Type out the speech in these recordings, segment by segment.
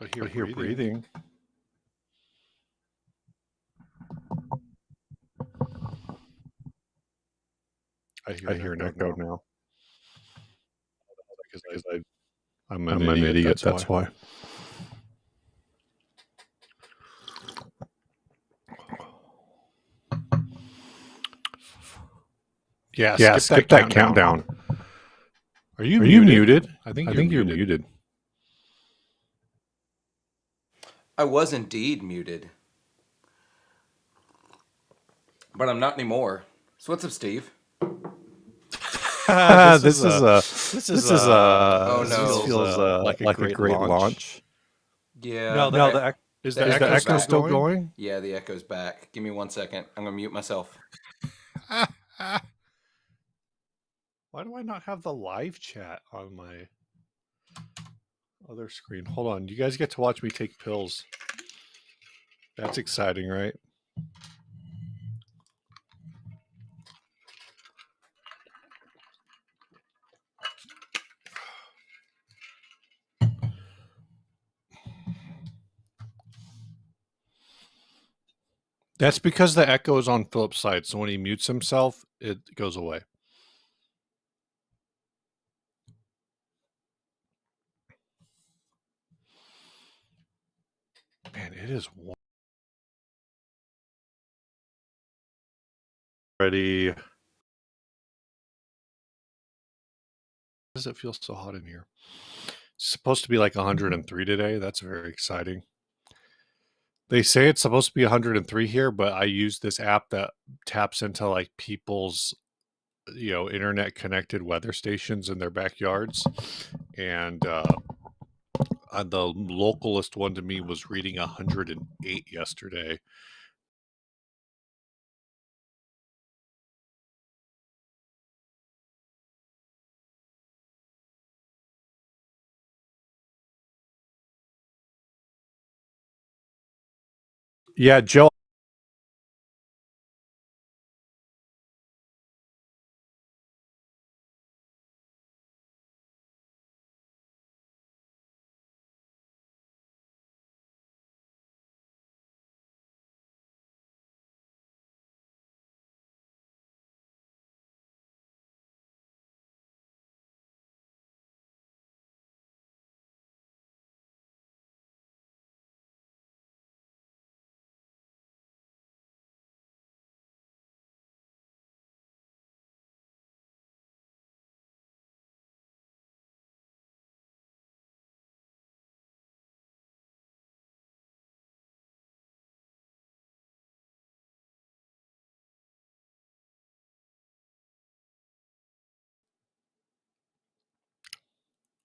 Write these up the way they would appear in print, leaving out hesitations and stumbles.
I hear breathing. I hear an echo now. Because I'm an idiot, that's why. Yeah, skip that countdown. Are you muted? I think you're muted. I was indeed muted. But I'm not anymore. So what's up, Steve? This feels like a great launch. Yeah. No, is the echo still going? Yeah, the echo's back. Give me 1 second. I'm gonna mute myself. Why do I not have the live chat on my other screen? Hold on. You guys get to watch me take pills. That's exciting, right? That's because the echo is on Philip's side. So when he mutes himself, it goes away. Man, it is warm. Ready. Why does it feel so hot in here? It's supposed to be like 103 today. That's very exciting. They say it's supposed to be 103 here, but I use this app that taps into like people's, internet connected weather stations in their backyards. And the localist one to me was reading 108 yesterday. Yeah, Joe.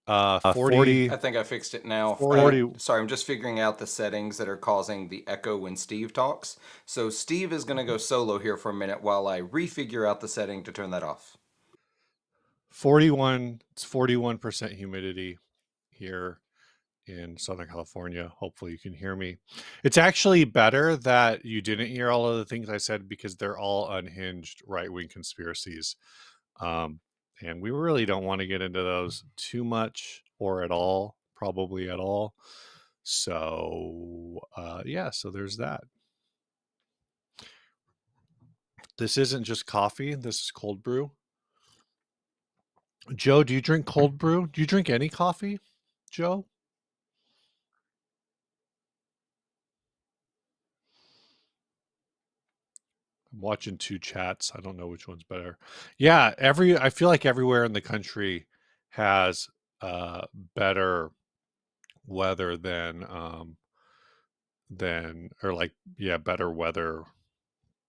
Uh, 40. I think I fixed it now. 40. Sorry, I'm just figuring out the settings that are causing the echo when Steve talks. So Steve is going to go solo here for a minute while I refigure out the setting to turn that off. 41. It's 41% humidity here in Southern California. Hopefully you can hear me. It's actually better that you didn't hear all of the things I said because they're all unhinged right-wing conspiracies. And we really don't want to get into those too much or at all, probably at all. So, so there's that. This isn't just coffee. This is cold brew. Joe, do you drink cold brew? Do you drink any coffee, Joe? I'm watching two chats. I don't know which one's better. Yeah, I feel like everywhere in the country has better weather better weather,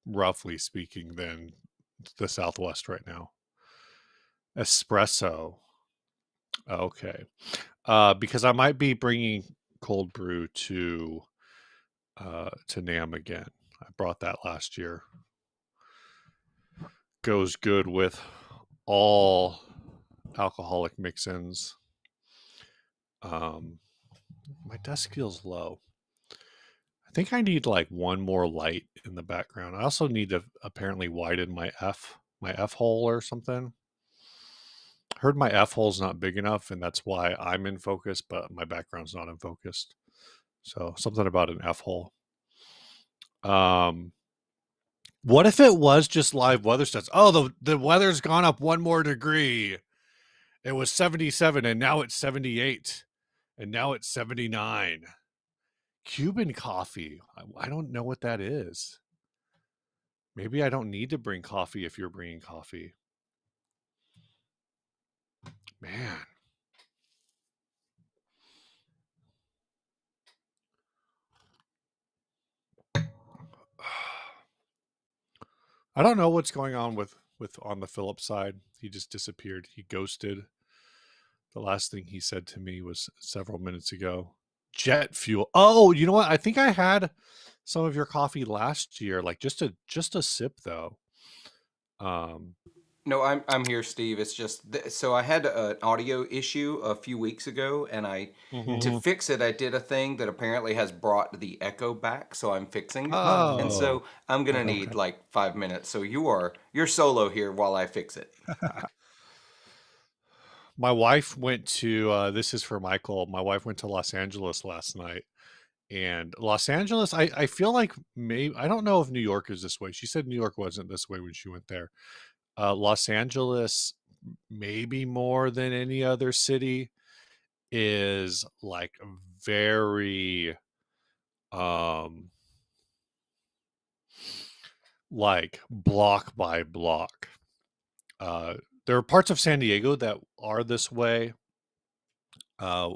roughly speaking, than the Southwest right now. Espresso. Okay. Because I might be bringing cold brew to NAM again. I brought that last year. Goes good with all alcoholic mix-ins. My desk feels low. I think I need like one more light in the background. I also need to apparently widen my F hole or something. Heard my F hole's not big enough, and that's why I'm in focus, but my background's not in focus. So something about an F hole. What if it was just live weather stats? Oh, the weather's gone up 1 more degree. It was 77 and now it's 78 and now it's 79. Cuban coffee. I don't know what that is. Maybe I don't need to bring coffee if you're bringing coffee. Man. I don't know what's going on with on the Phillip side. He just disappeared. He ghosted. The last thing he said to me was several minutes ago. Jet fuel. Oh, you know what? I think I had some of your coffee last year, like just a sip though. No, I'm here, Steve. It's just so I had an audio issue a few weeks ago, and to Mhm. fix it, I did a thing that apparently has brought the echo back. So I'm fixing it, and Oh, so I'm gonna okay. need like 5 minutes. So you're solo here while I fix it. My wife went to this is for Michael. My wife went to Los Angeles last night. And Los Angeles, I feel like maybe I don't know if New York is this way. She said New York wasn't this way when she went there. Los Angeles, maybe more than any other city, is like very um like block by block. Uh there are parts of San Diego that are this way. Uh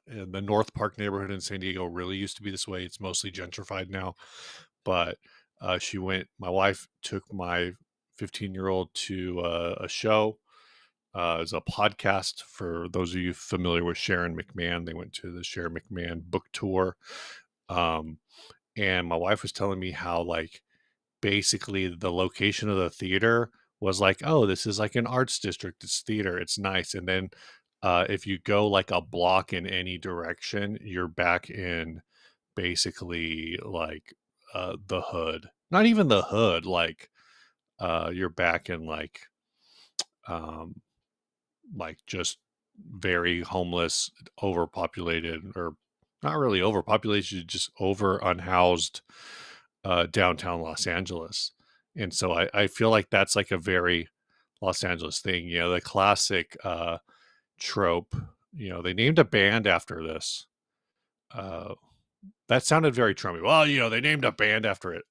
in the North Park neighborhood in San Diego really used to be this way. It's mostly gentrified now. But my wife took my 15-year-old to a show. It's a podcast for those of you familiar with Sharon McMahon. They went to the Sharon McMahon book tour. Um, and my wife was telling me how, like, basically the location of the theater was like, oh, this is like an arts district. It's theater. It's nice. And then if you go like a block in any direction, you're back in basically like the hood. Not even the hood, like you're back in um like just very homeless, overpopulated, or not really overpopulated, just over unhoused downtown Los Angeles. And so I feel like that's like a very Los Angeles thing, the classic trope. They named a band after this. Uh that sounded very Trumpy. Well, they named a band after it.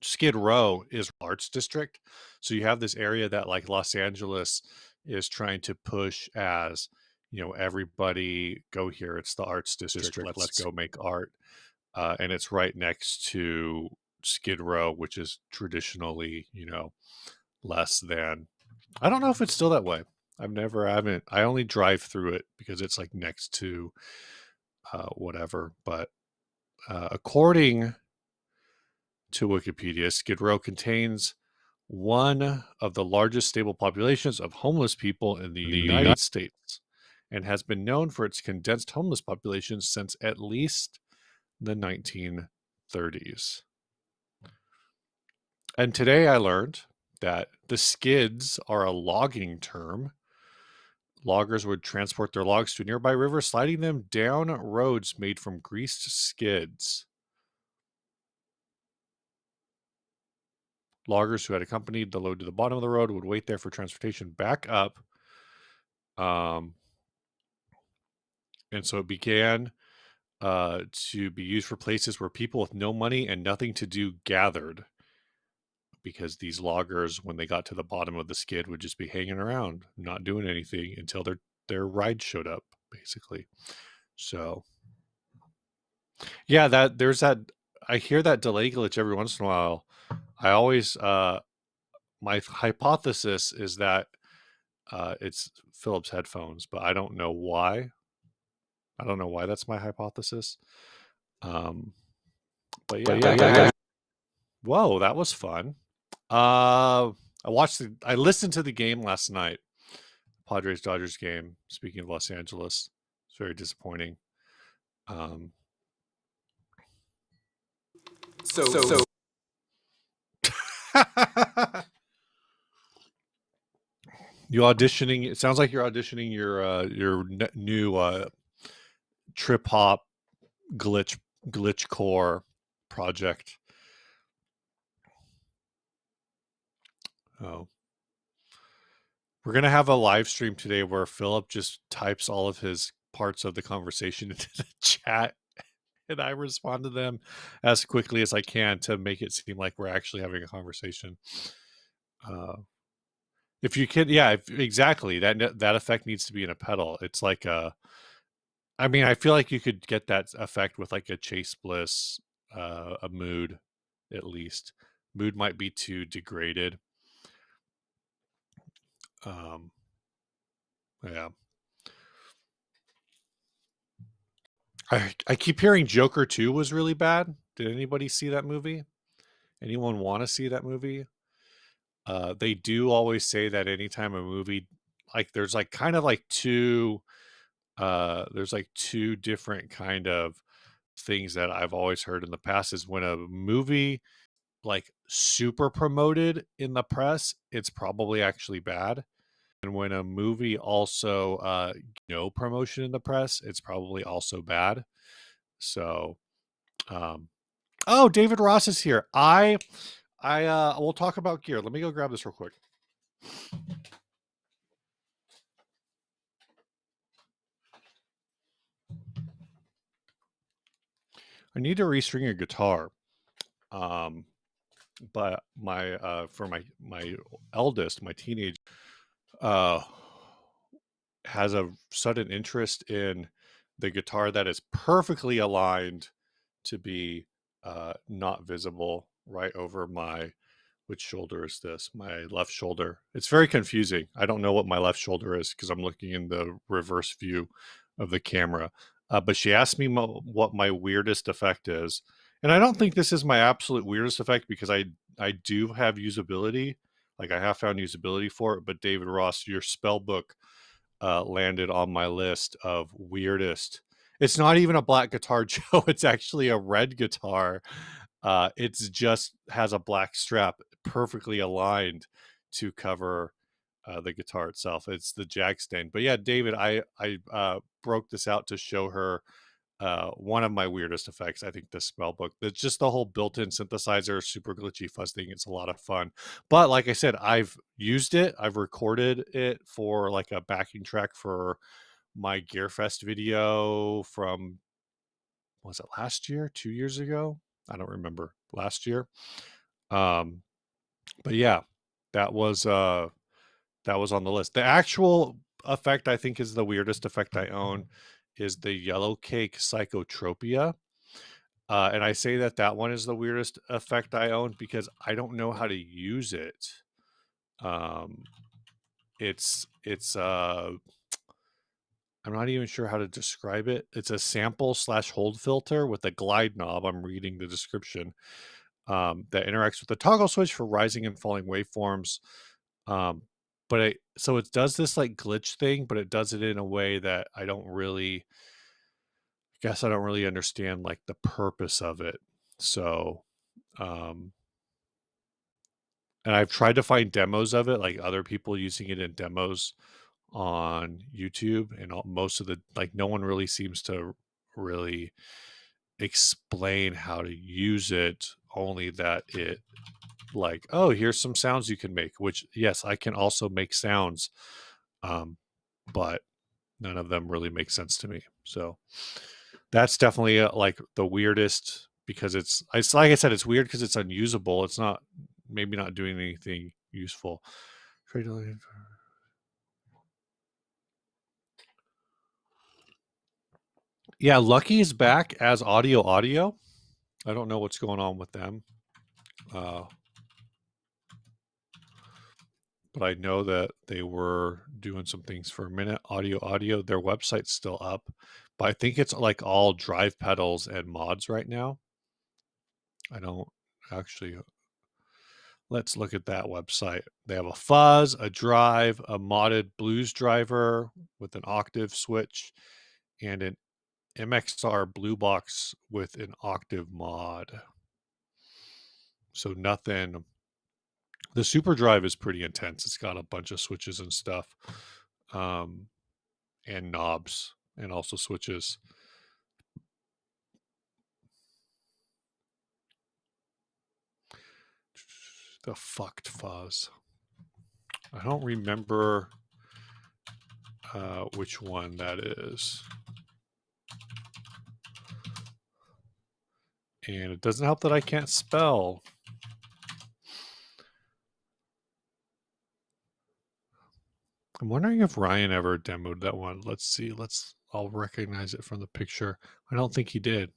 Skid Row is arts district. So you have this area that like Los Angeles is trying to push as, everybody go here. It's the arts district. Let's go make art. And it's right next to Skid Row, which is traditionally, less than. I don't know if it's still that way. I haven't, I only drive through it because it's like next to whatever. But according to Wikipedia, Skid Row contains one of the largest stable populations of homeless people in the United States and has been known for its condensed homeless population since at least the 1930s. And today I learned that the skids are a logging term. Loggers would transport their logs to a nearby river, sliding them down roads made from greased skids. Loggers who had accompanied the load to the bottom of the road would wait there for transportation back up. And so it began to be used for places where people with no money and nothing to do gathered, because these loggers, when they got to the bottom of the skid, would just be hanging around, not doing anything until their ride showed up, basically. So yeah, I hear that delay glitch every once in a while. I always my hypothesis is that it's Philip's headphones, but I don't know why. I don't know why that's my hypothesis. But yeah. Whoa, that was fun. I listened to the game last night. Padres Dodgers game. Speaking of Los Angeles, it's very disappointing. So You auditioning? It sounds like you're auditioning your new trip hop glitch core project. Oh, we're gonna have a live stream today where Philip just types all of his parts of the conversation into the chat, and I respond to them as quickly as I can to make it seem like we're actually having a conversation. If you can, yeah, exactly. That effect needs to be in a pedal. It's like I mean, I feel like you could get that effect with like a Chase Bliss, a Mood, at least. Mood might be too degraded. Yeah. I keep hearing Joker 2 was really bad. Did anybody see that movie? Anyone want to see that movie? They do always say that anytime a movie, like there's like kind of like there's like two different kind of things that I've always heard in the past is when a movie like super promoted in the press, it's probably actually bad. And when a movie also no promotion in the press, it's probably also bad. So um oh, David Ross is here. I we'll talk about gear. Let me go grab this real quick. I need to restring a guitar. But my for my eldest, my teenage uh has a sudden interest in the guitar that is perfectly aligned to be not visible right over my, which shoulder is this? My left shoulder. It's very confusing. I don't know what my left shoulder is because I'm looking in the reverse view of the camera. But she asked me what my weirdest effect is. And I don't think this is my absolute weirdest effect because I do have usability. Like I have found usability for it. But David Ross, your spell book landed on my list of weirdest. It's not even a black guitar, Joe. It's actually a red guitar. It's just has a black strap perfectly aligned to cover the guitar itself. It's the jack stand. But yeah, David, I broke this out to show her one of my weirdest effects. I think the spell book. It's just the whole built-in synthesizer, super glitchy fuzz thing. It's a lot of fun. But like I said, I've used it. I've recorded it for like a backing track for my Gearfest video from, was it last year, 2 years ago? I don't remember. Last year. Um, but yeah, that was that was on the list. The actual effect I think is the weirdest effect I own is the Yellow Cake Psychotropia. And I say that that one is the weirdest effect I own because I don't know how to use it. Um, it's I'm not even sure how to describe it. It's a sample slash hold filter with a glide knob. I'm reading the description that interacts with the toggle switch for rising and falling waveforms. Um, but so it does this like glitch thing, but it does it in a way that I don't really, I guess I don't really understand like the purpose of it. So, um, and I've tried to find demos of it, like other people using it in demos on YouTube, and most of the like no one really seems to really explain how to use it. Only that it like, oh, here's some sounds you can make. Which yes, I can also make sounds, but none of them really make sense to me. So that's definitely like the weirdest because it's like I said, it's weird because it's unusable. It's not maybe not doing anything useful. Yeah, Lucky is back as audio. I don't know what's going on with them. Uh, but I know that they were doing some things for a minute. Audio. Their website's still up, but I think it's like all drive pedals and mods right now. I don't actually. Let's look at that website. They have a fuzz, a drive, a modded blues driver with an octave switch, and an MXR blue box with an octave mod. So nothing. The super drive is pretty intense. It's got a bunch of switches and stuff, and knobs, and also switches. The fucked fuzz. I don't remember which one that is. And it doesn't help that I can't spell. I'm wondering if Ryan ever demoed that one. Let's see. I'll recognize it from the picture. I don't think he did.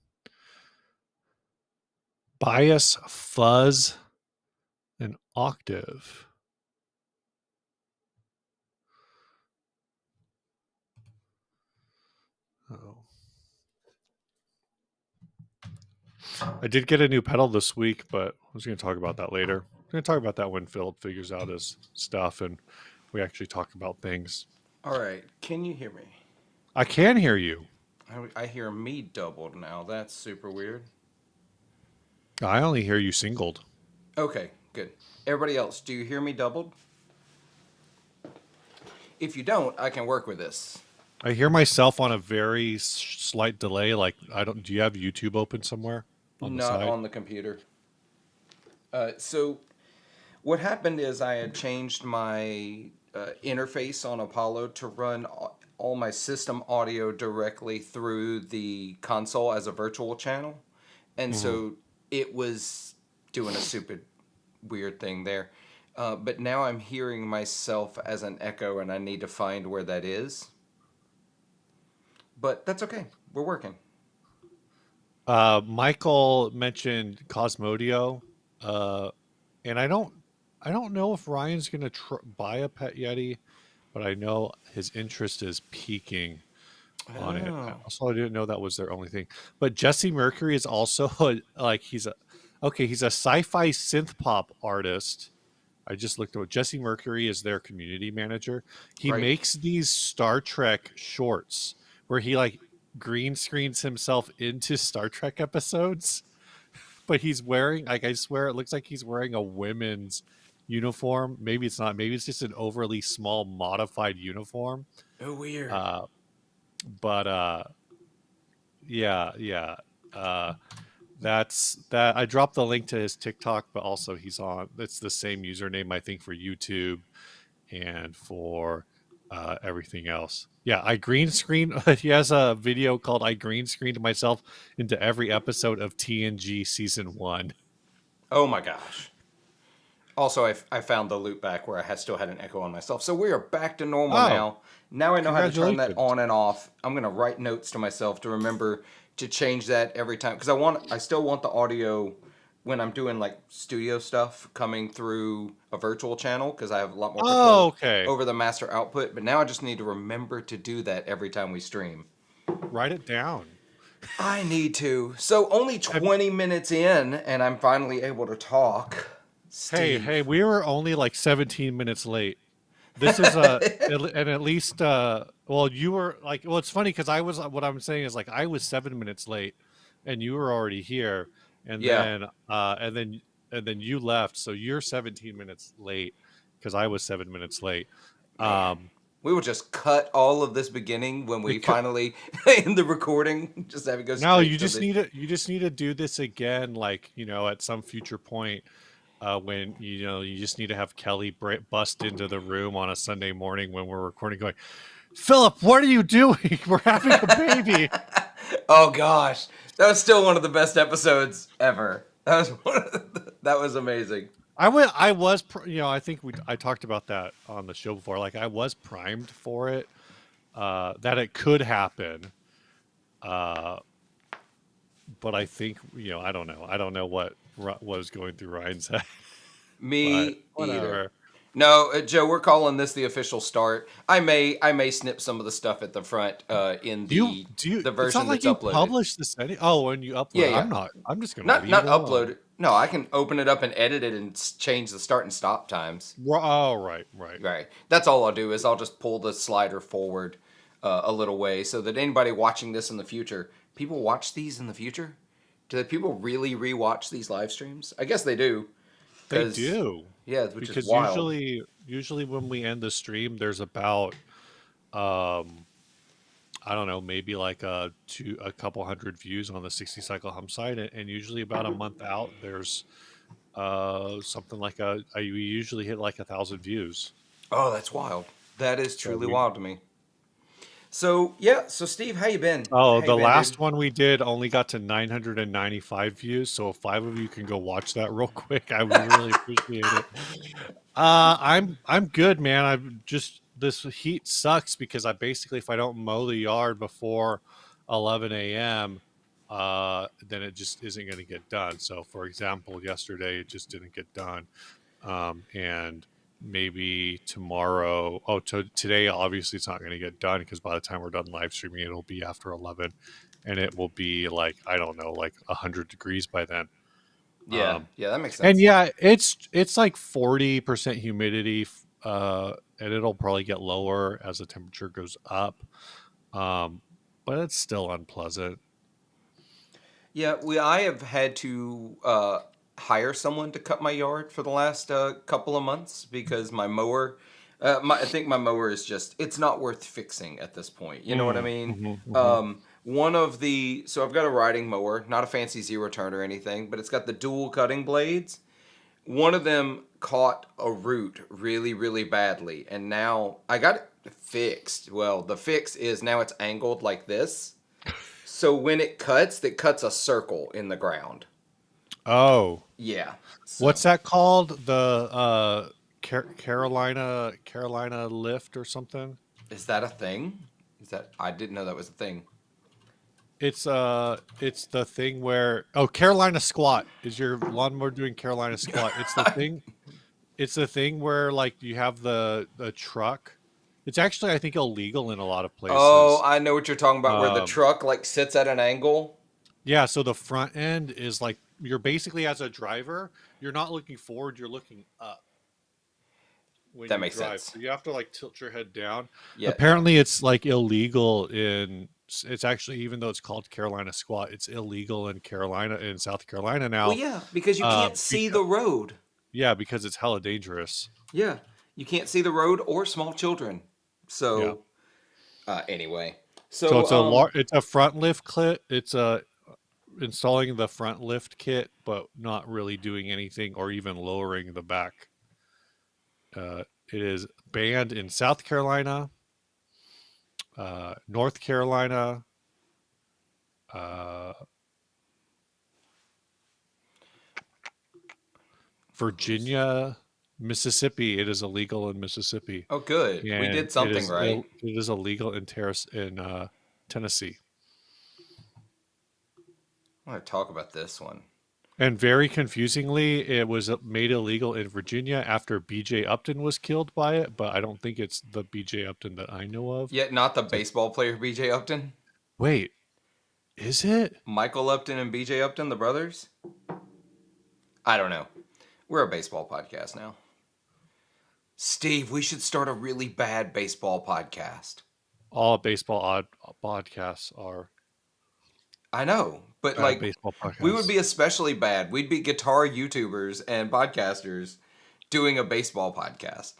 Bias, fuzz, and octave. Oh. I did get a new pedal this week, but I was going to talk about that later. I'm going to talk about that when Philip figures out his stuff and we actually talk about things. All right, can you hear me? I can hear you. I hear me doubled now. That's super weird. I only hear you singled. Okay, good. Everybody else, do you hear me doubled? If you don't, I can work with this. I hear myself on a very slight delay. Like, do you have YouTube open somewhere on the Not side? on the computer. So what happened is I had changed my interface on Apollo to run all my system audio directly through the console as a virtual channel. And so it was doing a stupid, weird thing there. But now I'm hearing myself as an echo, and I need to find where that is. But that's okay. We're working. Michael mentioned Cosmodio, and I don't know if Ryan's gonna buy a Pet Yeti, but I know his interest is peaking on it. Oh. Also, I didn't know that was their only thing. But Jesse Mercury is also like he's a sci-fi synth pop artist. I just looked at Jesse Mercury is their community manager. He Right. makes these Star Trek shorts where he like green screens himself into Star Trek episodes, but he's wearing, like, I swear it looks like he's wearing a women's uniform. Maybe it's not. Maybe it's just an overly small modified uniform. Oh, weird. But yeah. That's that. I dropped the link to his TikTok, but also it's the same username, I think, for YouTube and for everything else. Yeah, I green screen. He has a video called "I green screened myself into every episode of TNG season 1." Oh my gosh. Also, I found the loop back where I still had an echo on myself. So we are back to normal Oh, now. Now I know how to turn that congratulations! on and off. I'm going to write notes to myself to remember to change that every time. Because I still want the audio when I'm doing like studio stuff coming through a virtual channel because I have a lot more Oh, control okay. over the master output. But now I just need to remember to do that every time we stream. Write it down. I need to. So only Have, 20 minutes in, and I'm finally able to talk. hey, Steve. we were only like 17 minutes late. This is and at least well, you were like, well, it's funny because what I'm saying is like I was 7 minutes late and you were already here, and Yeah. then you left, so you're 17 minutes late because I was 7 minutes late. Man. um We will just cut all of this beginning when we it could, finally in the recording. Just have it go no, straight to the. you just need to do this again, like, at some future point, when you just need to have Kelly bust into the room on a Sunday morning when we're recording, going, "Philip, what are you doing? We're having a baby." Oh gosh, that was still one of the best episodes ever. That was amazing. I was, I think I talked about that on the show before. Like, I was primed for it, that it could happen. Uh, but I think, I don't know. I don't know what was going through Ryan's head, but Me either. whatever. No, Joe, we're calling this the official start. I may snip some of the stuff at the front in the It's not version like that's you uploaded. publish this oh, when you Yeah, upload, yeah. I'm just going to Not leave it not alone. upload it. No, I can open it up and edit it and change the start and stop times. Oh, right. Right. That's all I'll do is I'll just pull the slider forward a little way so that anybody watching this in the future, people watch these in the future? Do people really rewatch these live streams? I guess they do, They because do, yeah, which is because wild. usually when we end the stream, there's about, um, I don't know, maybe like a couple hundred views on the 60 cycle hum site, and usually about a month out, there's something like we usually hit like 1,000 views. Oh, that's wild. That is So truly we wild to me. So yeah, so Steve, how you been? Oh, How you the been, dude? last one we did only got to 995 views. So if five of you can go watch that real quick, I would really appreciate it. I'm good, man. I've just this heat sucks because I basically if I don't mow the yard before 11 a.m., then it just isn't going to get done. So for example, yesterday it just didn't get done. And maybe tomorrow. Today obviously it's not going to get done because by the time we're done live streaming, it'll be after 11, and it will be like I don't know, like 100 degrees by then. Yeah, Um, yeah, that makes and sense. yeah, it's like 40% humidity, and it'll probably get lower as the temperature goes up. Um, but it's still unpleasant. Yeah, I have had to hire someone to cut my yard for the last couple of months because my mower, I think my mower is just, it's not worth fixing at this point. You know what I mean? Mm-hmm. So I've got a riding mower, not a fancy zero turn or anything, but it's got the dual cutting blades. One of them caught a root really, really badly, and now I got it fixed. Well, the fix is now it's angled like this. So when it cuts a circle in the ground. Oh, Yeah. So what's that called? The Carolina lift or something? is that a thing? Is that I didn't know that was a thing. It's the thing where Carolina squat. Is your lawnmower doing Carolina squat? It's the thing where like you have the truck. It's actually I think illegal in a lot of Oh, places. I know what you're talking about. Where the Um truck like sits at an angle. yeah, so the front end is like you're basically as a driver, you're not looking forward, you're looking up when That you makes drive. sense. So you have to like tilt your head down. Yeah. Apparently it's like illegal it's actually even though it's called Carolina squat, it's illegal in South Carolina Well, now. yeah, because you can't see Because the road. yeah, because it's hella dangerous. Yeah, you can't see the road or small children. Yeah. So anyway, So so um, it's a front lift kit. It's a installing the front lift kit, but not really doing anything or even lowering the back. It is banned in South Carolina, North Carolina, uh, Virginia, Mississippi. It is illegal in Mississippi, oh, good, we and did something right. it is illegal in Tennessee. I want to talk about this one. And very confusingly, it was made illegal in Virginia after BJ Upton was killed by it, but I don't think it's the BJ Upton that I know of. Yet not the So, baseball player B.J. Upton. wait, is it? Michael Upton and B.J. Upton, the brothers. I don't know. We're a baseball podcast now. Steve, we should start a really bad baseball podcast. All baseball odd podcasts are I know, but bad like, baseball we would podcasts. be especially bad. We'd be guitar YouTubers and podcasters doing a baseball podcast.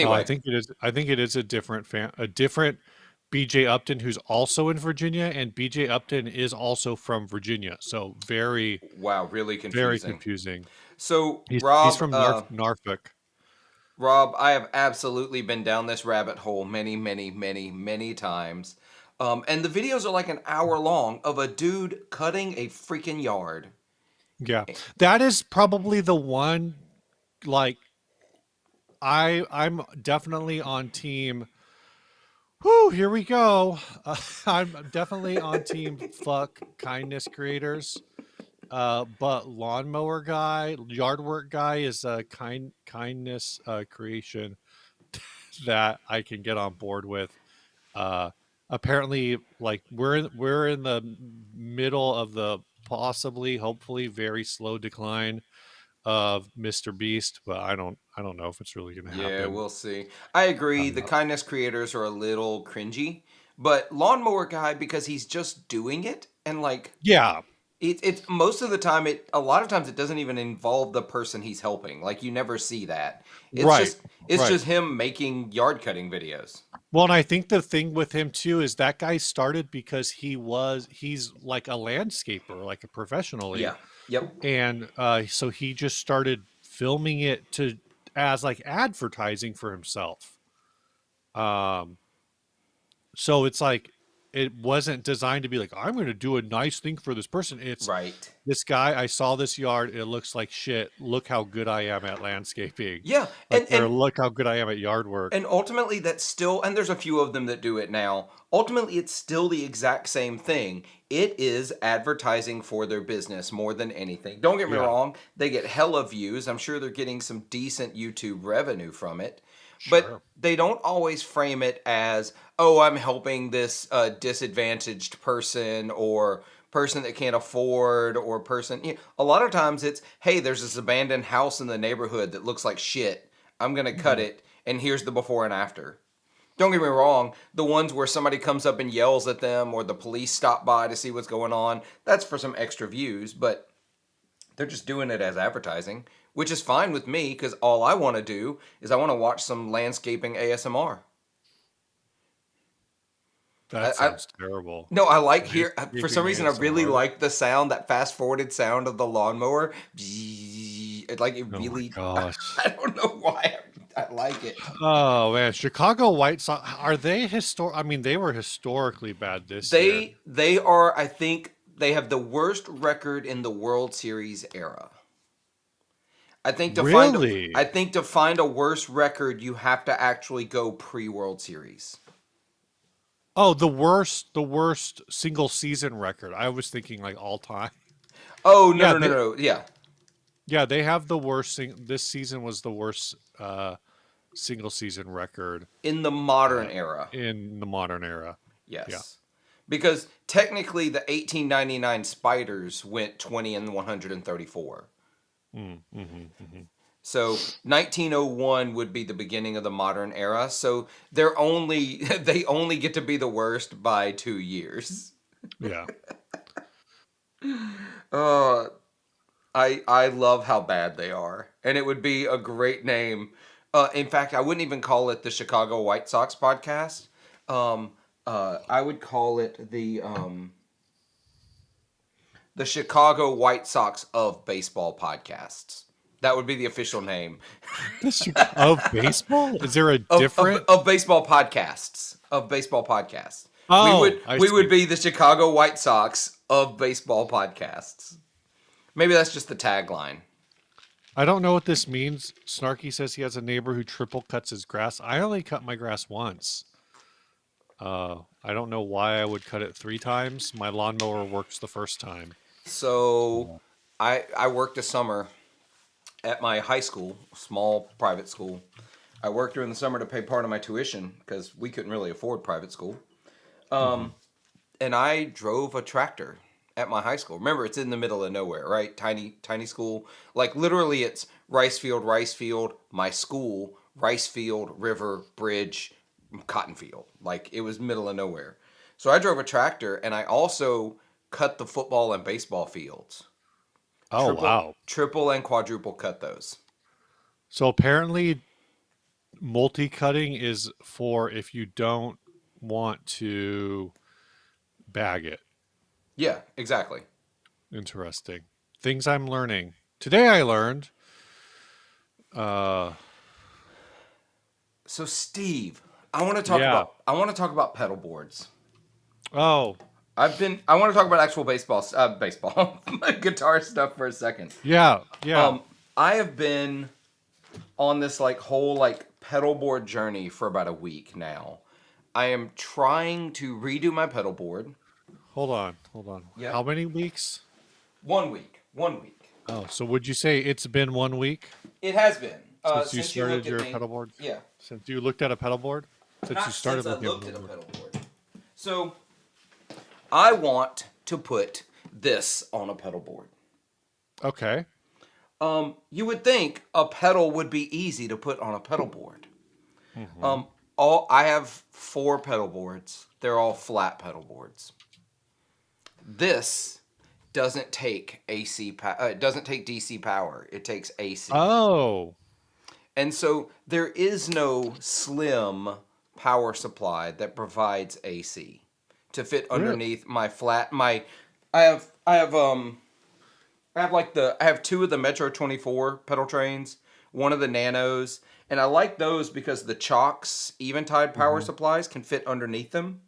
Oh, I Anyway, think it is. I think it is a different BJ Upton who's also in Virginia, and BJ Upton is also from Virginia. So very, wow, really very confusing. confusing. So, He's from Norfolk. Rob, I have absolutely been down this rabbit hole many, many, many, many times. And the videos are like an hour long of a dude cutting a freaking yard. Yeah, that is probably the one. Like I'm definitely on team. Whoo, here we go. I'm definitely on team. Fuck kindness creators. But lawnmower guy, yard work guy is a kindness creation that I can get on board with. Uh, apparently, like we're in the middle of the possibly, hopefully, very slow decline of Mr. Beast, but I don't know if it's really going to Yeah, happen. we'll see. I agree. The Uh, kindness creators are a little cringy, but lawnmower guy because he's just doing it and like yeah, it's most of the time it a lot of times it doesn't even involve the person he's helping. Like you never see that. It's right, just it's right. just him making yard cutting videos. Well, and I think the thing with him too is that guy started because he's like a landscaper, like a professionally, Yeah. Yep. and so he just started filming it to as like advertising for himself. Um, so it's like it wasn't designed to be like I'm going to do a nice thing for this person. It's Right. this guy. I saw this yard. It looks like shit. Look how good I am at landscaping. Yeah. Like, or look how good I am at yard work. And ultimately, that's still, and there's a few of them that do it now. Ultimately, it's still the exact same thing. It is advertising for their business more than anything. Don't get me Yeah, wrong, they get hella views. I'm sure they're getting some decent YouTube revenue from it. But sure. they don't always frame it as, oh, I'm helping this disadvantaged person or person that can't afford or person. You know, a lot of times it's, hey, there's this abandoned house in the neighborhood that looks like shit. I'm going to cut Mhm. it, and here's the before and after. Don't get me wrong, the ones where somebody comes up and yells at them or the police stop by to see what's going on, that's for some extra views, but they're just doing it as advertising, which is fine with me because all I want to do is I want to watch some landscaping ASMR. I, That I sounds terrible. no, I like here for some Landscaping reason I really ASMR. like the sound, that fast forwarded sound of the lawnmower. Like it Oh my really, gosh. I don't know why I like it. Oh man, Chicago White Sox are they I mean, they were historically bad this year. They are, I think they have the worst record in the World Series era. I Really? think to find a worse record you have to actually go pre-World Series. Oh, the worst single season record. I was thinking like all time. Oh, no Yeah, no no no. Yeah. yeah, they have the worst this season was the worst single season record In the modern uh era. in the modern era. Yeah. Yes. Because technically the 1899 Spiders went 20 and 134. Mhm. So 1901 would be the beginning of the modern era. So they're only they only get to be the worst by 2 years. Yeah. Uh I love how bad they are, and it would be a great name. In fact, I wouldn't even call it the Chicago White Sox podcast. Um, I would call it the Chicago White Sox of baseball podcasts. That would be the official name Of baseball? Is there a different? of baseball podcasts of baseball podcasts. Oh, I We would see. be the Chicago White Sox of baseball podcasts. Maybe that's just the tagline. I don't know what this means. Snarky says he has a neighbor who triple cuts his grass. I only cut my grass once. I don't know why I would cut it 3 times. My lawnmower works the first time. So Yeah. I worked a summer at my high school, small private school. I worked during the summer to pay part of my tuition because we couldn't really afford private school. Hmm. And I drove a tractor at my high school. Remember, it's in the middle of nowhere, right? Tiny school. Like literally, it's rice field, my school, rice field, river, bridge, cotton field. Like it was middle of nowhere. So I drove a tractor, and I also cut the football and baseball fields. Oh wow! Triple and quadruple cut those. So apparently, multi-cutting is for if you don't want to bag it. Yeah, exactly. Interesting. Things I'm learning. Today I learned. Uh, So Steve, yeah. I want to talk about pedal boards. Oh, I want to talk about actual baseball guitar stuff for a second. yeah, yeah. Um I have been on this like whole like pedal board journey for about a week now. I am trying to redo my pedal board. Hold on, hold on. Yep. How many weeks? 1 week. 1 week. Oh, so would you say it's been 1 week It has been. since you Since you started looked at your me. pedal board? Yeah. Since you looked at a pedal board? Since you Not since started I looking at a looked at pedal a board. pedal board. So I want to put this on a pedal board. Okay. You would think a pedal would be easy to put on a pedal board. Hmm. Um, all I have 4 pedal boards. They're all flat pedal boards. This doesn't take it doesn't take DC power. It takes AC. Oh, And so there is no slim power supply that provides AC to fit Really? underneath my flat my I have two of the Metro 24 pedal trains, one of the Nanos, and I like those because the Chalks Eventide power Hmm. supplies can fit underneath them,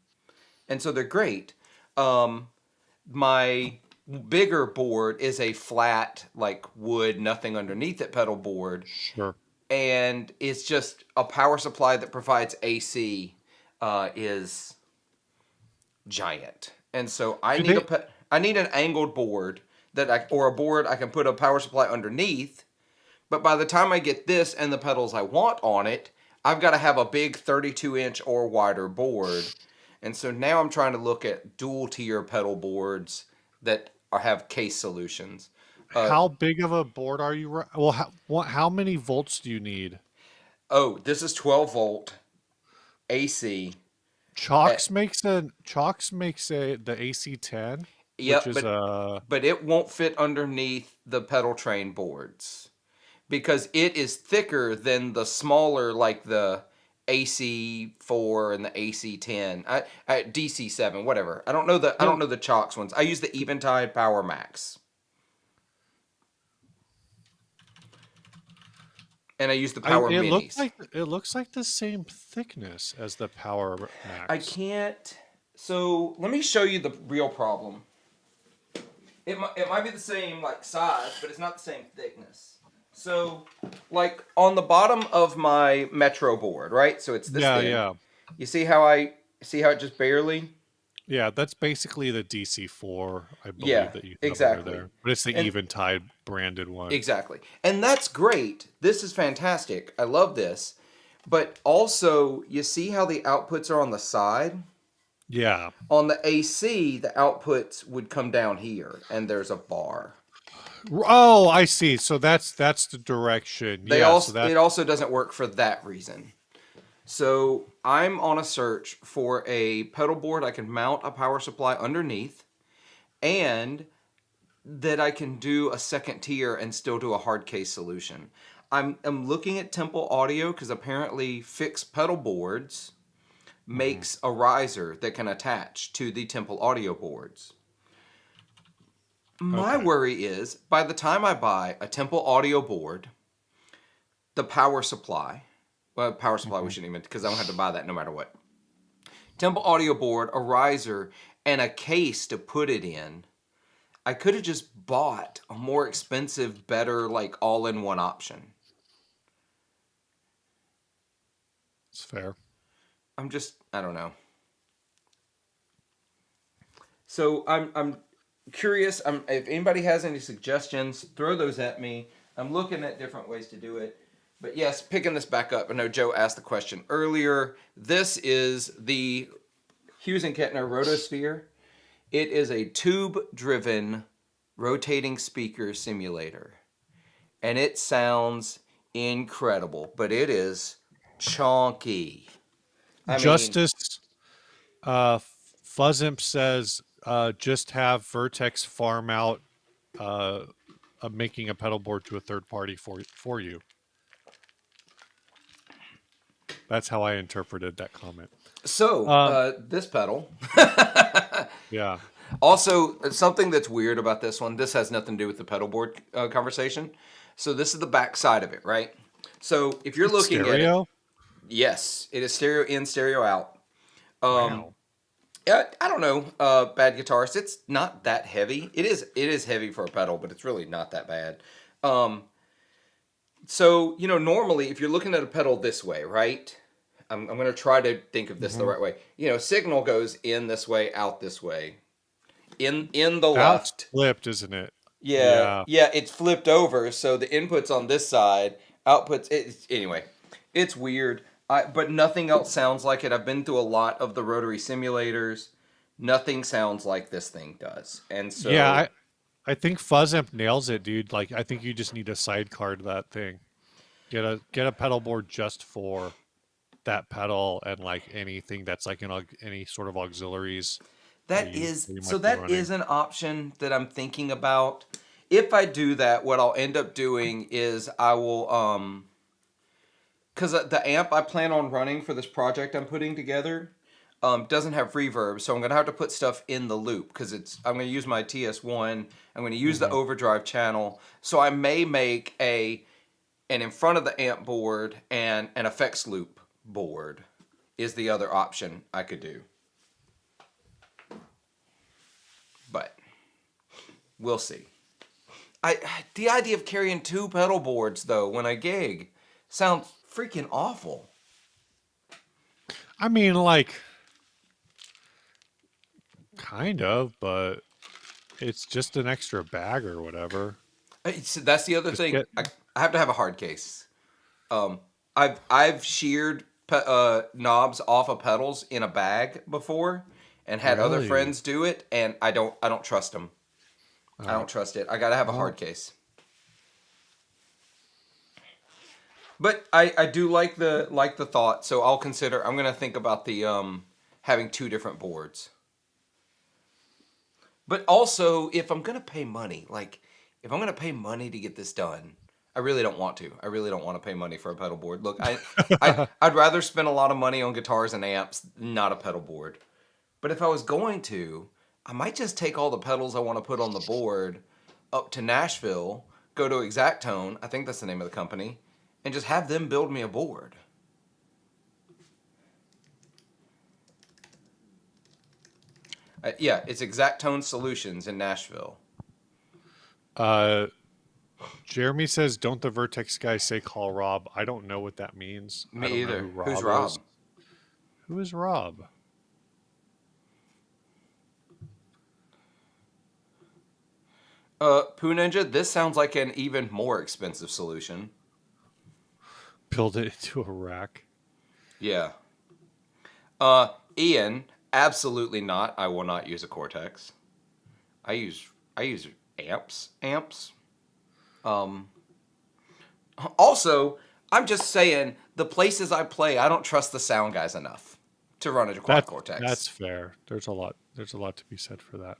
and so they're great. Um, my bigger board is a flat, like wood, nothing underneath it pedal board, Sure. and it's just a power supply that provides AC is giant. And so Do they? I need an angled board or a board I can put a power supply underneath. But by the time I get this and the pedals I want on it, I've got to have a big 32-inch or wider board. And so now I'm trying to look at dual tier pedal boards that have case solutions. Uh, How big of a board are you? Well, how many volts do you need? this is 12 volt AC. Uh, Chalks makes a the AC10, which yep, is a but it won't fit underneath the pedal train boards because it is thicker than the smaller, like the AC4 and the AC10, DC7, whatever. I don't no. know the Chalks ones. I use the Eventide Power Max, and I use the Power Minis. It looks like the same thickness as the Power I Max. can't. So let me show you the real problem. It might be the same like size, but it's not the same thickness. So, like on the bottom of my Metro board, right? So it's this Yeah, thin. yeah, You see how it just barely. yeah. That's basically the DC4, I Yeah, believe that you have under exactly. there, but it's the And Eventide branded one. exactly. And that's great. This is fantastic. I love this. But also, you see how the outputs are on the side? Yeah. On the AC, the outputs would come down here, and there's a bar. Oh, I see. So that's the direction. Yeah. So that. It also doesn't work for that reason. So I'm on a search for a pedal board I can mount a power supply underneath, and that I can do a second tier and still do a hard case solution. I'm looking at Temple Audio because apparently fixed pedal boards Mhm. makes a riser that can attach to the Temple Audio boards. My Okay. worry is by the time I buy a Temple Audio board, the power supply, well, power supply we Mhm. shouldn't even, because I don't have to buy that no matter what. Temple Audio board, a riser, and a case to put it in. I could have just bought a more expensive, better, like all-in-one option. It's fair. I don't know. So I'm curious. If anybody has any suggestions, throw those at me. I'm looking at different ways to do it. But yes, picking this back up. I know Joe asked the question earlier. This is the Hughes and Kettner Rotosphere. It is a tube-driven rotating speaker simulator, and it sounds incredible. But it is chonky. I mean, Justice Fuzzimp says just have Vertex farm out uh, making a pedal board to a third party for you. That's how I interpreted that comment. so Um, this pedal. yeah. Also, something that's weird about this one, this has nothing to do with the pedal board conversation. So, this is the back side of it, right? So, if you're It's looking at it, stereo. yes, it is stereo in, stereo out. Um, Wow. yeah, I don't know, bad guitarist. It's not that heavy. It is heavy for a pedal, but it's really not that bad. Um, so, normally if you're looking at a pedal this way, right? I'm going to try to think of this the Hmm. right way. Signal goes in this way, out this way, in the That's left. flipped, isn't it? Yeah, Yeah. yeah, it's flipped over, so the inputs on this side, outputs. Anyway, it's weird. But nothing else sounds like it. I've been through a lot of the rotary simulators. Nothing sounds like this thing does, and Yeah. so I think Fuzzamp nails it, dude. Like I think you just need a sidecar to that thing. Get a pedal board just for that pedal and like anything that's like any sort of auxiliaries that you might be that running. is an option that I'm thinking about. If I do that, what I'll end up doing is because the amp I plan on running for this project I'm putting together doesn't have reverb, so I'm gonna have to put stuff in the loop because I'm gonna use my TS1. I'm gonna use the Hmm. overdrive channel, so I may make an in front of the amp board and an effects loop board is the other option I could do, but we'll see. I the idea of carrying two pedal boards though when I gig sounds freaking awful. I mean, like, kind of, but it's just an extra bag or whatever. That's the other Just thing. get I have to have a hard case. Um, I've sheared knobs off of pedals in a bag before, and had other really. friends do it, and I don't trust them. I Oh, don't trust it. I gotta have a well, hard case. But I do like the thought, so I'll consider. I'm gonna think about the having two different boards. But also, if I'm gonna pay money, like if I'm gonna pay money to get this done, I really don't want to. I really don't want to pay money for a pedal board. Look, I'd rather spend a lot of money on guitars and amps, not a pedal board. But if I was going to, I might just take all the pedals I want to put on the board up to Nashville, go to Exactone, I think that's the name of the company, and just have them build me a board. Yeah, it's Exactone Solutions in Nashville. uh, Jeremy says, "Don't the Vertex guys say call Rob?" I don't know what that means. I Me don't know either. who Who's Rob is. Rob? Who is Rob? Poo Ninja, this sounds like an even more expensive solution. Build it into a rack. Yeah. Ian, absolutely not. I will not use a Cortex. I use amps. Um, Also, I'm just saying the places I play, I don't trust the sound guys enough to run a quad That's Cortex. fair. There's a lot. There's a lot to be said for that.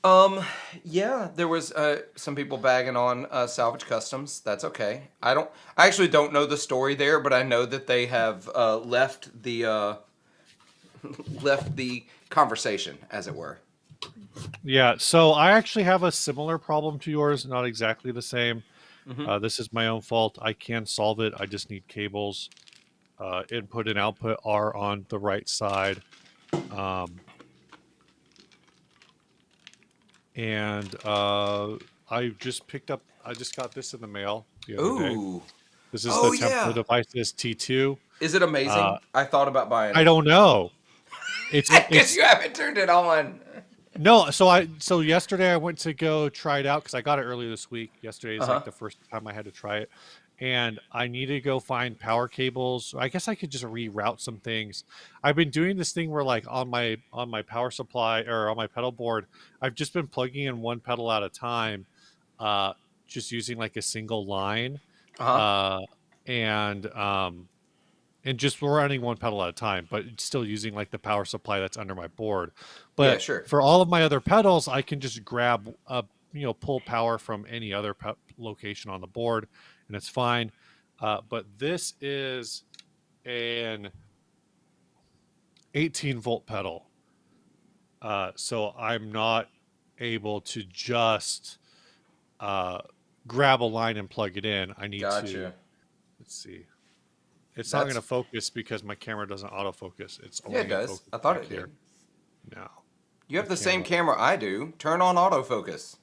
Um, yeah, there was some people bagging on Salvage Customs. That's okay. I actually don't know the story there, but I know that they have left the left the conversation, as it were. Yeah. So I actually have a similar problem to yours. Not exactly the same. Hmm. This is my own fault. I can solve it. I just need cables. Input and output are on the right side. Um, and I just picked up. I just got this in the mail the other day. Ooh. This is the Oh Tempo yeah. Devices T2. Is it Uh, amazing? I thought about buying I it. don't know. Because It's you haven't turned it on. no. So yesterday I went to go try it out because I got it earlier this week. Yesterday Uh is huh. like the first time I had to try it, and I need to go find power cables. I guess I could just reroute some things. I've been doing this thing where like on my power supply or on my pedal board, I've just been plugging in one pedal at a time, uh, just using like a single line, Uh huh. uh, and and just running one pedal at a time, but still using like the power supply that's under my board. Yeah, But sure. for all of my other pedals, I can just grab pull power from any other location on the board, and it's fine. But this is an 18-volt pedal, so I'm not able to just uh, grab a line and plug it in. I need to. Gotcha. Let's see. It's not going to That's focus because my camera doesn't autofocus. It's Yeah, only it going to does. focus I thought back it here. did. No, You the have the same camera. camera I do. Turn on autofocus.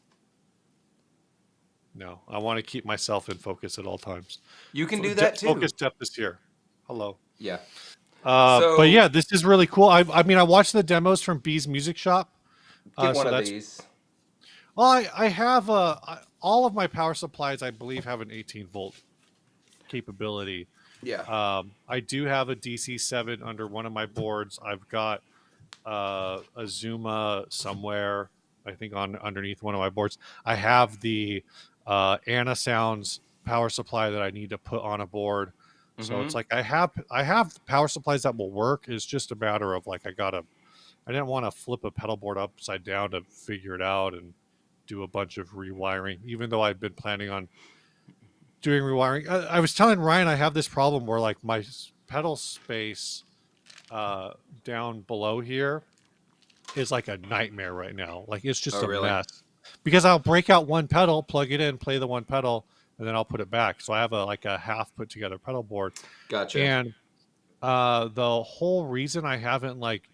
No, I want to keep myself in focus at all times. You can do that Focus too. depth is here. Hello. Yeah. But So yeah, this is really cool. I mean, I watched the demos from B's Music Shop. get one So of that's these. well, I have all of my power supplies. I believe have an 18-volt capability. Yeah. I do have a DC7 under one of my boards. I've got a Zuma somewhere. I think on underneath one of my boards. I have the Anna Sounds power supply that I need to put on a board. So Mm-hmm. it's like I have power supplies that will work. It's just a matter of like I didn't want to flip a pedal board upside down to figure it out and do a bunch of rewiring. Even though I've been planning on doing rewiring. I was telling Ryan I have this problem where like my pedal space uh, down below here is like a nightmare right now. Like it's Oh, just a really? mess because I'll break out one pedal, plug it in, play the one pedal, and then I'll put it back. So I have a like a half put together pedal board, Gotcha. and the whole reason I haven't like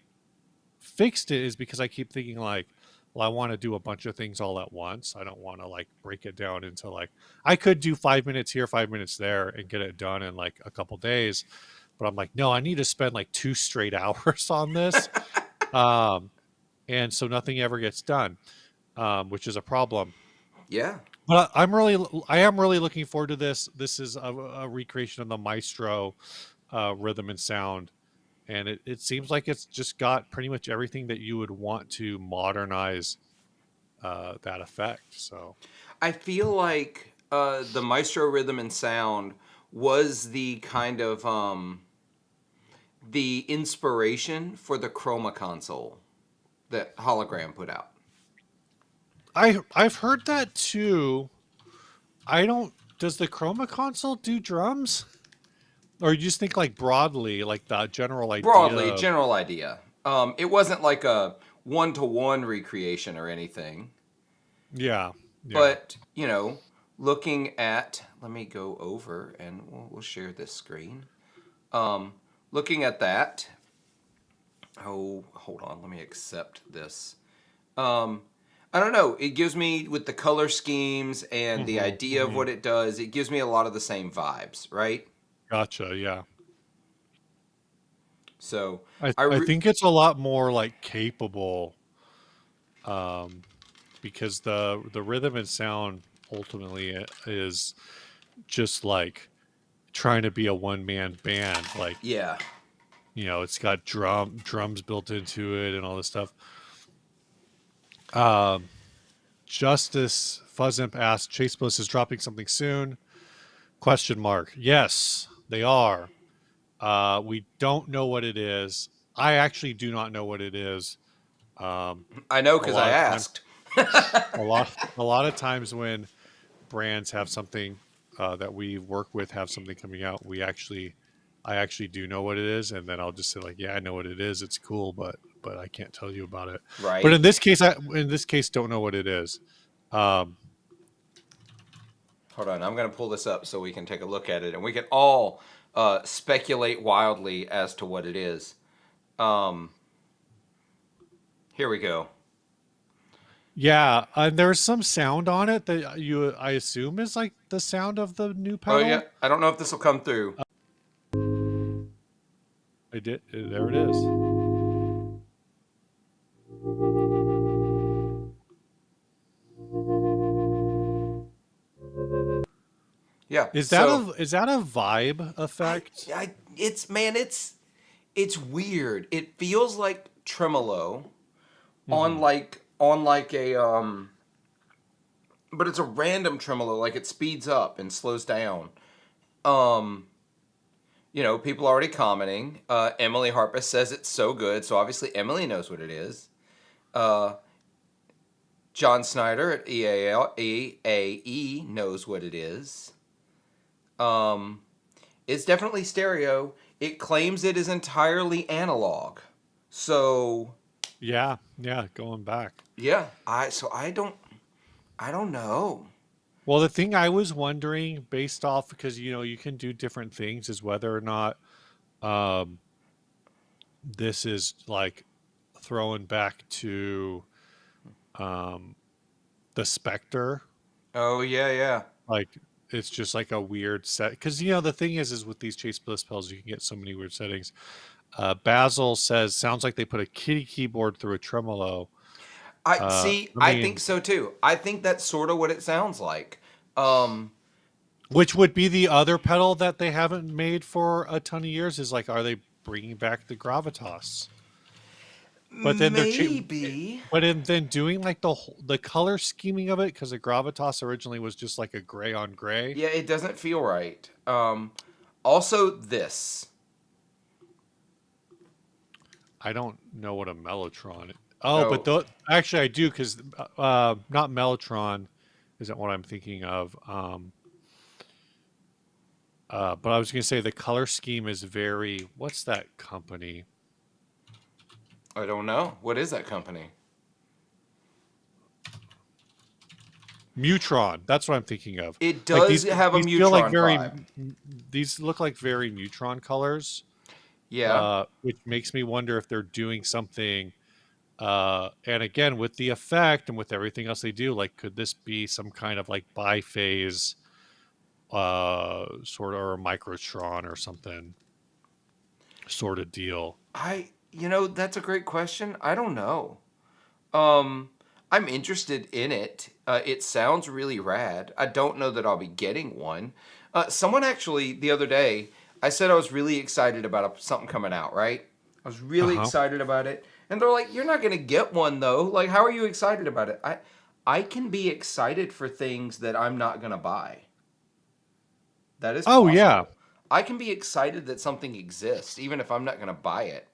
fixed it is because I keep thinking like, well, I want to do a bunch of things all at once. I don't want to like break it down into like I could do 5 minutes here, 5 minutes there, and get it done in like a couple days. But I'm like, no, I need to spend like 2 straight hours on this, um, and so nothing ever gets done, which is a problem. Yeah. But I am really looking forward to this. This is a recreation of the Maestro rhythm and sound, and it seems like it's just got pretty much everything that you would want to modernize that effect. So I feel like the Maestro Rhythm and Sound was the kind of the inspiration for the Chroma console that Hologram put out. I've heard that too. I don't. Does the Chroma console do drums, or you just think like broadly, like the general idea Broadly, of general idea. It wasn't like a one-to-one recreation or anything, yeah, yeah. but you know, looking at, let me go over and we'll share this screen. Looking at that, oh, hold on, let me accept this. Um, I don't know. It gives me, with the color schemes and the Hmm, idea of hmm. what it does, it gives me a lot of the same vibes, right? Gotcha. Yeah. So I I I re- think it's a lot more like capable, um, because the rhythm and sound ultimately is just like trying to be a one man band. Like yeah. it's got drums built into it and all this stuff. Um, Justice Fuzzimp asked, Chase Bliss is dropping something soon? Question mark. Yes, they are. We don't know what it is. I actually do not know what it is. Um, I know a because I lot of times, asked. a lot of times when brands have something that we work with have something coming out, I actually do know what it is, and then I'll just say like, yeah, I know what it is. It's cool, but I can't tell you about it. But Right. in this case, don't know what it is. Um, Hold on. I'm going to pull this up so we can take a look at it and we can all speculate wildly as to what it is. Um, Here we go. yeah, and there's some sound on it that I assume is like the sound of the new Oh, yeah. pedal. I don't know if this will come through. I did. There it is. Yeah. Is that So, a vibe effect? it's, man, it's weird. It feels like tremolo Hmm. on like a but it's a random tremolo, like it speeds up and slows down. Um, People already commenting. Emily Harpus says it's so good, so obviously Emily knows what it is. Uh, John Snyder at EAE knows what it is. Um, it's definitely stereo. It claims it is entirely analog. So Yeah, yeah. Going back. yeah, I don't know. Well, the thing I was wondering, based off because you can do different things, is whether or not um, this is like throwing back to um, the Spectre. Oh yeah, yeah. Like it's just like a weird set because the thing is with these Chase Bliss pedals you can get so many weird settings. Basil says sounds like they put a kitty keyboard through a tremolo. I see. I I think mean, so too. I think that's sort of what it sounds like. Um, which would be the other pedal that they haven't made for a ton of years? Is like, are they bringing back the gravitas? But then Maybe. then doing like the color scheming of it because the gravitas originally was just like a gray on gray. Yeah, it doesn't feel right. Also, this. I don't know what a mellotron. Oh, but Oh, actually I do because not mellotron isn't what I'm thinking of. But I was going to say the color scheme is very. What's that company? I don't know. What is that company? Mutron. That's what I'm thinking of. It Like does have a these feel like Mutron very. vibe. These look like very Mutron colors, Yeah. which makes me wonder if they're doing something. And again, with the effect and with everything else they do, like, could this be some kind of like biphase, sort of, or a microtron or something sort of deal? That's a great question. I don't know. Um, I'm interested in it. It sounds really rad. I don't know that I'll be getting one. Someone actually the other day, I said I was really excited about something coming out. Right? I was Uh really huh. excited about it, and they're like, "You're not gonna get one though. Like, how are you excited about it?" I can be excited for things that I'm not gonna buy. That is Oh yeah, possible. I can be excited that something exists, even if I'm not gonna buy it.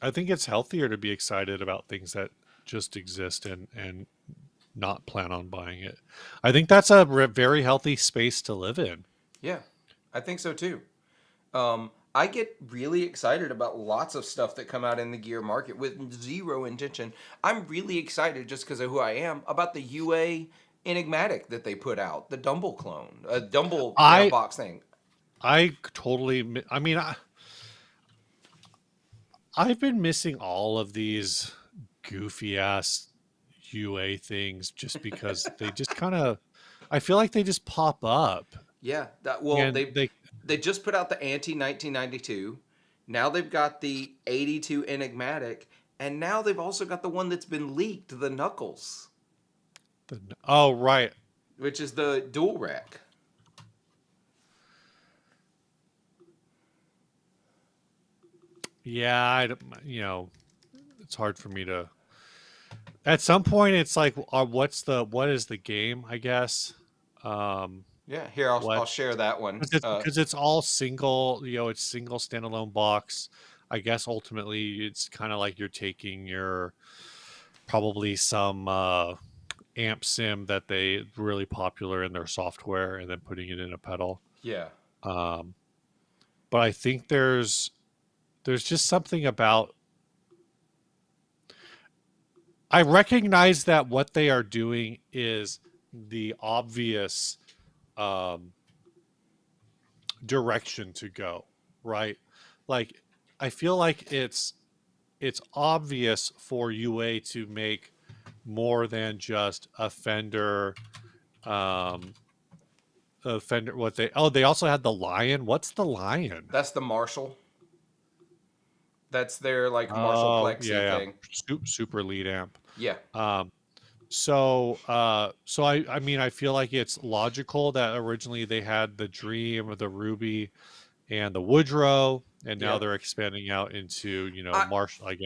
I think it's healthier to be excited about things that just exist and not plan on buying it. I think that's a very healthy space to live in. Yeah, I think so too. I get really excited about lots of stuff that come out in the gear market with zero intention. I'm really excited just because of who I am about the UA Enigmatic that they put out, the Dumble clone, a Dumble I box thing. I totally. I mean, I've been missing all of these goofy ass UA things just because they just kind of. I feel like they just pop up Yeah, and they. they just put out the anti 1992. Now they've got the 82 Enigmatic, and now they've also got the one that's been leaked, the Knuckles, Oh right, which is the dual rack. yeah. It's hard for me to. At some point, it's like, what is the game? I guess. Um, Yeah, here what I'll share that one. because it's all single. It's single standalone box. I guess ultimately, it's kind of like you're taking your probably some amp sim that they really popular in their software and then putting it in a pedal. Yeah, Um, but I think there's just something about. I recognize that what they are doing is the obvious um, direction to go, right? Like, I feel like it's obvious for UA to make more than just um, a Fender. What they also had the Lion. What's the Lion? that's the Marshall. That's their like Marshall Oh Plexi yeah, thing. super lead amp. Yeah, Um, so I mean I feel like it's logical that originally they had the Dream, the Ruby, and the Woodrow, and now yeah. they're expanding out into I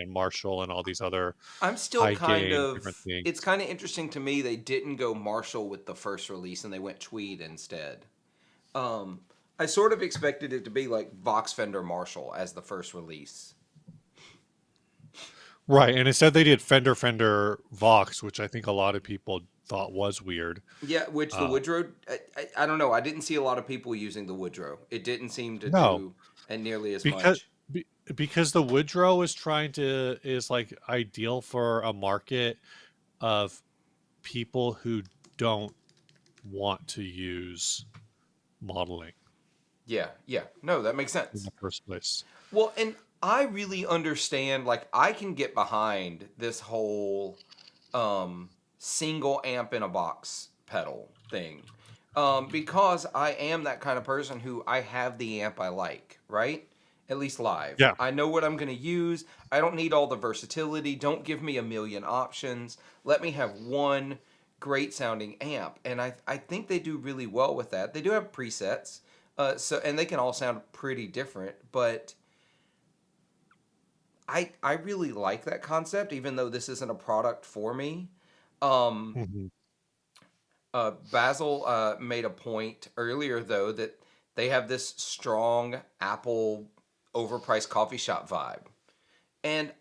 Marshall and all these other I'm still high kind gain different of. things. It's kind of interesting to me they didn't go Marshall with the first release and they went Tweed instead. Um, I sort of expected it to be like Vox Fender Marshall as the first release. Right, and instead they did Fender Vox, which I think a lot of people thought was weird. Yeah, which the Uh, Woodrow, I don't know. I didn't see a lot of people using the Woodrow. It didn't seem to no, do nearly as because much. because the Woodrow is like ideal for a market of people who don't want to use modeling Yeah, yeah. No, that makes in sense. the first place. Well, and I really understand, like, I can get behind this whole single amp in a box pedal thing. Because I am that kind of person who I have the amp I like, right? At least live. Yeah. I know what I'm going to use. I don't need all the versatility. Don't give me a million options. Let me have one great sounding amp. And I think they do really well with that. They do have presets. And they can all sound pretty different, but I really like that concept, even though this isn't a product for me. Um, Mhm. Basil made a point earlier, though, that they have this strong Apple overpriced coffee shop vibe. And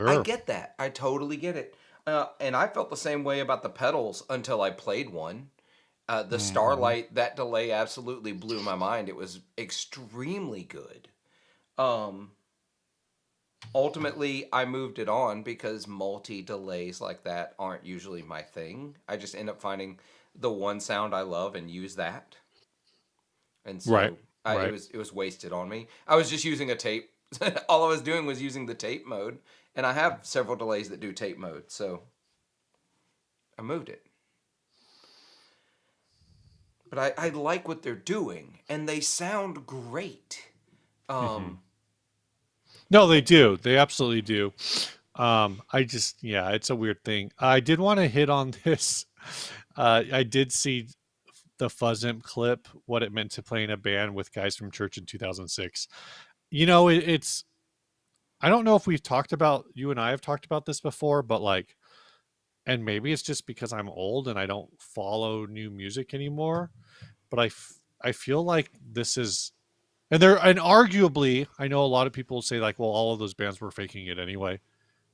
I Sure. get that. I totally get it. And I felt the same way about the pedals until I played one. The Mm-hmm. Starlight, that delay absolutely blew my mind. It was extremely good. Um, Ultimately, I moved it on because multi delays like that aren't usually my thing. I just end up finding the one sound I love and use that. And Right. so Right. it was wasted on me. I was just using a tape. All I was doing was using the tape mode, and I have several delays that do tape mode, so I moved it. But I like what they're doing, and they sound great. Mm-hmm. Um, No, they and do. They absolutely do. I just, yeah, it's a weird thing. I did want to hit on this. I did see the Fuzzimp clip, what it meant to play in a band with guys from church in 2006. It's, I don't know if we've talked about, you and I have talked about this before, but like, and maybe it's just because I'm old and I don't follow new music anymore, but I feel like this is, and arguably, I know a lot of people say like, well, all of those bands were faking it anyway.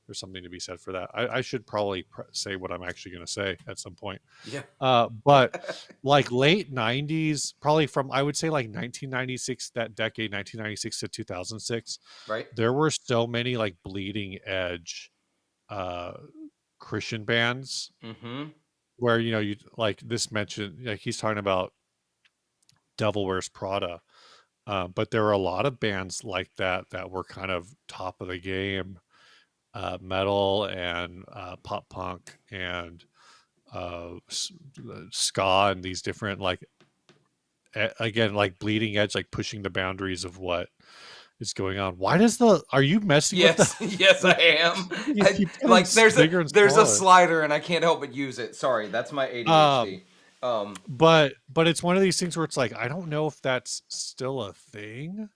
There's something to be said for that. I should probably say what I'm actually going to say at some point. yeah, But like late 90s, probably from, I would say like 1996, that decade, 1996 to 2006, right. there were so many like bleeding edge uh, Christian bands Mm-hmm. where, you like this mentioned, like he's talking about Devil Wears Prada. But there were a lot of bands like that that were kind of top of the game, metal and pop punk and ska and these different like again like bleeding edge, like pushing the boundaries of what is going on. Why does the are you messing with the Yes, yes, I the am. it keeps getting Like bigger and there's a smaller. slider, and I can't help but use it. Sorry, that's my Um, ADHD. Um, but it's one of these things where it's like I don't know if that's still a thing.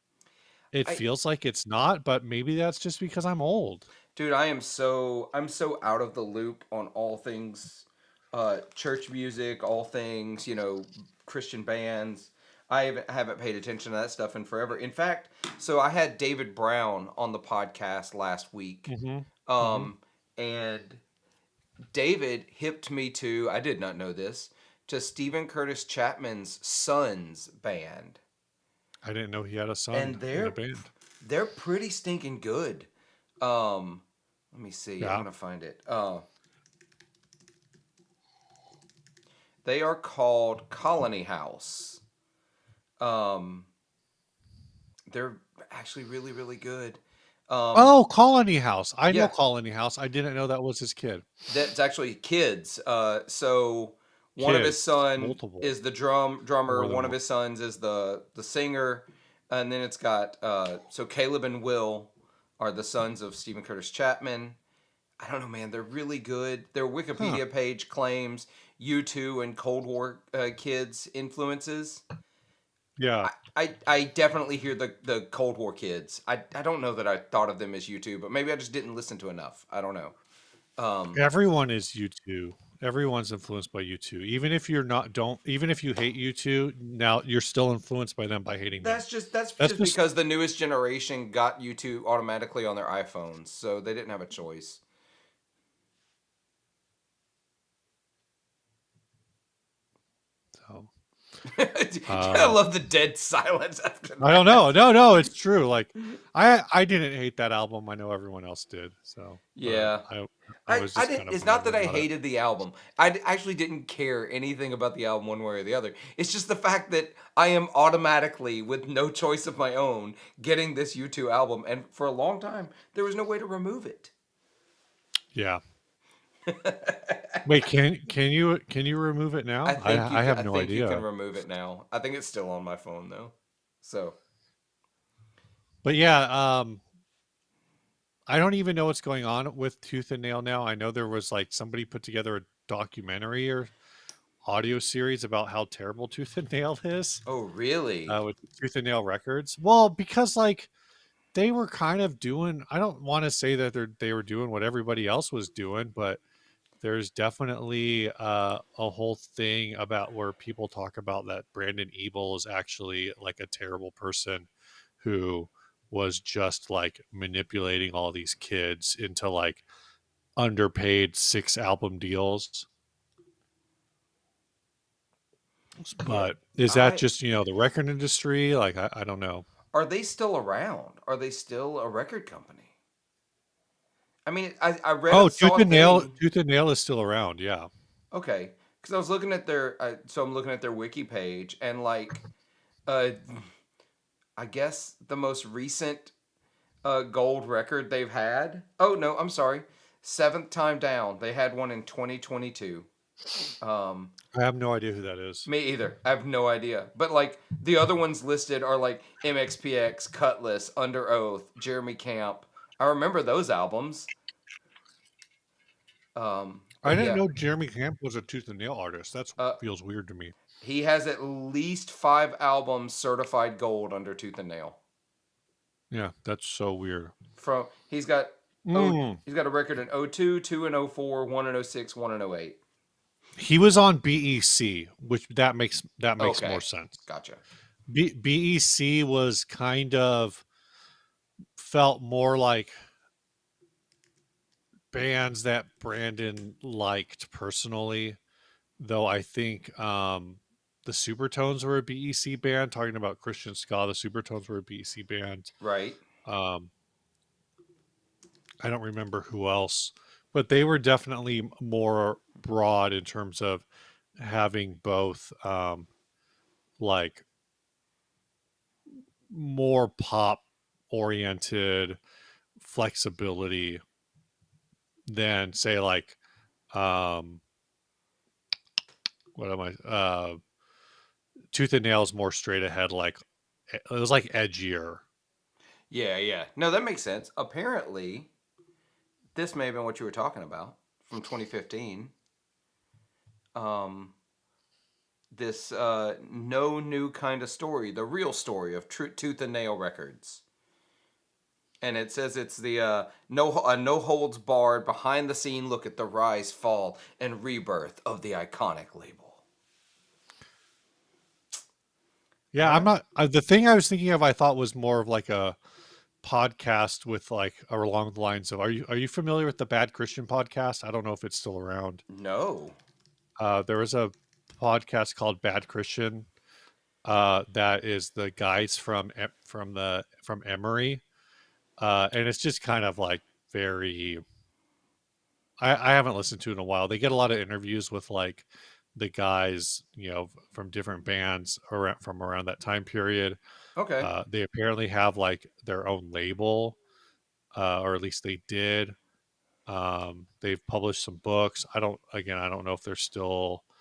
It I feels like it's not, but maybe that's just because I'm old. Dude, I'm so out of the loop on all things church music, all things, Christian bands. I haven't paid attention to that stuff in forever. In fact, so I had David Brown on the podcast last week. Mm-hmm. Mm-hmm. Um and David hipped me to, I did not know this, to Stephen Curtis Chapman's Sons band. I didn't know he had a son And in a band. they're pretty stinking good. Um Let me see. I'm Yeah. gonna find it. They are called Colony House. Um, they're actually really, really good. Um, Oh, Colony House. I know yeah, Colony House. I didn't know that was his kid. that's actually kids. So one of his Kids, son multiple, is the drummer. more than One of one. his sons is the singer, and then it's got so Caleb and Will are the sons of Stephen Curtis Chapman. I don't know, man. They're really good. Their Huh. Wikipedia page claims U2 and Cold War kids influences. Yeah. I definitely hear the Cold War kids. I don't know that I thought of them as U2, but maybe I just didn't listen to enough. I don't know. Um, Everyone is U2. Everyone's influenced by U2. Even if you're not, don't, even if you hate U2, now you're still influenced by them by hating them. that's That's just just, because the newest generation got U2 automatically on their iPhones, so they didn't have a choice. so, I uh, love the dead silence after I don't know. that. No, no, it's true. Like, I didn't hate that album. I know everyone else did. So, but Yeah. I was I just didn't. kind of It's not whatever that I about it. hated the album. Actually didn't care anything about the album one way or the other. It's just the fact that I am automatically, with no choice of my own, getting this U2 album, and for a long time there was no way to remove it. Yeah. Wait, can you remove it now? I have I no think you can idea. remove it now. I think it's still on my phone though. So But yeah, I don't even know what's going on with Tooth and Nail now. I know there was like somebody put together a documentary or audio series about how terrible Tooth and Nail is oh really? with Tooth and Nail Records. Well, because like they were kind of doing, I don't want to say that they were doing what everybody else was doing, but there's definitely a whole thing about where people talk about that Brandon Ebel is actually like a terrible person who was just like manipulating all these kids into like underpaid 6 album deals. Yeah. But is that I just, the record industry? Like, I don't know. Are they still around? Are they still a record company? I mean, I read Oh, it, saw a thing. Tooth and Nail is still around. Yeah. Okay, because I was looking at their, so I'm looking at their wiki page, and like, uh, I guess the most recent gold record they've had. Oh no, I'm sorry, seventh time down. They had one in 2022. Um, I have no idea who that is. Me either. I have no idea. But like the other ones listed are like MXPX, Cutlass, Under Oath, Jeremy Camp. I remember those albums. I But didn't yeah, know Jeremy Camp was a Tooth and Nail artist. That uh, feels weird to me. he has at least 5 albums certified gold under Tooth and Nail. Yeah, that's so weird. From Mm. he's got a record in '02, 2 and '04, 1 and '06, 1 and '08. He was on BEC, which that makes more Okay, sense. gotcha. BEC was kind of felt more like bands that Brandon liked personally, though I think the Supertones were a BEC band. Talking about Christian ska, the Supertones were a BEC band. Right. Um, I don't remember who else, but they were definitely more broad in terms of having both like more pop oriented flexibility than say like um what am I Tooth and Nail's more straight ahead, like it was like edgier. Yeah, yeah. No, that makes sense. Apparently, this may have been what you were talking about from 2015. Um, this no new kind of story, the real story of Tooth and Nail Records, and it says it's the no holds barred behind the scene look at the rise, fall, and rebirth of the iconic label. Yeah, All I'm right. not the thing I was thinking of, I thought was more of like a podcast with like along the lines of are you familiar with the Bad Christian podcast? I don't know if it's still around. No. There was a podcast called Bad Christian that is the guys from Emory, and it's just kind of like very. I haven't listened to it in a while. They get a lot of interviews with like the guys, from different bands from around that time period. Okay. They apparently have like their own label, or at least they did. They've published some books. I don't know if they're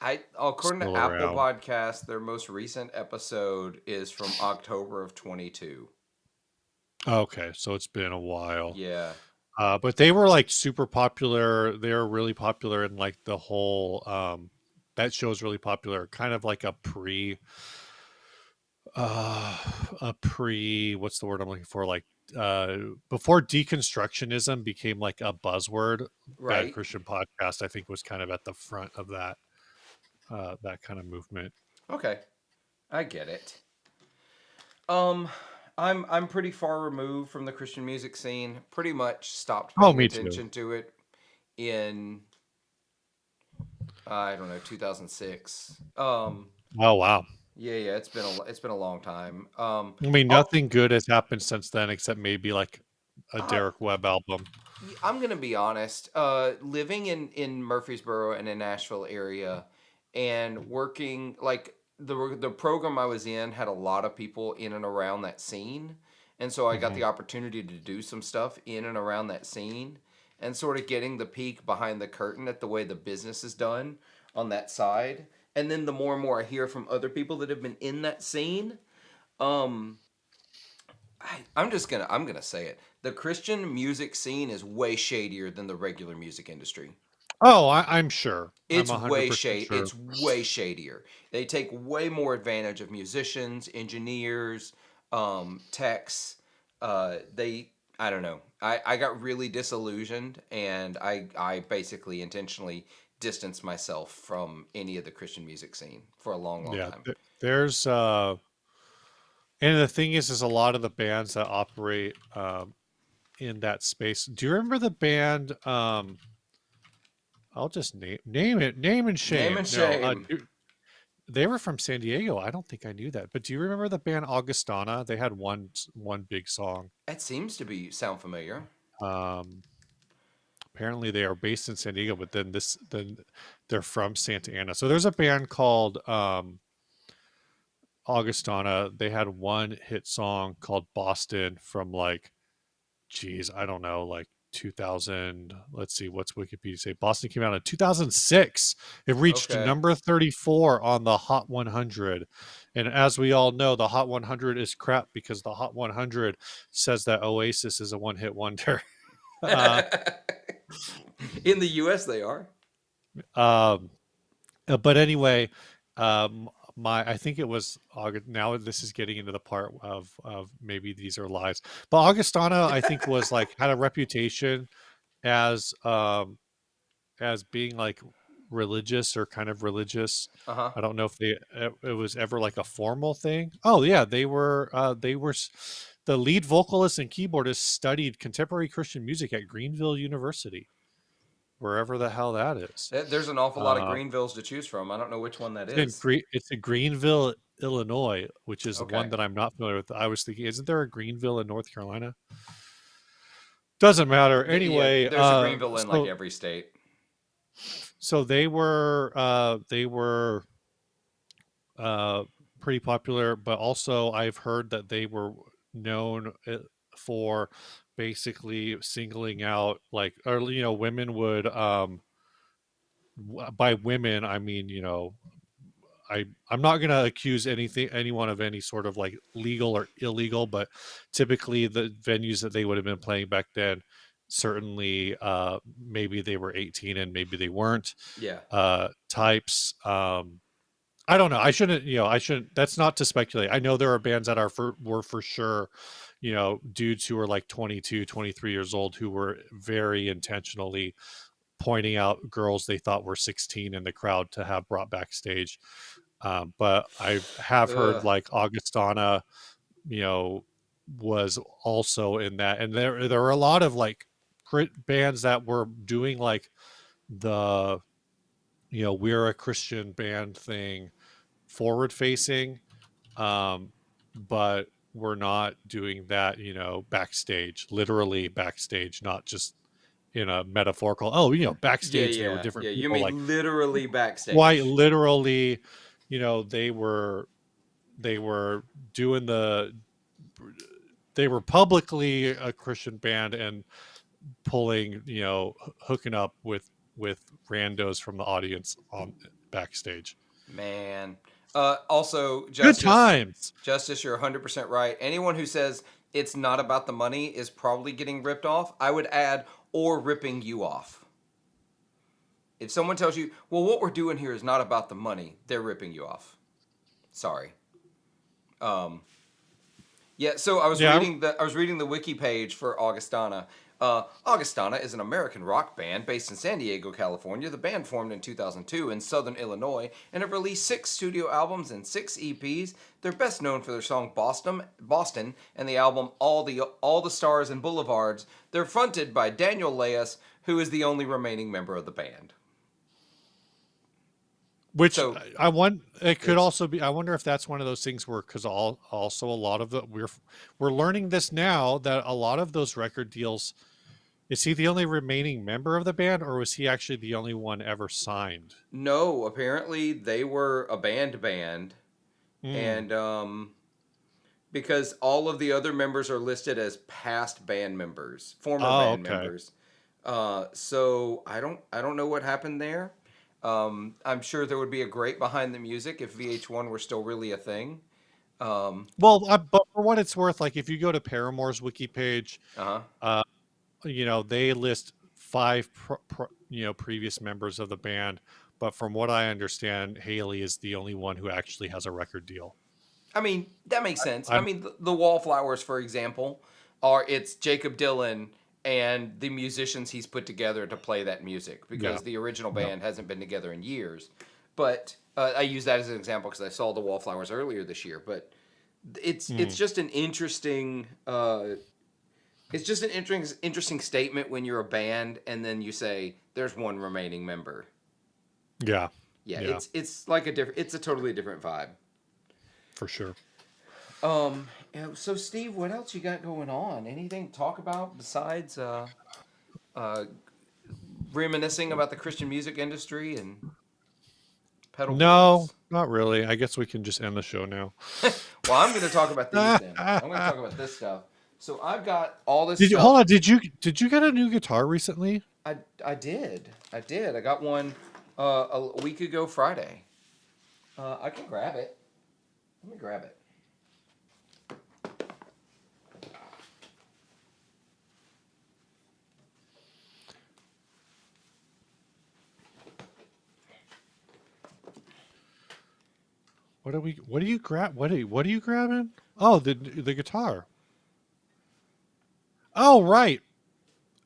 I According still to Apple around. Podcasts, their most recent episode is from October of 22. Okay, so it's been a while. Yeah. But they were like super popular. They were really popular in like the whole that show's really popular, kind of like uh a pre what's the word I'm looking for? Like uh before deconstructionism became like a buzzword. Bad Right. Christian Podcast, I think, was kind of at the front of that kind of movement. Okay. I get it. Um, I'm pretty far removed from the Christian music scene. Pretty much stopped Oh, paying me too. attention to it in I don't know 2006. Oh, wow. Yeah, yeah, it's been a long time. I mean, Oh, nothing good has happened since then except maybe like a I, Derek Webb album. I'm gonna be honest. Living in Murfreesboro and in Nashville area, and working like the program I was in had a lot of people in and around that scene, and so I got Hmm. the opportunity to do some stuff in and around that scene, and sort of getting the peek behind the curtain at the way the business is done on that side. And then the more and more I hear from other people that have been in that scene, um, I'm gonna say it. The Christian music scene is way shadier than the regular music industry. Oh, I'm sure. I'm It's way 100% shade. sure. It's way shadier. They take way more advantage of musicians, engineers, techs. They I don't know. I got really disillusioned, and I basically intentionally distanced myself from any of the Christian music scene for a long, long Yeah, time. there's and the thing is a lot of the bands that operate in that space. Do you remember the band I'll just name it, name and Name shame. and No, shame. They were from San Diego. I don't think I knew that. But do you remember the band Augustana? They had one big song. That seems to be sound familiar. Um, Apparently they are based in San Diego, but then they're from Santa Ana. So there's a band called Augustana. They had one hit song called Boston from like, geez, I don't know, like 2000. Let's see, what's Wikipedia say? Boston came out in 2006. It reached Okay. number 34 on the Hot 100. And as we all know, the Hot 100 is crap because the Hot 100 says that Oasis is a one hit wonder. uh, In the U.S., they are. um, but anyway, my I think it was August. Now this is getting into the part of maybe these are lies, but Augustana I think was like had a reputation as as being like religious or kind of religious. Uh huh. I don't know if it was ever like a formal thing. Oh yeah, the lead vocalist and keyboardist studied contemporary Christian music at Greenville University, wherever the hell that is. There's an awful lot of Uh, Greenvilles to choose from. I don't know which one that is. It's in Greenville, Illinois, which is one Okay. that I'm not familiar with. I was thinking, isn't there a Greenville in North Carolina? Doesn't matter. Yeah, Anyway, there's a Greenville in like every state. so they were uh pretty popular, but also I've heard that they were known for basically singling out like, or women would by women I mean, I'm not going to accuse anyone of any sort of like legal or illegal, but typically the venues that they would have been playing back then, certainly maybe they were 18 and maybe they weren't Yeah. types. I don't know. I shouldn't. That's not to speculate. I know there are bands that were for sure, dudes who were like 22, 23 years old who were very intentionally pointing out girls they thought were 16 in the crowd to have brought backstage. But I have heard Ugh. like Augustana, you know, was also in that, and there were a lot of like bands that were doing like the we're a Christian band thing, forward facing, but we're not doing that backstage, literally backstage, not just in a metaphorical, Yeah, backstage they were yeah, different yeah. You people, like mean literally quite backstage? literally, they were doing they were publicly a Christian band and pulling, hooking up with randos from the audience on backstage. Man. Also, Good Justice, times. Justice, you're 100% right. Anyone who says it's not about the money is probably getting ripped off. I would add, or ripping you off. If someone tells you, well, what we're doing here is not about the money, they're ripping you off. Sorry. Um, Yeah, so Yeah. I was reading the wiki page for Augustana. Augustana is an American rock band based in San Diego, California. The band formed in 2002 in Southern Illinois and have released 6 studio albums and 6 EPs. They're best known for their song Boston, and the album All the Stars and Boulevards. They're fronted by Daniel Leas, who is the only remaining member of the band. Which So I want. It could it's also be. I wonder if that's one of those things where, because also a lot of the we're learning this now that a lot of those record deals. Is he the only remaining member of the band, or was he actually the only one ever signed? no, apparently they were a band, Hmm. and because all of the other members are listed as past band members, former Oh, band okay. members. So I don't know what happened there. I'm sure there would be a great behind the music if VH1 were still really a thing. Um, Well, but for what it's worth, like if you go to Paramore's wiki page, uh-huh. uh, they list five previous members of the band, but from what I understand, Haley is the only one who actually has a record deal. I mean, that makes sense. I I'm mean, the Wallflowers, for example, are it's Jacob Dylan and the musicians he's put together to play that music Yeah. because the original Yeah. band hasn't been together in years. But I use that as an example because I saw the Wallflowers earlier this year. But it's Mm. just an interesting it's just an interesting statement when you're a band and then you say there's one remaining member. Yeah. Yeah, Yeah, it's like a different. It's a totally different vibe. for sure. Yeah, so Steve, what else you got going on? Anything to talk about besides uh, reminiscing about the Christian music industry and pedal No, boards? not really. I guess we can just end the show now. Well, I'm going to talk about these then. I'm going to talk about this stuff. So I've got all this Did you hold stuff. on? Did you get a new guitar recently? I did. I did. I got one a week ago Friday. I can grab it. Let me grab it. What do you grab? What are you grabbing? Oh, the guitar. Oh, right.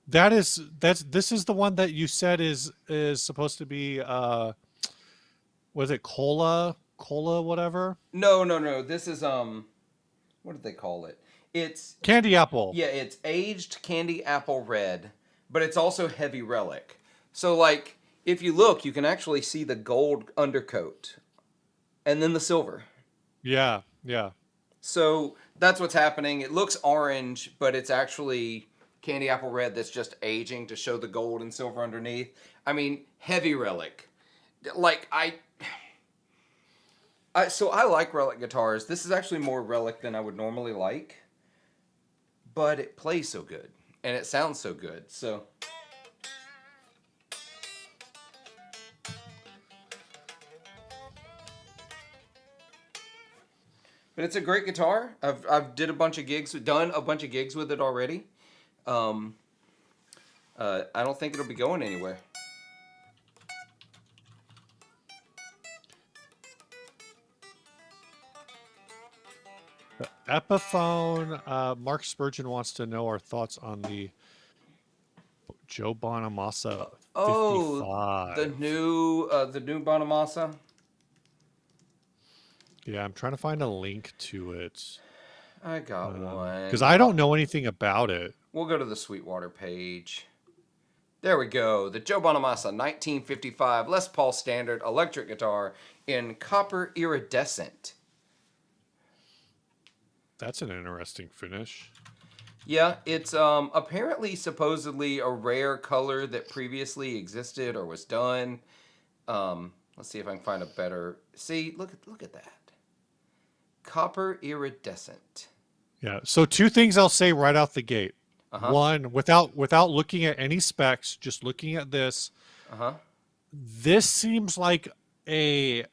This is the one that you said is supposed to be was it cola whatever? No, no, no. This is what did they call it? It's Candy apple. Yeah, it's aged candy apple red, but it's also heavy relic. So like if you look, you can actually see the gold undercoat and then the silver. Yeah, yeah. So that's what's happening. It looks orange, but it's actually candy apple red that's just aging to show the gold and silver underneath. I mean, heavy relic. Like so I like relic guitars. This is actually more relic than I would normally like, but it plays so good and it sounds so good. So but it's a great guitar. I've done a bunch of gigs with it already. Um, I don't think it'll be going anywhere. Epiphone. Mark Spurgeon wants to know our thoughts on the Joe Bonamassa Oh, 55. the new Bonamassa. Yeah, I'm trying to find a link to it I got because one. I don't know anything about it. We'll go to the Sweetwater page. There we go. The Joe Bonamassa 1955 Les Paul Standard electric guitar in copper iridescent. That's an interesting finish. Yeah, it's apparently supposedly a rare color that previously existed or was done. Let's see if I can find a better. See, look at that. Copper iridescent. Yeah. So two things I'll say right out the gate. Uh huh. One, without looking at any specs, just looking at this, Uh huh. this seems like a.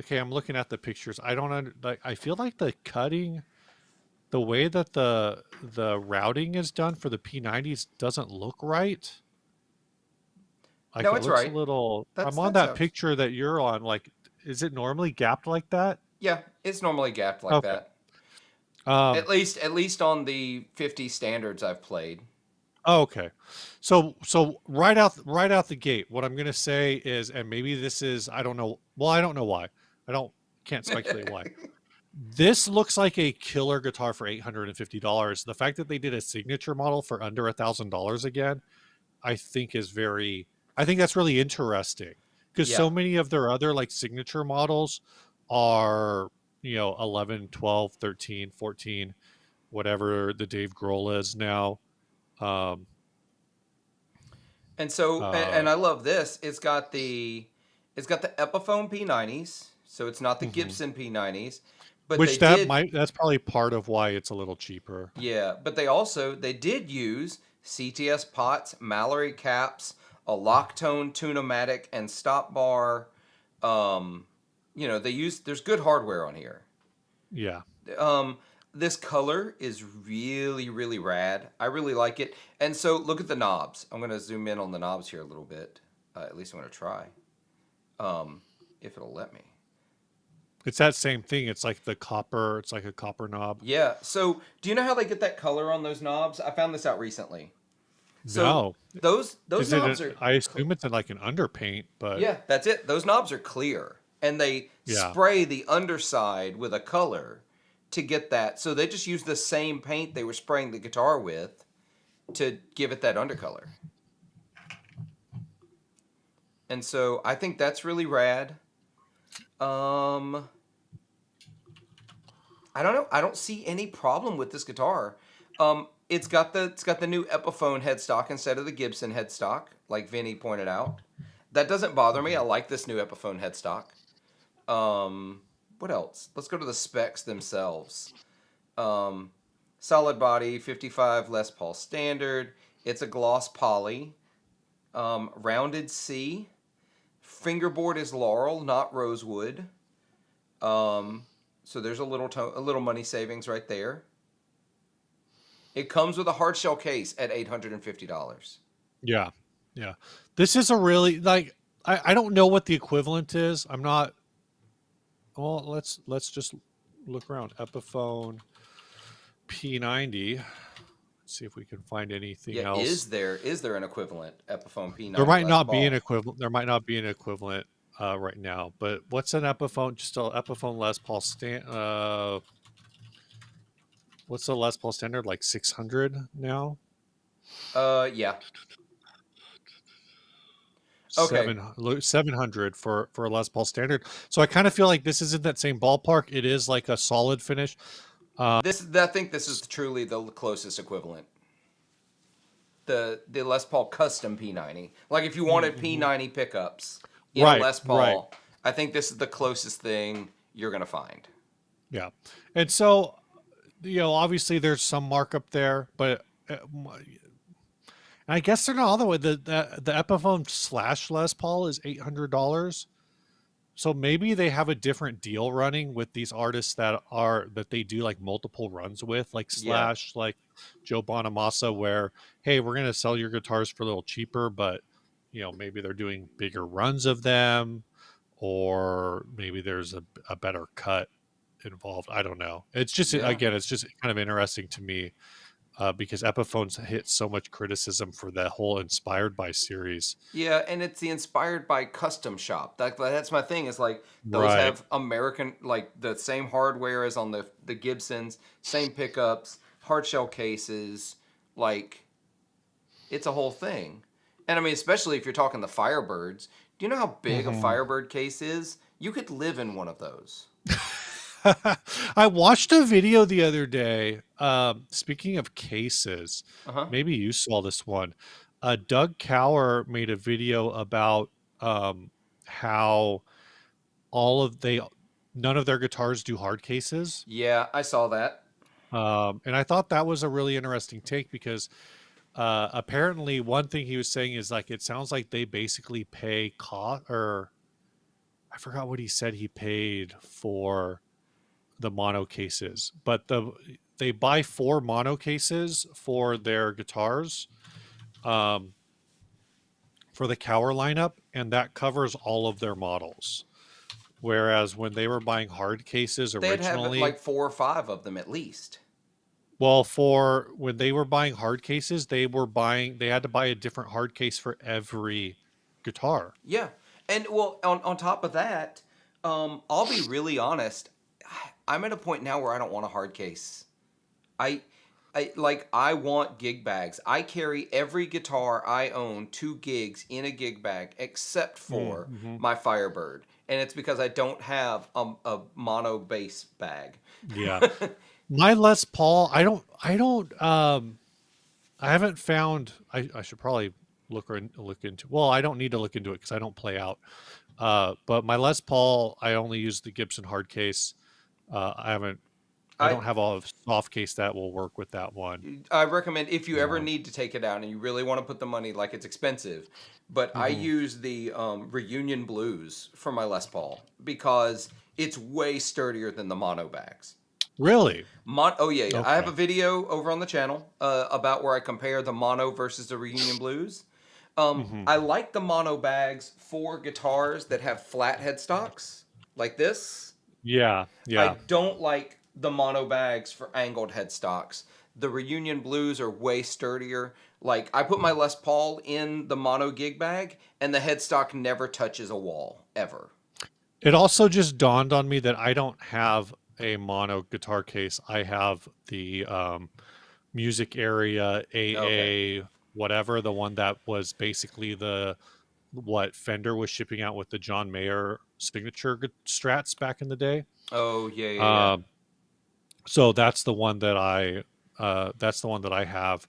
Okay, I'm looking at the pictures. I don't like. I feel like the cutting, the way that the routing is done for the P90s doesn't look right. Like No, it it's looks a right. little. I'm on That that sounds. picture that you're on. Like, is it normally gapped like that? Yeah, it's normally gapped like Okay. that. Um. At least on the 50 standards I've played. Oh, okay. So right out the gate, what I'm gonna say is, and maybe this is I don't know. Well, I don't know why. I don't can't speculate why. This looks like a killer guitar for $850. The fact that they did a signature model for under $1,000 again, I think is very. I think that's really interesting because Yeah. so many of their other like signature models are 11, 12, 13, 14, whatever the Dave Grohl is now. Um, And so uh, and I love this. It's got the Epiphone P90s, so it's not the mhm. Gibson P90s, but Which that's probably part of why it's a little cheaper. but they did use CTS pots, Mallory caps, a Locktone Tune-o-matic and stop bar. Um, there's good hardware on here. Yeah. Um, this color is really, really rad. I really like it. And so look at the knobs. I'm going to zoom in on the knobs here a little bit. At least I'm going to try. If it'll let me. It's that same thing. It's like a copper knob. Yeah. So do you know how they get that color on those knobs? I found this out recently. So No. those Is it knobs are I assume it's in like an underpaint, but yeah, that's it. Those knobs are clear, and they yeah. spray the underside with a color to get that. So they just use the same paint they were spraying the guitar with to give it that undercolor. And so I think that's really rad. Um, I don't know. I don't see any problem with this guitar. It's got the new Epiphone headstock instead of the Gibson headstock, like Vinny pointed out. That doesn't bother me. I Mhm. like this new Epiphone headstock. Um, what else? Let's go to the specs themselves. Um, Solid body, 55 Les Paul standard. It's a gloss poly. Rounded C. Fingerboard is laurel, not rosewood. Um, so there's a little money savings right there. It comes with a hard shell case at $850. Yeah. Yeah. This is a really like I don't know what the equivalent is. I'm not well, let's just look around. Epiphone P90. Let's see if we can find anything Yeah, else. is there an equivalent Epiphone There P90 might Les not be an Paul? equivalent. There might not be an equivalent right now. But what's an Epiphone? Just a Epiphone Les Paul stand. What's the Les Paul standard? Like 600 now. Yeah. Okay. 700 for a Les Paul standard. So I kind of feel like this is in that same ballpark. It is like a solid finish. I think this is truly the closest equivalent. The Les Paul custom P90. Like if you wanted Mm-hmm. P90 pickups in a Right, Les right, Paul, I think this is the closest thing you're gonna find. yeah. And so obviously there's some markup there, but I guess they're not all the way. The Epiphone slash Les Paul is $800. So maybe they have a different deal running with these artists that they do like multiple runs with, like Yeah. Slash, like Joe Bonamassa, where hey, we're gonna sell your guitars for a little cheaper, but maybe they're doing bigger runs of them, or maybe there's a better cut involved. I don't know. It's just Yeah. again, it's just kind of interesting to me because Epiphones hit so much criticism for the whole Inspired by series. Yeah, and it's the inspired by custom shop. That's my thing. Is like those Right. have American like the same hardware as on the Gibsons, same pickups, hard shell cases. Like it's a whole thing. And I mean, especially if you're talking the Firebirds. Do you know how big a Mhm. Firebird case is? You could live in one of those. I watched a video the other day. Speaking of cases, Uh huh. maybe you saw this one. Doug Cower made a video about how all of they none of their guitars do hard cases. Yeah, I saw that. And I thought that was a really interesting take because apparently one thing he was saying is like it sounds like they basically pay cost or I forgot what he said he paid for the mono cases, but they buy 4 mono cases for their guitars um, for the Cower lineup, and that covers all of their models. Whereas when they were buying hard cases They'd have originally, like 4 or 5 of them at least. well, for when they were buying hard cases, they had to buy a different hard case for every guitar. Yeah, and well, on top of that, I'll be really honest. I'm at a point now where I don't want a hard case. I, I want gig bags. I carry every guitar I own 2 gigs in a gig bag except for Mm-hmm. my Firebird, and it's because I don't have a mono bass bag. Yeah, my Les Paul, I haven't found. I should probably look into. Well, I don't need to look into it because I don't play out. But my Les Paul, I only use the Gibson hard case. I haven't. I I don't have a soft case that will work with that one. I recommend if you ever Um, need to take it out and you really want to put the money, like it's expensive, but I mhm. use the Reunion Blues for my Les Paul because it's way sturdier than the mono bags. Really? Oh yeah, yeah. I have Okay. a video over on the channel about where I compare the mono versus the Reunion Blues. Hmm. I like the mono bags for guitars that have flat headstocks like this. Yeah. I Yeah. don't like the mono bags for angled headstocks. The Reunion Blues are way sturdier. Like I put my Les Paul in the mono gig bag, and the headstock never touches a wall ever. It also just dawned on me that I don't have a mono guitar case. I have the music area Okay. AA whatever, the one that was basically the what Fender was shipping out with the John Mayer signature Strats back in the day. Oh yeah, yeah, yeah. Um, so that's the one that I have.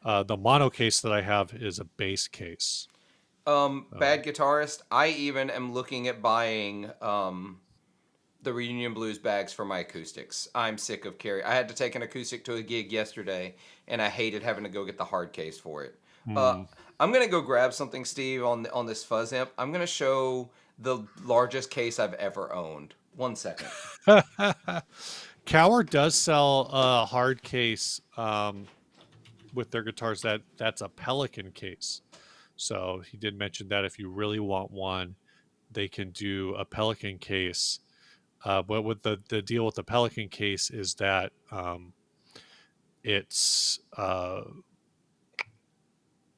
The mono case that I have is a bass case. Bad guitarist. I even am looking at buying the Reunion Blues bags for my acoustics. I'm sick of carry. I had to take an acoustic to a gig yesterday, and I hated having to go get the hard case for it. Uh, Hmm. I'm gonna go grab something, Steve, on this fuzz amp. I'm gonna show the largest case I've ever owned. 1 second. Cower does sell a hard case with their guitars. That's a Pelican case. So he did mention that if you really want one, they can do a Pelican case. But with the deal with the Pelican case is that it's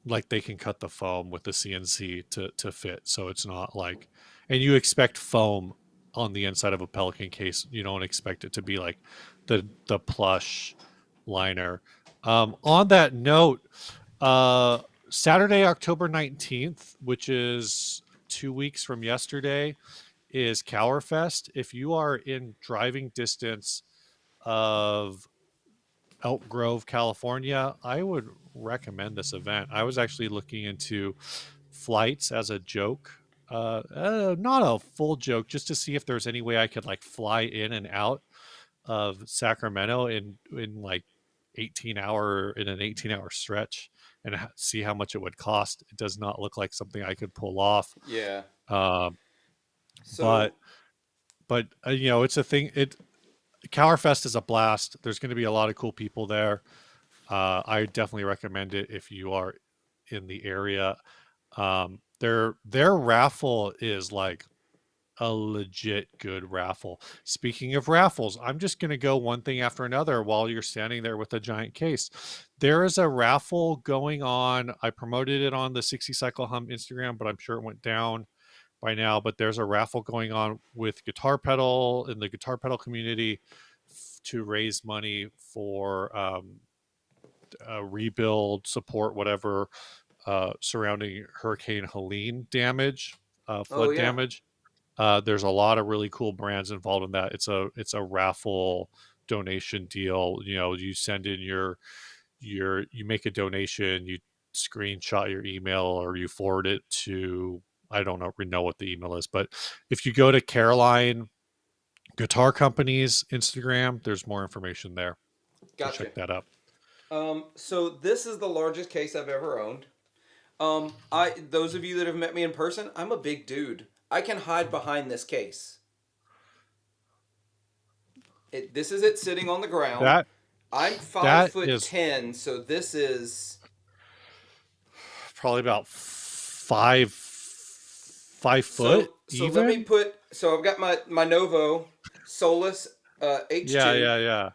like they can cut the foam with the CNC to fit, so it's not like, and you expect foam on the inside of a Pelican case. You don't expect it to be like the plush liner. On that note, uh, Saturday, October 19th, which is 2 weeks from yesterday, is Cowerfest. If you are in driving distance of Elk Grove, California, I would recommend this event. I was actually looking into flights as a joke. Not a full joke, just to see if there's any way I could like fly in and out of Sacramento in like an 18-hour stretch and see how much it would cost. It does not look like something I could pull off. Yeah. Um, So but you know, it's a thing. Cowerfest is a blast. There's going to be a lot of cool people there. I definitely recommend it if you are in the area. Their raffle is like a legit good raffle. Speaking of raffles, I'm just going to go one thing after another while you're standing there with a giant case. There is a raffle going on. I promoted it on the 60 Cycle Hum Instagram, but I'm sure it went down by now. But there's a raffle going on with Guitar Pedal in the Guitar Pedal community to raise money for rebuild, support, whatever, surrounding Hurricane Helene damage, oh flood yeah. damage. There's a lot of really cool brands involved in that. It's a raffle donation deal. You know, you send in you make a donation, you screenshot your email or you forward it to, I don't know what the email is, but if you go to Caroline Guitar Company's Instagram, there's more information there. So Gotcha. check that out. So this is the largest case I've ever owned. Those of you that have met me in person, I'm a big dude. I can hide behind this case. This is it sitting on the ground. That I'm five that foot is ten, so this is probably about 5 foot so. Let me even. put. So I've got my Novo Solus Yeah, H2. yeah,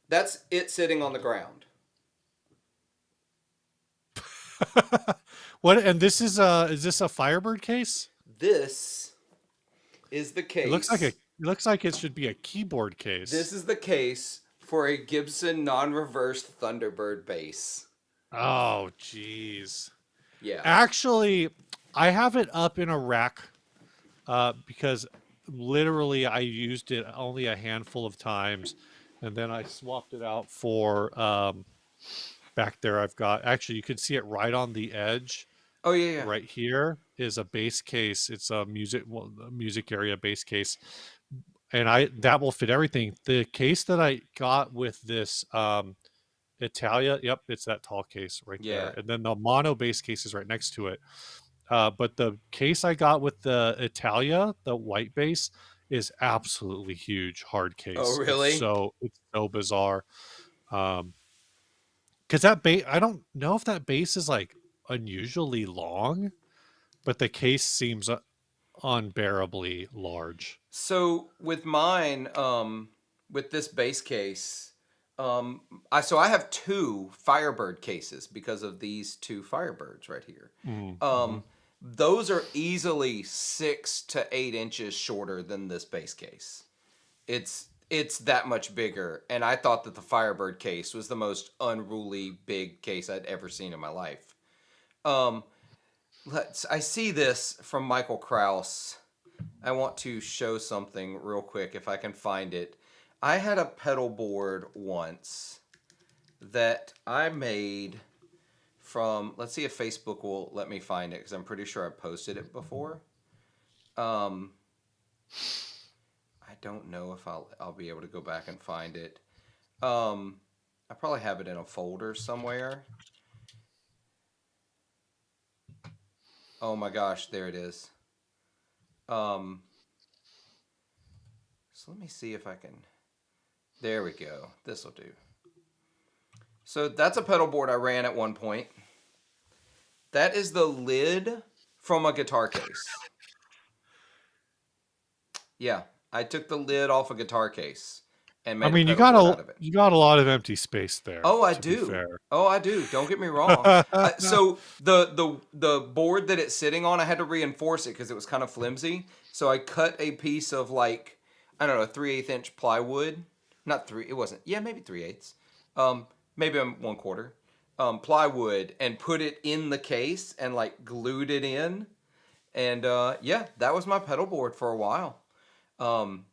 That's it sitting on the ground. yeah. What? And this is this a Firebird case? This is the It looks like case. it should be a keyboard This case. is the case for a Gibson non-reversed Thunderbird bass. Oh, jeez. Yeah. Actually, I have it up in a rack because literally I used it only a handful of times, and then I swapped it out for back there. I've got, actually, you can see it right on the edge. Oh yeah, yeah. Right here is a bass case. It's a music area bass case, and I that will fit everything. The case that I got with this Italia, yep, it's that tall case right there, Yeah. and then the mono bass case is right next to it. But the case I got with the Italia, the white base, is absolutely huge, hard Oh case. really? It's so bizarre. Because that base, I don't know if that base is like unusually long, but the case seems unbearably large. So with mine, with this bass case, um, I have two Firebird cases because of these two Firebirds right here. Mm-hmm. Um, those are easily 6 to 8 inches shorter than this bass case. It's that much bigger, and I thought that the Firebird case was the most unruly big case I'd ever seen in my life. Um, I see this from Michael Kraus. I want to show something real quick if I can find it. I had a pedal board once that I made from, let's see if Facebook will let me find it because I'm pretty sure I posted it before. Um, I don't know if I'll be able to go back and find it. I probably have it in a folder somewhere. Oh my gosh, there it is. Um, so let me see if I can. There we go. This will do. So that's a pedal board I ran at one point. That is the lid from a guitar case. Yeah, I took the lid off a guitar case and I made a mean, pedal board out of it. you got a lot of empty space there, Oh, I to be do. fair. Oh, I do. Don't get me wrong. So the board that it's sitting on, I had to reinforce it because it was kind of flimsy. So I cut a piece of like, I don't know, 3/8 inch plywood. Not three. It wasn't. Yeah, maybe 3/8. Maybe I'm 1/4. Plywood and put it in the case and like glued it in. And yeah, that was my pedal board for a while. Um,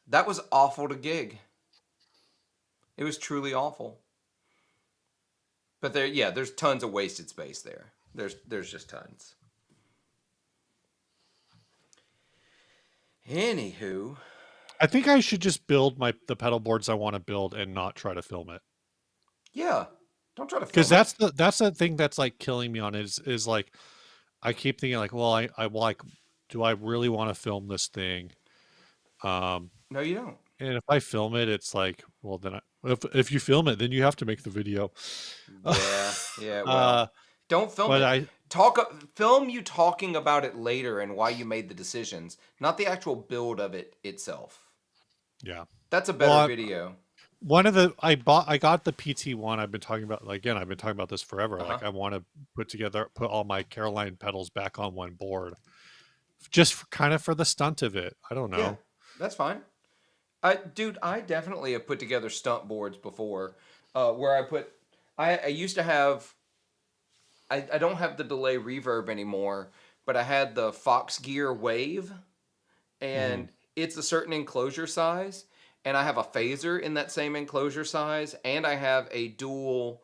that was awful to gig. It was truly awful. But there, yeah, there's tons of wasted space there. There's just tons. Anywho, I think I should just build the pedal boards I want to build and not try to film it. yeah, don't try to Because film it. that's the thing that's like killing me on it is like I keep thinking like, well, I like, do I really want to film this thing? Um, No, you don't. and if I film it, it's like, well, then if you film it, then you have to make the video. Yeah, yeah. Well, uh, don't film but it. I Film you talking about it later and why you made the decisions, not the actual build of it itself. yeah. That's a Well, better video. one of the I got the PT1. I've been talking about, like, again. I've been talking about this forever. Uh huh. Like, I want to put all my Caroline pedals back on one board, just kind of for the stunt of it. I don't Yeah, know. that's fine. Dude, I definitely have put together stunt boards before, where I used to have. I don't have the delay reverb anymore, but I had the Fox Gear Wave, Hmm. and it's a certain enclosure size, and I have a phaser in that same enclosure size, and I have a dual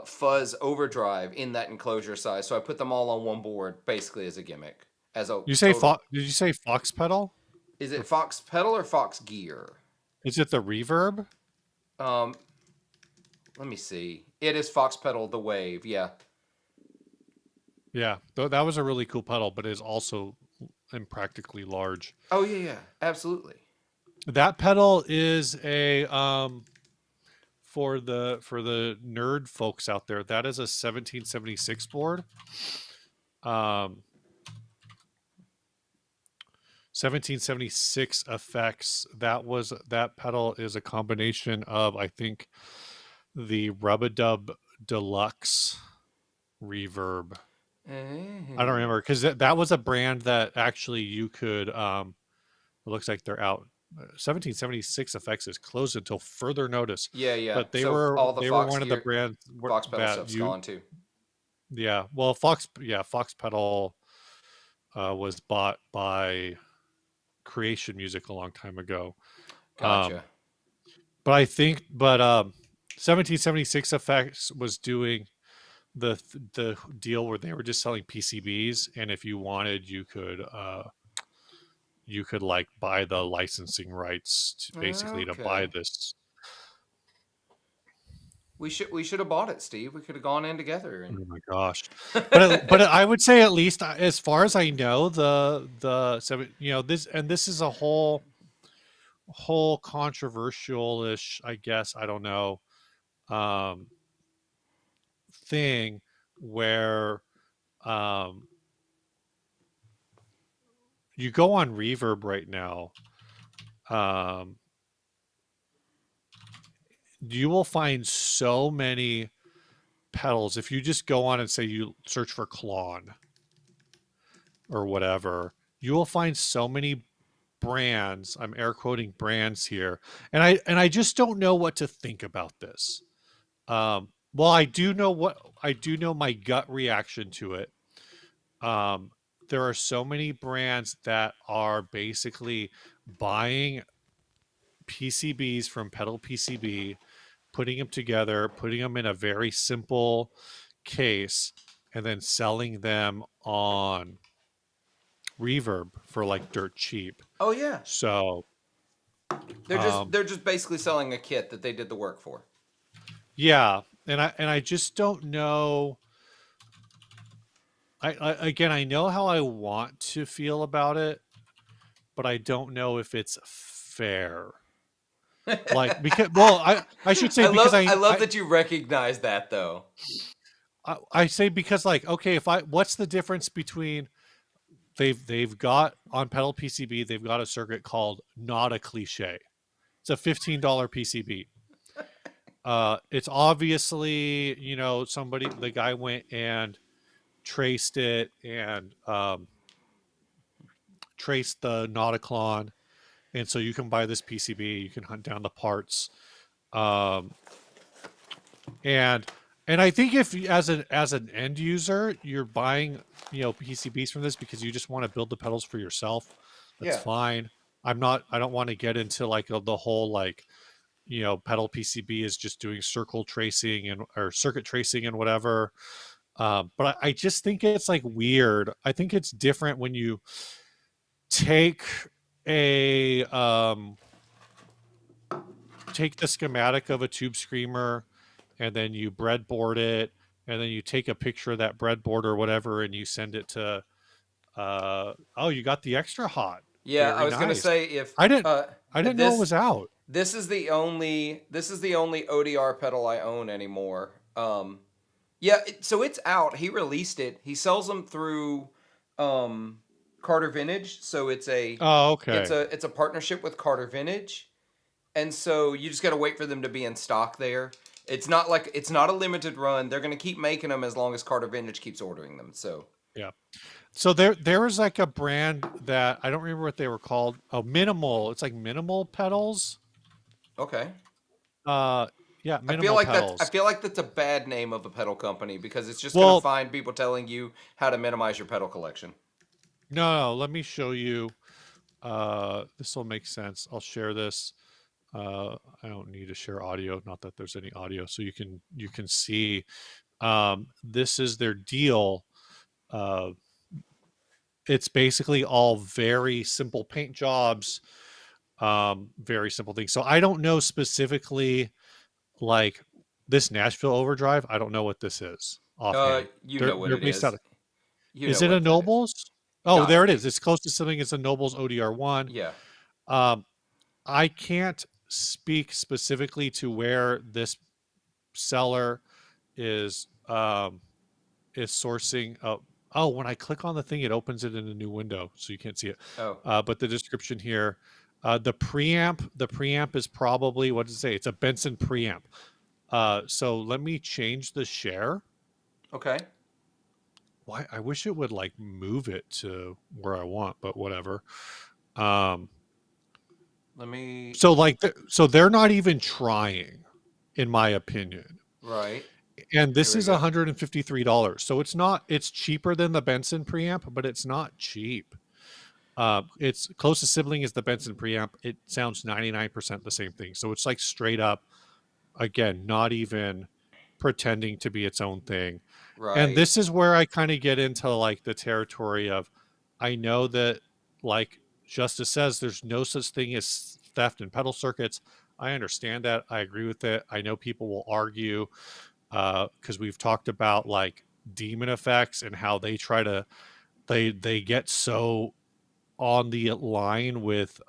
fuzz overdrive in that enclosure size. So I put them all on one board, basically as a gimmick, as a You say total. Did you say Fox pedal? Is Or it Fox Pedal or Fox Gear? is it the reverb? Um, Let me see. It is Fox Pedal the Wave. Yeah. Yeah, that was a really cool pedal, but it is also impractically large. Oh yeah, yeah, absolutely. That pedal is a for the nerd folks out there. That is a 1776 board. Um, 1776 effects. That pedal is a combination of, I think, the Rub-a-Dub Deluxe reverb. I don't Eh. remember because that was a brand that actually you could. It looks like they're out. 1776 effects is closed until further notice, Yeah, yeah. but So all the they were Fox one of the Gear, brands Fox Pedal that stuff's you, gone too. yeah. Well, Fox Pedal was bought by Creation Music a long time ago. Um, Gotcha. but I think, 1776 effects was doing the deal where they were just selling PCBs, and if you wanted, you could like buy the licensing rights basically to buy Okay. this. We should have bought it, Steve. We could have gone in together and. Oh my gosh! I would say, at least as far as I know, this is a whole controversial ish, I guess, I don't know, um, thing where um, you go on Reverb right now. Um, you will find so many pedals if you just go on and say you search for Klon or whatever. You will find so many brands. I'm air quoting brands here, and I just don't know what to think about this. Well, I do know my gut reaction to it Um, there are so many brands that are basically buying PCBs from Pedal PCB, putting them together, putting them in a very simple case, and then selling them on Reverb for like dirt cheap. Oh yeah, So, they're just um, they're just basically selling a kit that they did the work for. yeah, and I just don't know. I again, I know how I want to feel about it, but I don't know if it's fair. Like because well, I should say because I love that you recognize that though. I say because like okay, if I what's the difference between they've got on pedal PCB they've got a circuit called not a cliche. It's a $15 PCB. It's obviously somebody the guy went and traced it and traced the Nauticlon, and so you can buy this PCB. You can hunt down the parts, um, and I think if as an end user you're buying PCBs from this because you just want to build the pedals for yourself, that's Yeah, fine. I don't want to get into like the whole like pedal PCB is just doing circle tracing and or circuit tracing and whatever. But I just think it's like weird. I think it's different when you take a take the schematic of a tube screamer and then you breadboard it and then you take a picture of that breadboard or whatever and you send it to oh, you got the extra hot. yeah. I Very was gonna nice. say if I didn't I didn't know it this was out. this is the only ODR pedal I own anymore. Yeah, so it's out. He released it. He sells them through um, Carter Vintage. So Oh, okay. it's a partnership with Carter Vintage, and so you just got to wait for them to be in stock there. It's not a limited run. They're gonna keep making them as long as Carter Vintage keeps ordering them. So Yeah. So there was like a brand that I don't remember what they were called. Oh, Minimal. It's like Minimal pedals. okay. Uh yeah, Minimal I pedals. feel like that's a bad name of a pedal company because it's just gonna Well, find people telling you how to minimize your pedal collection. no, let me show you. This will make sense. I'll share this. I don't need to share audio, not that there's any audio, so you can see this is their deal. Uh it's basically all very simple paint jobs, very simple things. So I don't know specifically like this Nashville Overdrive. I don't know what this is offhand. You They're know what they're it based is. out of, You know is it a what that is. Nobles? Oh, Gotta there it be. is. It's close to something. It's a Nobles ODR1. Yeah. Um, I can't speak specifically to where this seller is sourcing. Oh, when I click on the thing, it opens it in a new window, so you can't see it. Oh. But the description here, the preamp is probably what does it say? It's a Benson preamp. So let me change the share. Okay. Why? I wish it would like move it to where I want, but whatever. Um, Let me. so like, so they're not even trying, in my opinion. Right. And Here this we is go. $153. So it's not. It's cheaper than the Benson preamp, but it's not cheap. It's closest sibling is the Benson preamp. It sounds 99% the same thing. So it's like straight up, again, not even pretending to be its own thing. And Right. this is where I kind of get into like the territory of I know that like Justice says there's no such thing as theft in pedal circuits. I understand that. I agree with it. I know people will argue because we've talked about like demon effects and how they try to they get so on the line with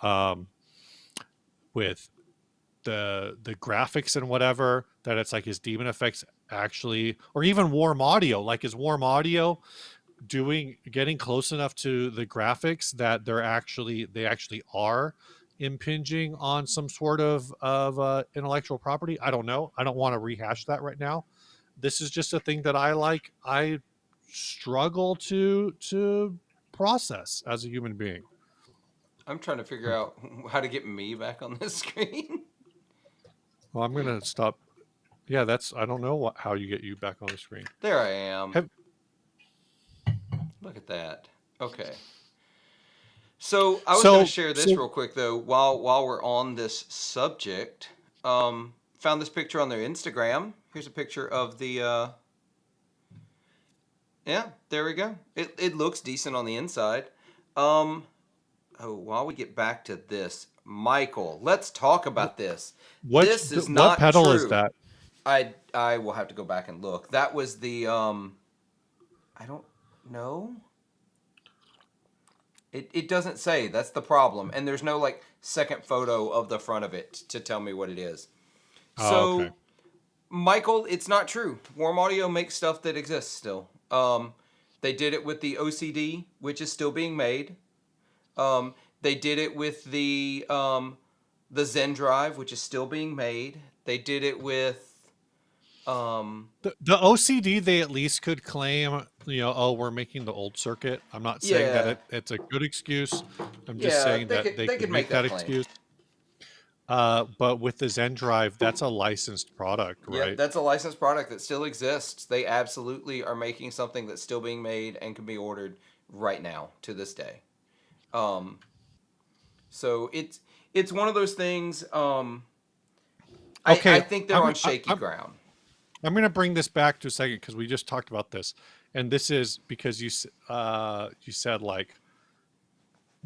the graphics and whatever that it's like is demon effects actually or even warm audio like is warm audio doing getting close enough to the graphics that they actually are impinging on some sort of intellectual property. I don't know. I don't want to rehash that right now. This is just a thing that I struggle to process as a human being. I'm trying to figure out how to get me back on this screen. Well, I'm gonna stop. Yeah, that's I don't know how you get you back on the screen. There I am. Have Look at that. Okay. So I was going to So share this so real quick though, while we're on this subject. Found this picture on their Instagram. Here's a picture of the. Yeah, there we go. It looks decent on the inside. Um, oh, while we get back to this, Michael, let's talk about this. This is what not pedal is true. that? I will have to go back and look. That was the I don't know. It doesn't say. That's the problem. And there's no like second photo of the front of it to tell me what it is. Oh, okay. So, Michael, it's not true. Warm Audio makes stuff that exists still. They did it with the OCD, which is still being made. They did it with the Zen Drive, which is still being made. They did it with um, The OCD, they at least could claim, oh, we're making the old circuit. I'm not saying that yeah, it's a good excuse. I'm just yeah. saying that they They could could make make that that claim. excuse. But with the Zen Drive, that's a licensed product, Yep, right? that's a licensed product that still exists. They absolutely are making something that's still being made and can be ordered right now to this day. Um, so it's one of those things. I Okay, think they're on shaky ground. I'm going to bring this back to a second because we just talked about this, and this is because you said like,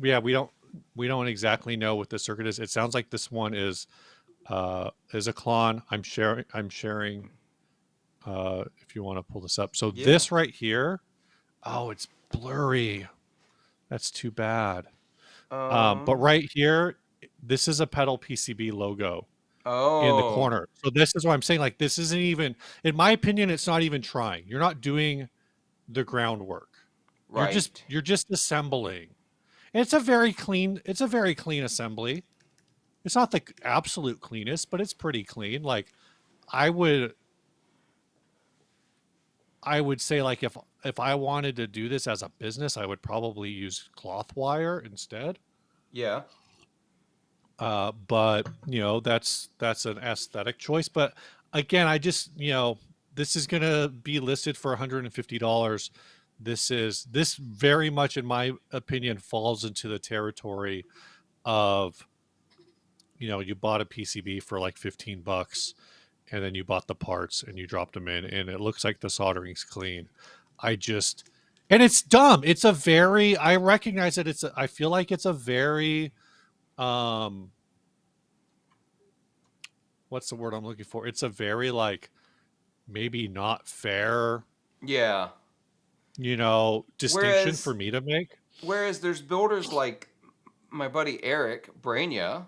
yeah, we don't exactly know what the circuit is. It sounds like this one is a clone. I'm sharing if you want to pull this up. So Yeah. this right here, oh, it's blurry. That's too bad. But Um. right here, this is a pedal PCB logo in the Oh. corner. So this is what I'm saying. Like this isn't even, in my opinion, it's not even trying. You're not doing the groundwork. Right. You're just assembling. And it's a very clean assembly. It's not the absolute cleanest, but it's pretty clean. Like I would I would say like if I wanted to do this as a business, I would probably use cloth wire instead. Yeah. But that's an aesthetic choice. But again, I just this is gonna be listed for $150. This very much, in my opinion, falls into the territory of you bought a PCB for like 15 bucks and then you bought the parts and you dropped them in and it looks like the soldering's clean. I just and it's dumb. It's a very I recognize that I feel like it's a very um what's the word I'm looking for? It's a very like maybe not fair, Yeah. distinction for Whereas me to make. there's builders like my buddy Eric Brania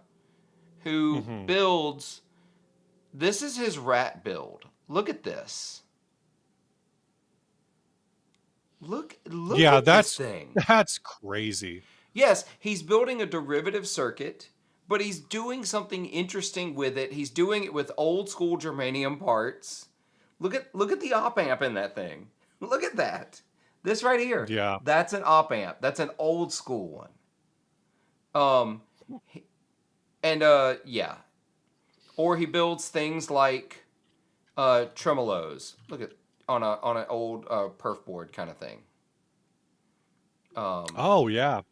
who Hmm. builds. This is his rat build. Look at this. Look Yeah, at this thing. that's crazy. Yes, he's building a derivative circuit, but he's doing something interesting with it. He's doing it with old school germanium parts. Look at the op amp in that thing. Look at that. This right here. Yeah. That's an op amp. That's an old school one. Um and yeah. Or he builds things like tremolos. Look at on an old perf board kind of thing. Um Oh yeah.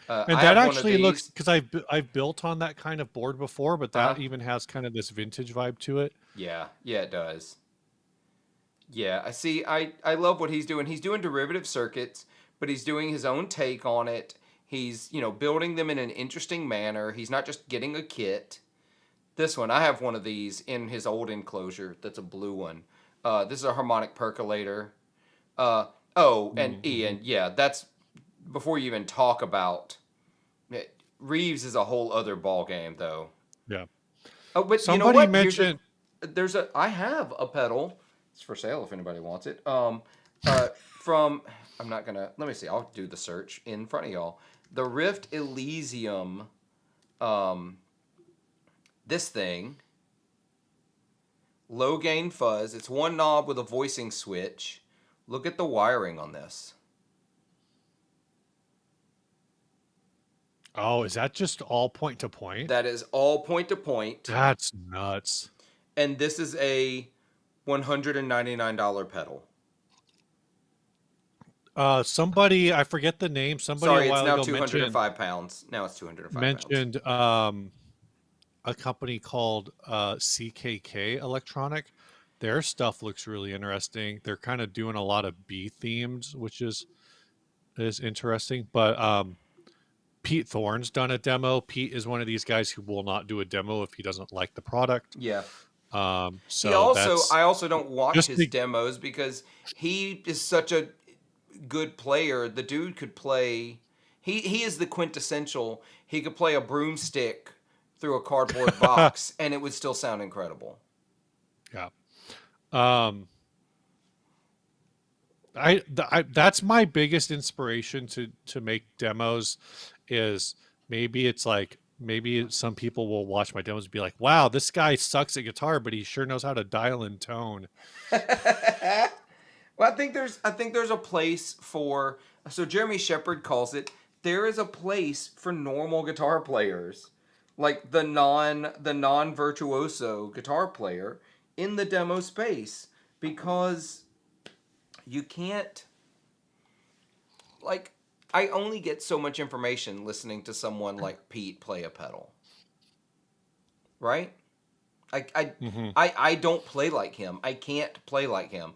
And I that have one of actually looks these. because I've built on that kind of board before, but Uh-huh. that even has kind of this vintage vibe to it. Yeah, yeah, it does. Yeah, I see. I love what he's doing. He's doing derivative circuits, but he's doing his own take on it. He's, building them in an interesting manner. He's not just getting a kit. This one, I have one of these in his old enclosure. That's a blue one. This is a harmonic percolator. Uh, oh, and Mm-hmm. Ian, yeah, that's before you even talk about Reeves is a whole other ball game, though. Yeah. Oh, but you know Somebody what? mentioned. I have a pedal. It's for sale if anybody wants it. From I'm not gonna. Let me see. I'll do the search in front of y'all. The Rift Elysium. Um, this thing. Low gain fuzz. It's one knob with a voicing switch. Look at the wiring on this. Oh, is that just all point to point? That is all point to point, That's nuts. and this is a $199 pedal. Somebody, I forget the name. Somebody a Sorry, it's while now ago 205 pounds. Now it's 205 pounds. mentioned a company called CKK Electronic. Their stuff looks really interesting. They're kind of doing a lot of bee themes, which is interesting. But Pete Thorne's done a demo. Pete is one of these guys who will not do a demo if he doesn't like the product. Yeah. So that's I also don't watch just his the demos because he is such a good player. The dude could play. He is the quintessential. He could play a broomstick through a cardboard box, and it would still sound incredible. yeah. Um, that's my biggest inspiration to make demos is maybe it's like maybe some people will watch my demos and be like, wow, this guy sucks at guitar, but he sure knows how to dial in tone. Well, I think there's a place for, so Jeremy Shepard calls it, there is a place for normal guitar players, like the non virtuoso guitar player in the demo space, because you can't, like, I only get so much information listening to someone like Pete play a pedal, right? I, I, Hmm. I don't play like him. I can't play like him.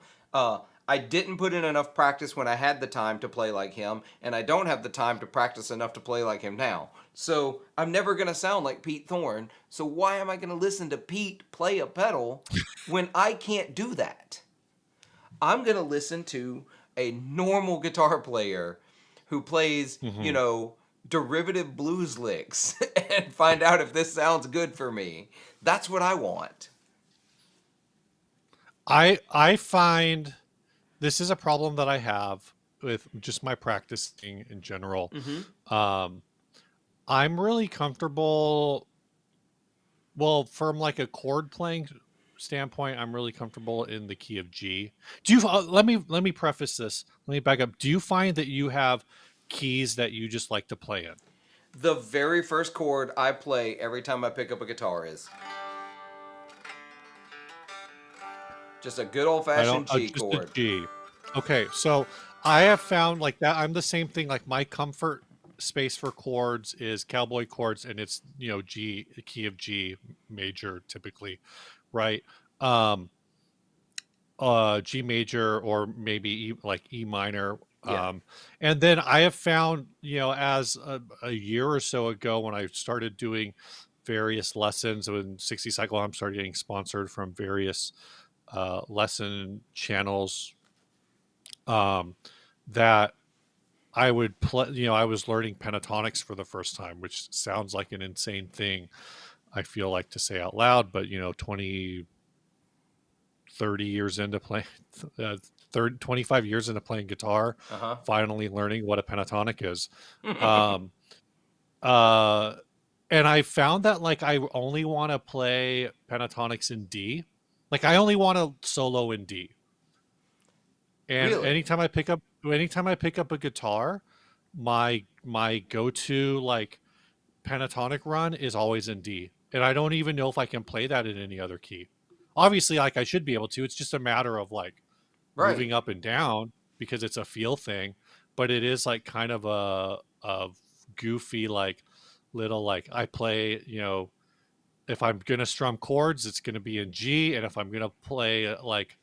I didn't put in enough practice when I had the time to play like him, and I don't have the time to practice enough to play like him now. So I'm never going to sound like Pete Thorne. So why am I going to listen to Pete play a pedal when I can't do that? I'm going to listen to a normal guitar player who plays, Hmm. derivative blues licks and find out if this sounds good for me. That's what I want. I find this is a problem that I have with just my practicing in general. Mm-hmm. Um, I'm really comfortable. Well, from like a chord playing standpoint, I'm really comfortable in the key of G. Do you? Let me preface this. Let me back up. Do you find that you have keys that you just like to play in? The very first chord I play every time I pick up a guitar is just a good old I don't. fashioned G Just a chord. G. Okay, so I have found like that. I'm the same thing. Like my comfort space for chords is cowboy chords, and it's G, key of G major typically, right? Um, G major or maybe like E minor. Yeah. Um, and then I have found, as a year or so ago when I started doing various lessons when 60 Cycle, I'm started getting sponsored from various lesson channels, um, that I would play, I was learning pentatonics for the first time, which sounds like an insane thing, I feel like to say out loud, but 30 years into playing, 25 years into playing guitar, Uh finally learning what a pentatonic is. huh. Um, uh, and I found that like I only want to play pentatonics in D. Like I only want to solo in D. And Really? anytime I pick up a guitar, my go-to like pentatonic run is always in D. And I don't even know if I can play that in any other key. Obviously, like I should be able to. It's just a matter of like Right. moving up and down because it's a feel thing, but it is like kind of a goofy like little like I play, if I'm gonna strum chords, it's gonna be in G, and if I'm gonna play like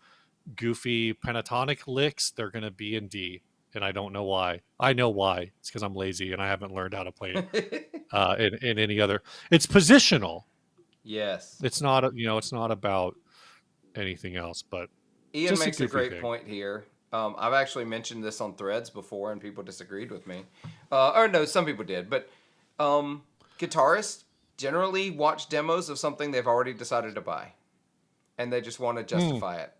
goofy pentatonic licks, they're gonna be in D. And I don't know why. I know why. It's because I'm lazy and I haven't learned how to play it in any other. It's positional. Yes. It's not it's not about anything else, but Ian just a makes a goofy great thing. point here. I've actually mentioned this on threads before, and people disagreed with me. Or no, some people did. But guitarists generally watch demos of something they've already decided to buy, and they just want to Hmm. justify it.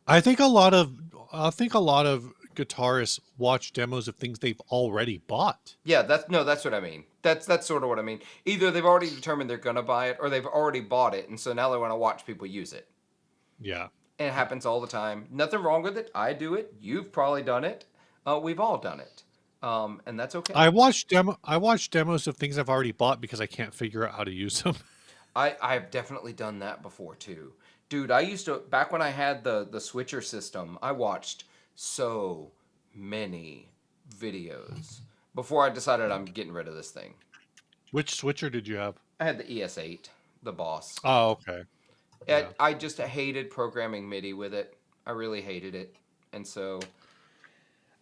I think a lot of guitarists watch demos of things they've already bought. Yeah, that's what I mean. That's sort of what I mean. Either they've already determined they're gonna buy it, or they've already bought it, and so now they want to watch people use it. Yeah. And it happens all the time. Nothing wrong with it. I do it. You've probably done it. We've all done it, and that's okay. I watch demos of things I've already bought because I can't figure out how to use them. I've definitely done that before too, dude. I used to back when I had the switcher system. I watched so many videos before I decided I'm getting rid of this thing. Which switcher did you have? I had the ES8, the Boss. Oh, okay. Yeah. I just hated programming MIDI with it. I really hated it, and so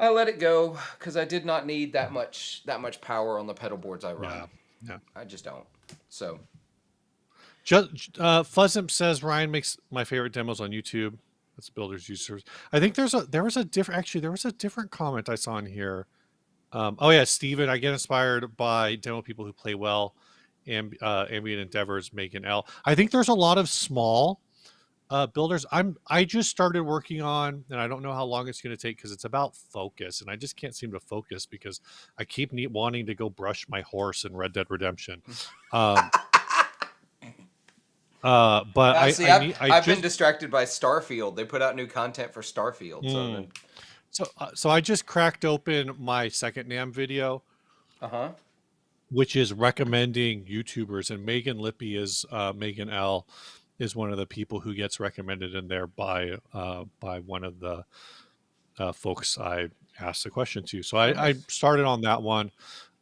I let it go because I did not need that much power on the pedal boards I Yeah. run. Yeah. I just don't. So Fuzzimp says Ryan makes my favorite demos on YouTube. That's builders users. I think there was a different comment I saw in here. Oh yeah, Steven, I get inspired by demo people who play well. Ambient Endeavors make an L. I think there's a lot of small builders. I just started working on, and I don't know how long it's going to take because it's about focus, and I just can't seem to focus because I keep wanting to go brush my horse in Red Dead Redemption. Um, but see, I I've been just distracted by Starfield. They put out new content for Starfield. So mm, then, so I just cracked open my second NAM video, uh-huh. which is recommending YouTubers, and Megan Lippy is Megan L is one of the people who gets recommended in there by one of the folks I asked the question to. So Oh, I nice. started on that one.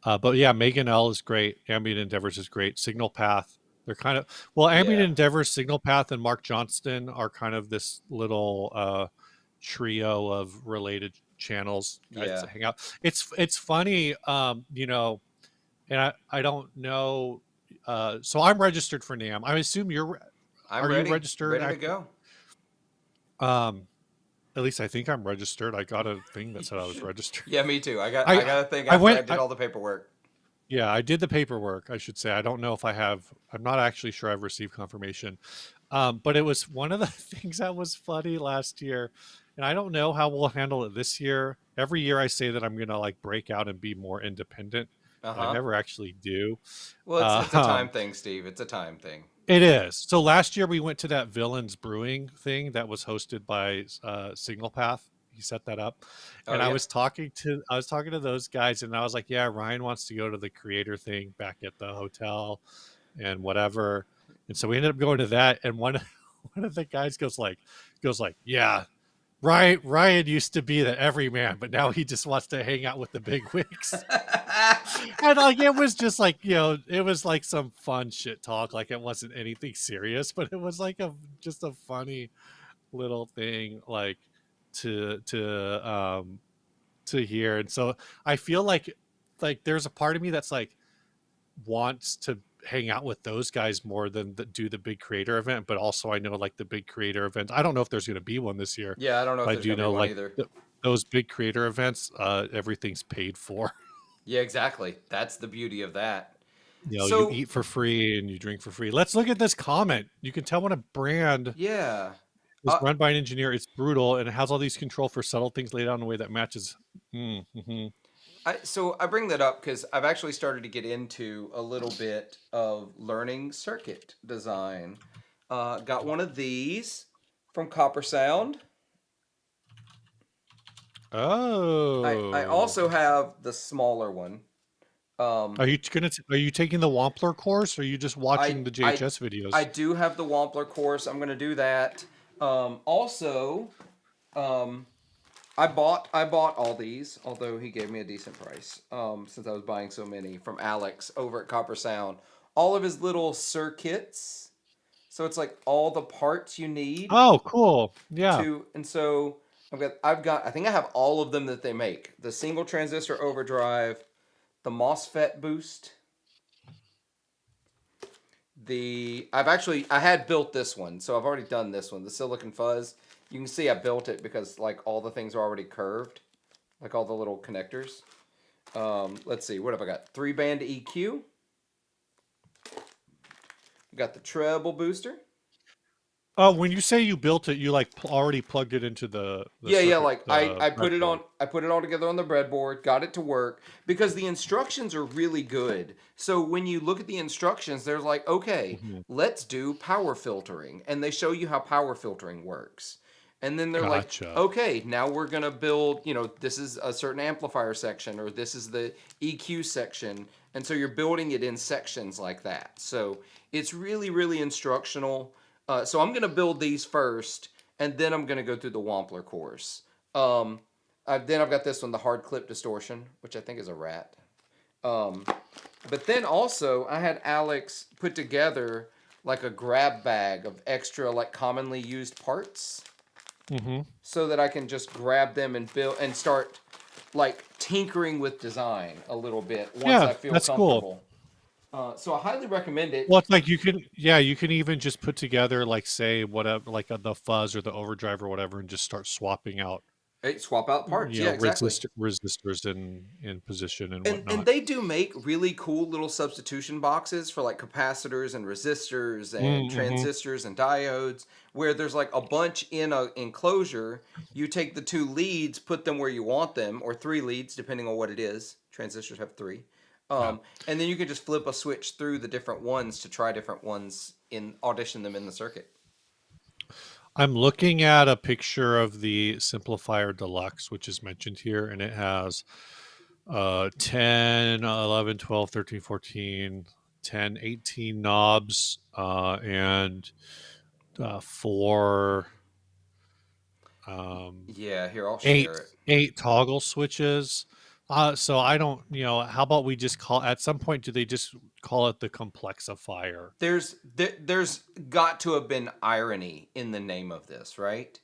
But yeah, Megan L is great. Ambient Endeavors is great. Signal Path, they're kind of Ambient Yeah. Endeavors, Signal Path, and Mark Johnston are kind of this little trio of related channels guys Yeah. to hang out. It's funny, and I don't know. So I'm registered for NAM. I assume I'm are you ready. registered? Ready to go. Um, at least I think I'm registered. I got a thing that said I was registered. Yeah, me too. I I got a thing I after I went. did all the paperwork. Yeah, I did the paperwork, I should say. I don't know if I have. I'm not actually sure I've received confirmation. But it was one of the things that was funny last year, and I don't know how we'll handle it this year. Every year I say that I'm gonna like break out and be more independent, but I Uh-huh. never actually do. Well, it's a time Um, thing, Steve. It's a time thing. it is. So last year we went to that Villains Brewing thing that was hosted by Signal Path. He set that up, Oh and yeah. I was talking to those guys, and I was like, "Yeah, Ryan wants to go to the creator thing back at the hotel, and whatever." And so we ended up going to that, and one of the guys goes like, "Yeah, Ryan used to be the everyman, but now he just wants to hang out with the big wigs." And like it was just like, it was like some fun shit talk. Like it wasn't anything serious, but it was like just a funny little thing like to to hear. And so I feel like there's a part of me that's like wants to hang out with those guys more than do the big creator event, but also I know like the big creator event. I don't know if there's going to be one this year, Yeah, I don't know but if I there's do gonna be know one like either. those big creator events, everything's paid for. Yeah, exactly. That's the beauty of that. You So eat for free and you drink for free. Let's look at this comment. You can tell when a brand yeah. is Uh, run by an engineer, it's brutal and it has all these control for subtle things laid out in a way that matches. Mm-hmm. I bring that up because I've actually started to get into a little bit of learning circuit design. Got one of these from Copper Sound. I Oh, also have the smaller one. Um, are you taking the Wampler course or are you just I watching the I JHS I videos? do have the Wampler course. I'm gonna do that. Also, um, I bought all these, although he gave me a decent price. Since I was buying so many from Alex over at Copper Sound. All of his little circuits. So it's like all the parts you need Oh, cool. Yeah. to, and so I think I have all of them that they make. The single transistor overdrive, the MOSFET boost, I had built this one, so I've already done this one, the Silicon Fuzz. You can see I built it because like all the things are already curved, like all the little connectors. Let's see, what have I got? 3-band EQ. Got the treble booster. Oh, when you say you built it, you like already plugged it into the Yeah, circuit, like the breadboard. I put it all together on the breadboard, got it to work because the instructions are really good. So when you look at the instructions, they're like, okay, Mhm. let's do power filtering, and they show you how power filtering works. And then they're like, Gotcha. okay, now we're gonna build, this is a certain amplifier section, or this is the EQ section, and so you're building it in sections like that. So it's really, really instructional. So I'm gonna build these first, and then I'm gonna go through the Wampler course. Um, Then I've got this one, the hard clip distortion, which I think is a rat. Um, but then also I had Alex put together like a grab bag of extra like commonly used parts Mm-hmm. so that I can just grab them and build and start like tinkering with design a little bit once Yeah, I feel that's cool. comfortable. So I highly recommend it. Well, it's like you can even just put together, like, say, whatever, like the fuzz or the overdrive or whatever, and just start swapping out, Hey, swap out parts. Yeah, exactly. resistors in position and And whatnot. they do make really cool little substitution boxes for like capacitors and resistors and Mm-hmm. transistors and diodes where there's like a bunch in a enclosure. You take the two leads, put them where you want them, or three leads depending on what it is. Transistors have three. Yeah. And then you can just flip a switch through the different ones to try different ones in audition them in the circuit. I'm looking at a picture of the Simplifier Deluxe, which is mentioned here, and it has 10, 11, 12, 13, 14, 10, 18 knobs, and four, um, Yeah, here I'll eight, share it. eight toggle switches. So I don't, how about we just call, at some point, do they just call it the complexifier? There's got to have been irony in the name of this, right?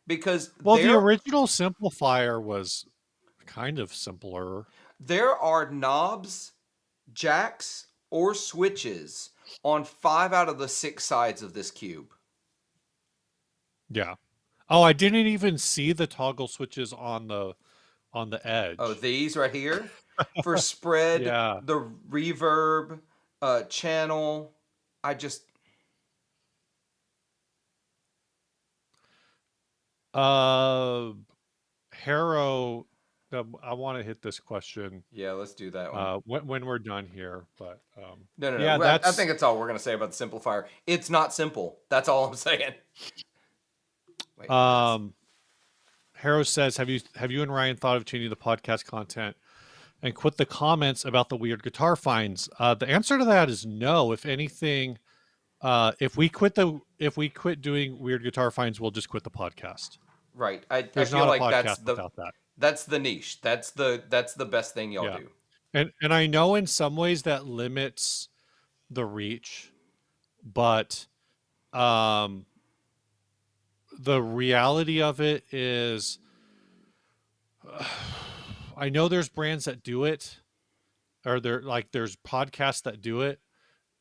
Because Well, the original simplifier was kind of simpler. there are knobs, jacks, or switches on 5 out of the 6 sides of this cube. Yeah. Oh, I didn't even see the toggle switches on the Oh, edge. these right here for spread, Yeah. the reverb, channel. I just Uh, Harrow, I want to hit this question yeah, let's do that one. when we're done here, but No, no, yeah, no. I that's think that's all we're gonna say about the simplifier. It's not simple. That's all I'm saying. Wait, there it is. um Harrow says, have you and Ryan thought of changing the podcast content and quit the comments about the weird guitar finds? The answer to that is no. If anything, if we quit doing weird guitar finds, we'll just quit the podcast. Right. I There's feel not a like podcast without that. that's the niche. That's the best thing y'all Yeah. do. And I know in some ways that limits the reach, but um the reality of it is I know there's brands that do it, or there's podcasts that do it.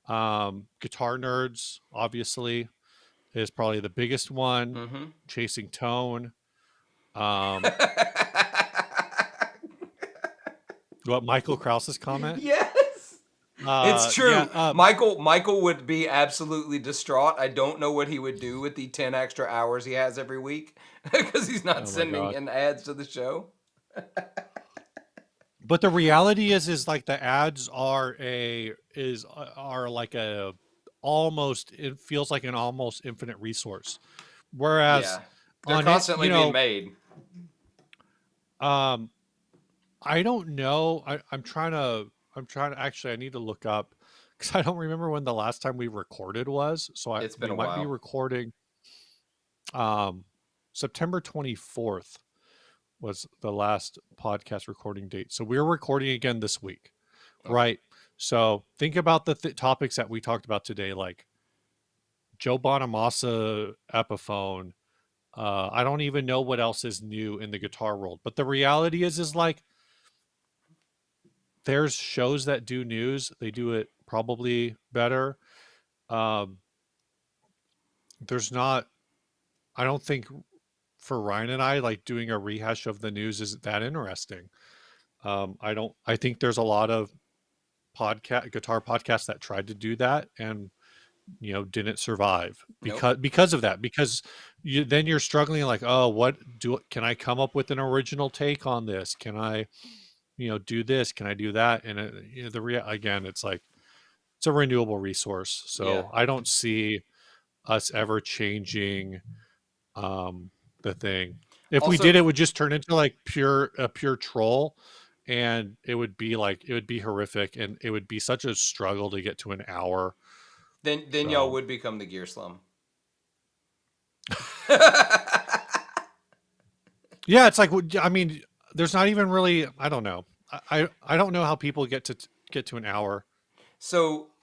Guitar Nerds obviously is probably the biggest one. Mm-hmm. Chasing Tone. Um what, Michael Krause's comment? Yes. It's Yeah, true. Michael would be absolutely distraught. I don't know what he would do with the 10 extra hours he has every week because he's not oh my sending god. in ads to the show. But the reality is like the ads are like a almost, it feels like an almost infinite resource. Whereas Yeah. They're on it, constantly being made. um I don't know. I'm trying to actually, I need to look up because I don't remember when the last time we recorded was. So It's been we a might be while. recording um September 24th was the last podcast recording date. So we're recording again this week. Okay. Right. So think about the topics that we talked about today, like Joe Bonamassa Epiphone. I don't even know what else is new in the guitar world, but the reality is like there's shows that do news. They do it probably better. Um, there's not. I don't think for Ryan and I, like, doing a rehash of the news isn't that interesting. I don't. I think there's a lot of guitar podcasts that tried to do that and didn't survive Nope. because of that, because you're struggling, like, oh, what do can I come up with an original take on this, can I do this, can I do that, and again, it's like it's a renewable resource, Yeah. so I don't see us ever changing um the thing. If we did, Also, it would just turn into like a pure troll, and it would be horrific, and it would be such a struggle to get to an hour. then y'all So would become the Gear Slum. Yeah, it's like I mean, there's not even really. I don't know. I don't know how people get to an hour.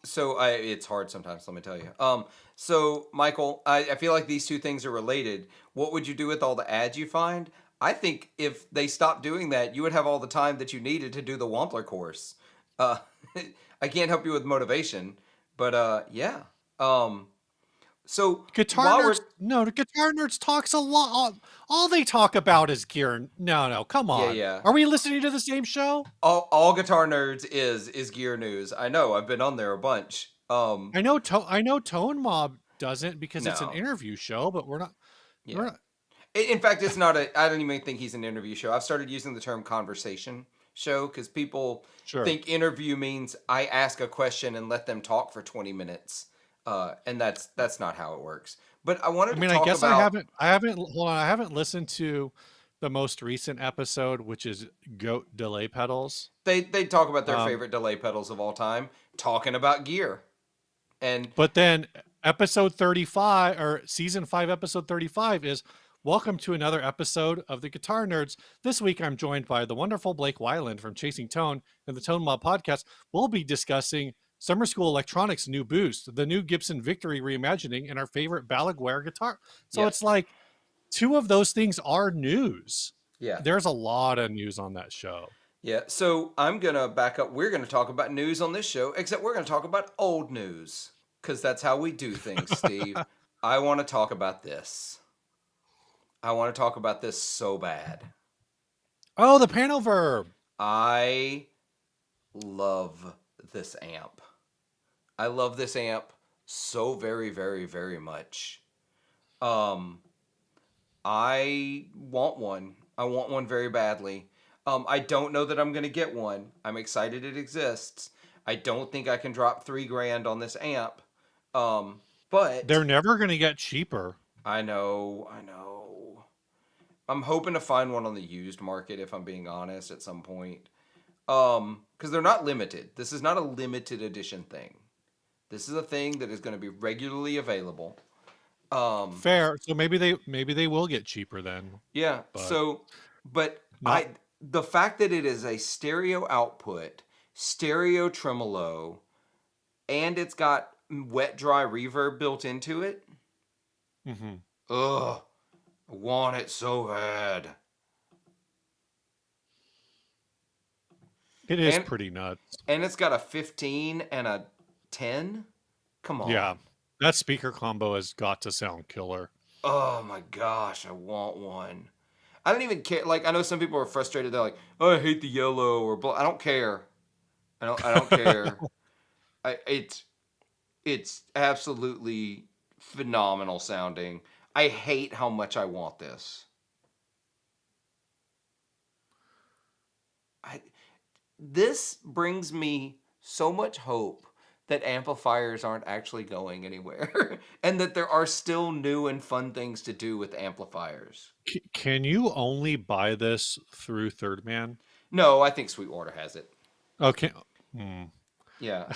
It's hard sometimes. Let me tell you. So Michael, I feel like these two things are related. What would you do with all the ads you find? I think if they stopped doing that, you would have all the time that you needed to do the Wampler course. Uh, I can't help you with motivation, but yeah. Um, so Guitar while nerds, we're no, the guitar nerds talks a lot. All they talk about is gear. No, no, come yeah, on. yeah. Are we listening to the same show? All guitar nerds is gear news. I know. I've been on there a bunch. I know Tone Mob doesn't because it's an No. interview show, but we're Yeah. not In fact, it's not a. I don't even think he's an interview show. I've started using the term conversation show because people sure. think interview means I ask a question and let them talk for 20 minutes, and that's not how it works. But I I wanted to mean, I talk guess about. I haven't hold on, I haven't listened to the most recent episode, which is Goat Delay Pedals. They talk about their Um, favorite delay pedals of all time, talking about gear, and but then episode 35 or season 5 episode 35 is welcome to another episode of the Guitar Nerds. This week I'm joined by the wonderful Blake Wyland from Chasing Tone and the Tone Mob podcast. We'll be discussing Summer School Electronics new boost, the new Gibson Victory reimagining, and our favorite Balaguer guitar. So yeah, it's like two of those things are news. yeah, There's a lot of news on that show. yeah. So I'm gonna back up. We're gonna talk about news on this show, except we're gonna talk about old news because that's how we do things, Steve. I want to talk about this. I want to talk about this so bad. Oh, the panel verb. I love this amp. I love this amp so very, very, very much. Um, I want one. I want one very badly. I don't know that I'm going to get one. I'm excited it exists. I don't think I can drop 3 grand on this amp. Um, but They're never going to get cheaper. I know. I'm hoping to find one on the used market if I'm being honest at some point. Because they're not limited. This is not a limited edition thing. This is a thing that is going to be regularly available. Um, Fair. So maybe they will get cheaper then, yeah. but But not the fact that it is a stereo output, stereo tremolo, and it's got wet dry reverb built into it. mhm. Ugh, I want it so bad. It is And pretty nuts. and it's got a 15 and a 10. Come Yeah. on. That speaker combo has got to sound killer. Oh my gosh, I want one. I don't even care. Like I know some people are frustrated. They're like, "Oh, I hate the yellow or black." I don't care. I don't care. It's absolutely phenomenal sounding. I hate how much I want this. I This brings me so much hope that amplifiers aren't actually going anywhere and that there are still new and fun things to do with amplifiers. Can you only buy this through Third Man? No, I think Sweetwater has it. Okay. Hmm. Yeah.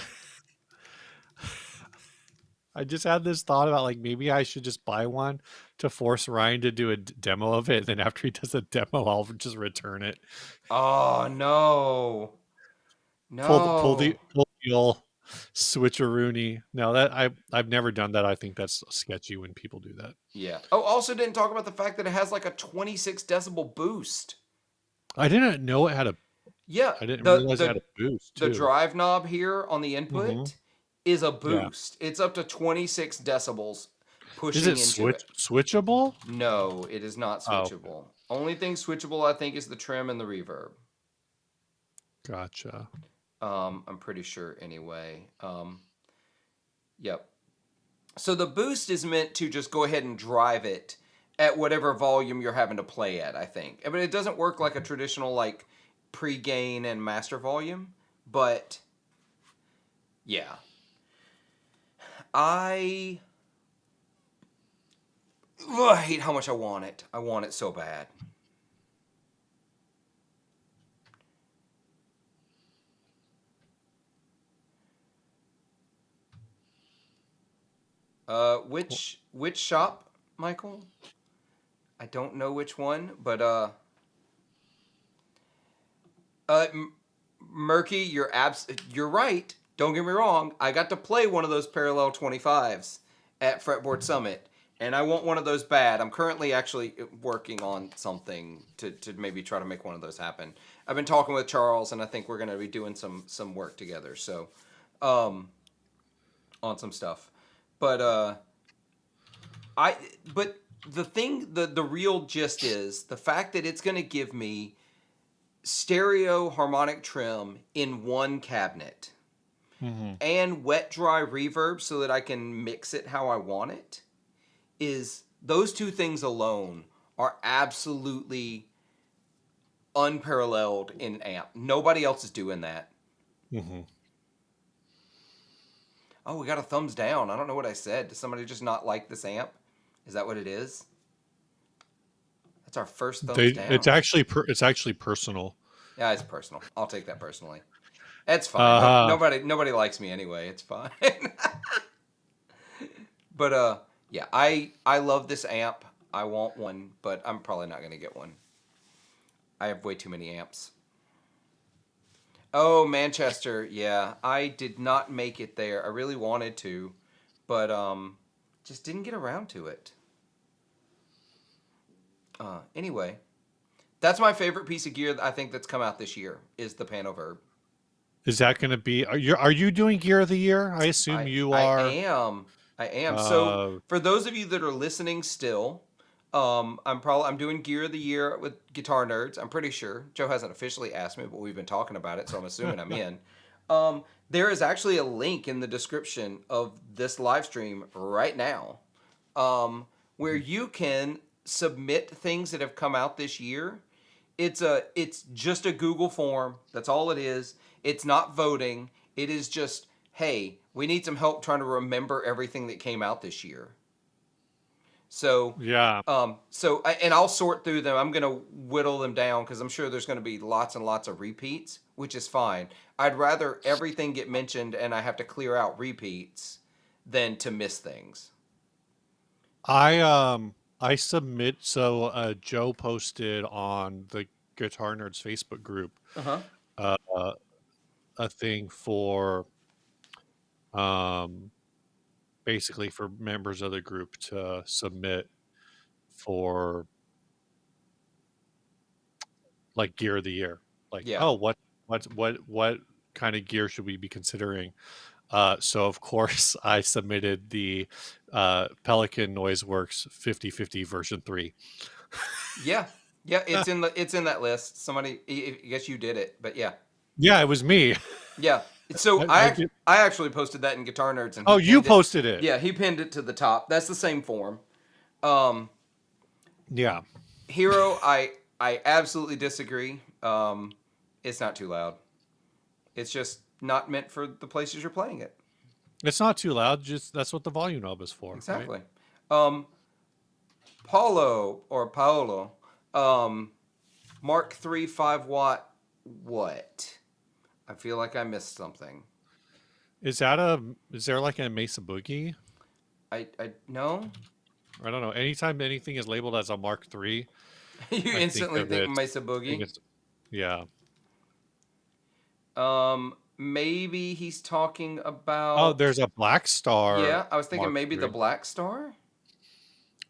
I just had this thought about like maybe I should just buy one to force Ryan to do a demo of it. And then after he does a demo, I'll just return it. Oh no. No. Pull the old switcheroony. No, that I've never done that. I think that's sketchy when people do that. Yeah. Oh, also didn't talk about the fact that it has like a 26 decibel boost. I didn't know it had a. Yeah, I didn't realize it had a boost the too. drive knob here on the Hmm. input is a Yeah. boost. It's up to 26 decibels Is pushing it into it. switchable? No, it is not Oh, switchable. Only thing switchable I think is the trim and the reverb. gotcha. I'm pretty sure anyway. Yep. So the boost is meant to just go ahead and drive it at whatever volume you're having to play at, I think. But it doesn't work like a traditional like pre-gain and master volume, but yeah. I I hate how much I want it. I want it so bad. Which shop, Michael? I don't know which one, but Murky, you're right. Don't get me wrong. I got to play one of those parallel 25s at Fretboard Summit, and I want one of those bad. I'm currently actually working on something to maybe try to make one of those happen. I've been talking with Charles, and I think we're going to be doing some work together. So, um, on some stuff, but I but the real gist is the fact that it's going to give me stereo harmonic trim in one cabinet Hmm. and wet dry reverb so that I can mix it how I want it is those two things alone are absolutely unparalleled in amp. Nobody else is doing that. Hmm. Oh, we got a thumbs down. I don't know what I said. Does somebody just not like this amp? Is that what it is? That's our first thumbs It's down. actually it's actually personal. Yeah, it's personal. I'll take that personally. It's fine. No, Uh, nobody likes me anyway. It's fine. But yeah, I love this amp. I want one, but I'm probably not gonna get one. I have way too many amps. Oh, Manchester. Yeah, I did not make it there. I really wanted to, but just didn't get around to it. Anyway, that's my favorite piece of gear I think that's come out this year is the Panoverb. is that going to be? Are you doing Gear of the Year? I assume I you I are. am. I am. So Uh, for those of you that are listening still, I'm doing Gear of the Year with Guitar Nerds. I'm pretty sure. Joe hasn't officially asked me, but we've been talking about it, so I'm assuming I'm in. There is actually a link in the description of this live stream right now, where you can submit things that have come out this year. It's just a Google form. That's all it is. It's not voting. It is just, hey, we need some help trying to remember everything that came out this year. So, yeah, and I'll sort through them. I'm gonna whittle them down because I'm sure there's gonna be lots and lots of repeats, which is fine. I'd rather everything get mentioned and I have to clear out repeats than to miss things. I submit. So Joe posted on the Guitar Nerds Facebook group Uh huh. uh, a thing for um basically for members of the group to submit for like Gear of the Year. Like, Yeah. oh, what kind of gear should we be considering? So of course I submitted the Pelican Noiseworks 5050 version 3. Yeah. Yeah. It's in that list. Somebody, I guess you did it, but yeah. Yeah, it was me. Yeah. So I did. I actually posted that in Guitar Nerds and Oh, he you pinned it. posted it. Yeah, he pinned it to the top. That's the same form. Um, Yeah. Hero, I absolutely disagree. It's not too loud. It's just not meant for the places you're playing it. It's not too loud, just that's what the volume knob is for, right? Exactly. Um, Paolo, um, Mark 3 5 watt. What? I feel like I missed something. Is there like a Mesa Boogie? I no. I don't know. Anytime anything is labeled as a Mark III, You I think instantly of think it. Mesa I think Boogie. it's yeah. Maybe he's talking Oh, about. there's a Blackstar Yeah, I was thinking Mark maybe the III. Blackstar.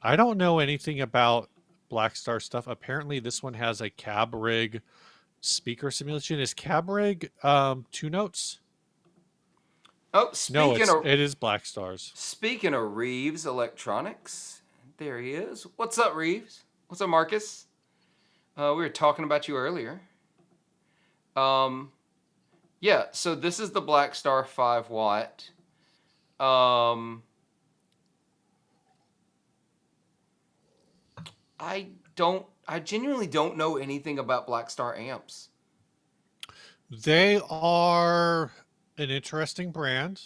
I don't know anything about Blackstar stuff. Apparently, this one has a cab rig speaker simulation. Is cab rig 2 notes? Oh, No, it is Blackstars. speaking of Reeves Electronics, there he is. What's up, Reeves? What's up, Marcus? We were talking about you earlier. Um, yeah. So this is the Blackstar 5 watt. Um, I don't. I genuinely don't know anything about Blackstar amps. They are an interesting brand.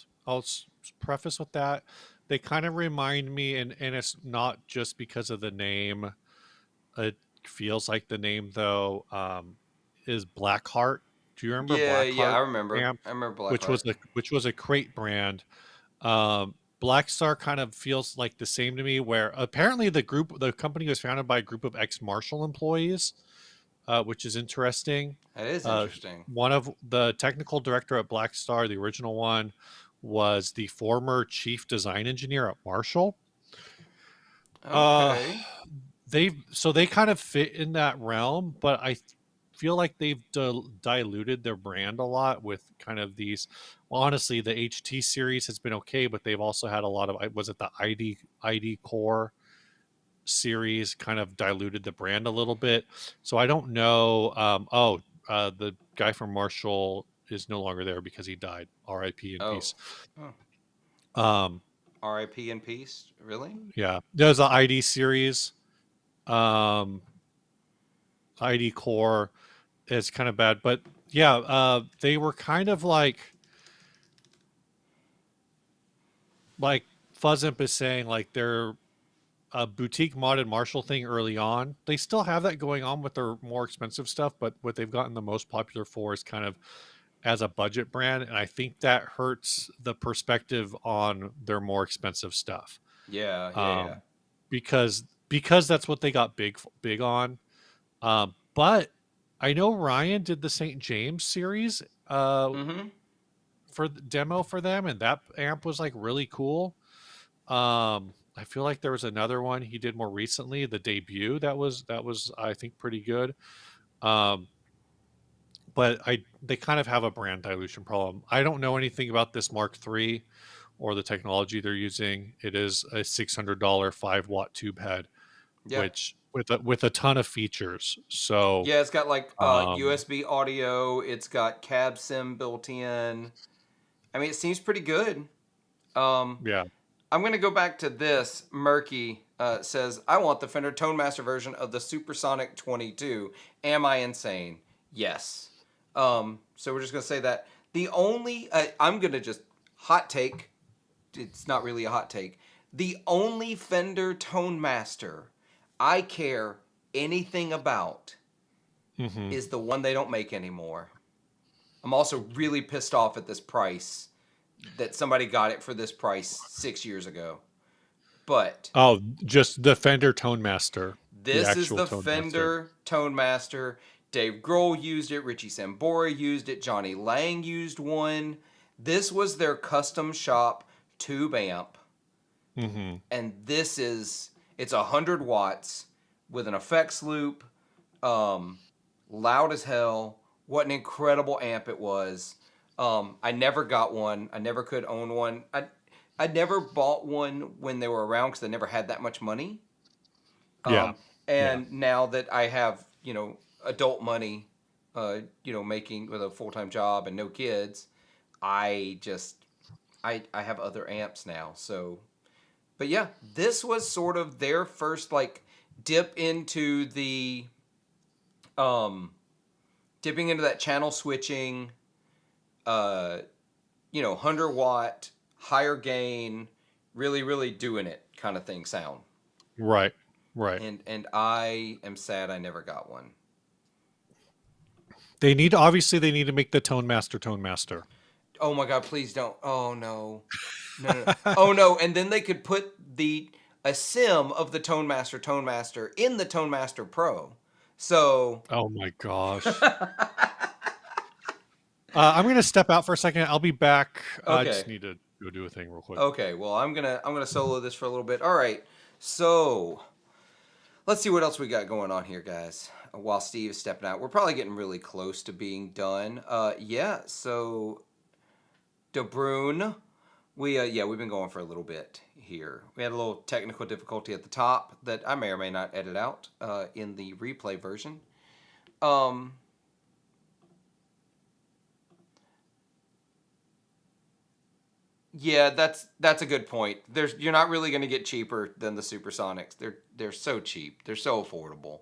Preface with that. They kind of remind me, and it's not just because of the name. It feels like the name though is Blackheart. Do you remember Yeah, yeah, Blackheart I remember. amp, I remember Blackheart. which was a crate brand? Um, Blackstar kind of feels like the same to me, where apparently the company was founded by a group of ex-Marshall employees, which is interesting. That is Uh, interesting. one of the technical director at Blackstar, the original one, was the former chief design engineer at Marshall. Uh, Okay. they kind of fit in that realm, but I feel like they've diluted their brand a lot with kind of these. Well, honestly, the HT series has been okay, but they've also had a lot of, was it the ID Core series, kind of diluted the brand a little bit. So I don't know. The guy from Marshall is no longer there because he died. R.I.P. in Oh. peace. Oh. Um, R.I.P. in peace. Really? yeah, there's the ID series. Um, ID Core is kind of bad, but yeah, they were kind of like Fuzzimp is saying, like they're a boutique modded Marshall thing early on. They still have that going on with their more expensive stuff, but what they've gotten the most popular for is kind of as a budget brand, and I think that hurts the perspective on their more expensive stuff. Yeah. Yeah. Yeah. Um, because that's what they got big on. But I know Ryan did the St. James series Mm-hmm. for the demo for them, and that amp was like really cool. I feel like there was another one he did more recently, the debut, that was I think pretty good. Um, but they kind of have a brand dilution problem. I don't know anything about this Mark III or the technology they're using. It is a $600 5-watt tube head, Yeah. which with a ton of features. So Yeah. It's got like um, USB audio. It's got cab sim built in. I mean, it seems pretty good. Um, yeah, I'm going to go back to this. Murky says, I want the Fender Tone Master version of the Supersonic 22. Am I insane? Yes. So we're just going to say that. The only, I'm going to just hot take. It's not really a hot take. The only Fender Tone Master I care anything about hmm is the one they don't make anymore. I'm also really pissed off at this price that somebody got it for this price 6 years ago. But oh, just the Fender Tone Master, the this is actual the Tone Master. Fender Tone Master. Dave Grohl used it. Richie Sambora used it. Johnny Lang used one. This was their custom shop tube amp. hmm And it's 100 watts with an effects loop, um, loud as hell. What an incredible amp it was. I never got one. I never could own one. I never bought one when they were around because I never had that much money. Yeah, Um, yeah, and now that I have, adult money, making with a full time job and no kids, I just I have other amps now. So, but yeah, this was sort of their first like dip into the um dipping into that channel switching, uh, 100 watt, higher gain, really, really doing it kind of thing sound. right, right. And I am sad I never got one. They need to make the Tone Master Tone Master. Oh my god, please don't. Oh no. No, no, no. Oh no, and then they could put the a sim of the Tone Master in the Tone Master Pro. So Oh my gosh. I'm gonna step out for a second. I'll be back. I okay. just need to go do a thing real quick. Okay, well, I'm gonna solo this for a little bit. All right, so let's see what else we got going on here, guys. While Steve is stepping out, we're probably getting really close to being done. Yeah. So De Bruyne, we've been going for a little bit here. We had a little technical difficulty at the top that I may or may not edit out in the replay version. Um, Yeah, that's a good point. You're not really going to get cheaper than the Supersonics. They're so cheap. They're so affordable.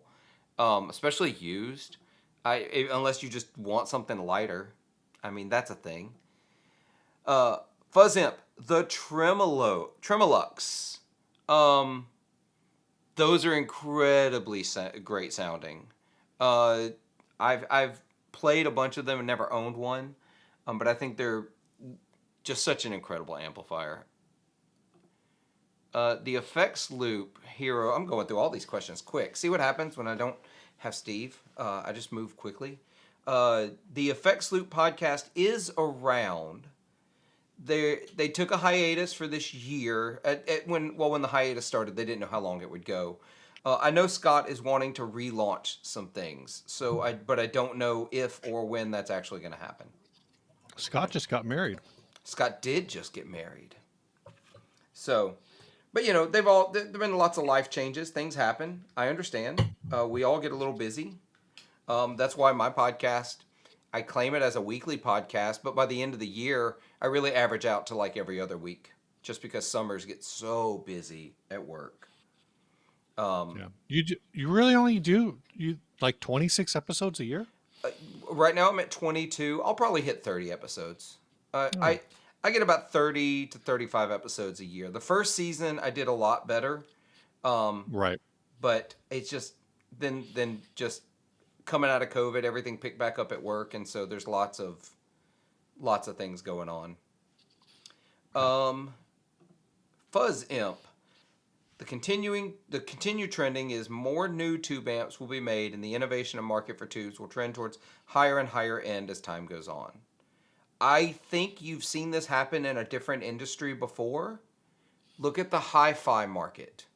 Especially used. Unless you just want something lighter. I mean, that's a thing. Uh Fuzzimp, the Tremolux. Um those are incredibly great sounding. Uh I've played a bunch of them and never owned one. But I think they're just such an incredible amplifier. The effects loop hero. I'm going through all these questions quick. See what happens when I don't have Steve? I just move quickly. The effects loop podcast is around. They took a hiatus for this year. When the hiatus started, they didn't know how long it would go. I know Scott is wanting to relaunch some things, but I don't know if or when that's actually going to happen. Scott just got married. Scott did just get married, so but there've been lots of life changes. Things happen. I understand. We all get a little busy. That's why my podcast, I claim it as a weekly podcast, but by the end of the year, I really average out to like every other week, just because summers get so busy at work. Yeah. You really only do like 26 episodes a year? Right now, I'm at 22. I'll probably hit 30 episodes. Uh, Oh, I I get about 30 to 35 episodes a year. The first season, I did a lot better, um, right. but it's just then just coming out of COVID, everything picked back up at work, and so there's lots of things going on. Yeah. Um, Fuzz Imp. The continued trending is more new tube amps will be made, and the innovation and market for tubes will trend towards higher and higher end as time goes on. I think you've seen this happen in a different industry before. Look at the hi-fi market.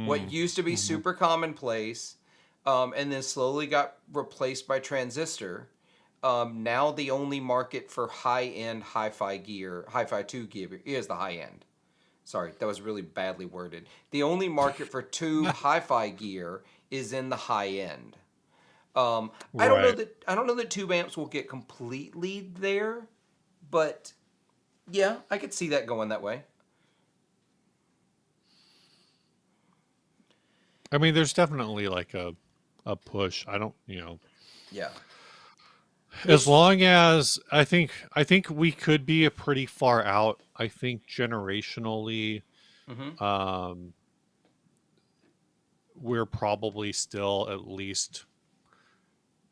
What Mm, used to be hmm. super commonplace, and then slowly got replaced by transistor. Now the only market for high-end hi-fi gear, hi-fi 2 gear, is the high end. Sorry, that was really badly worded. The only market for tube hi-fi gear is in the high end. Right. I don't know that tube amps will get completely there, but yeah, I could see that going that way. I mean, there's definitely like a push. I don't, Yeah, as it's long as I think we could be a pretty far out. I think generationally, hmm um, we're probably still at least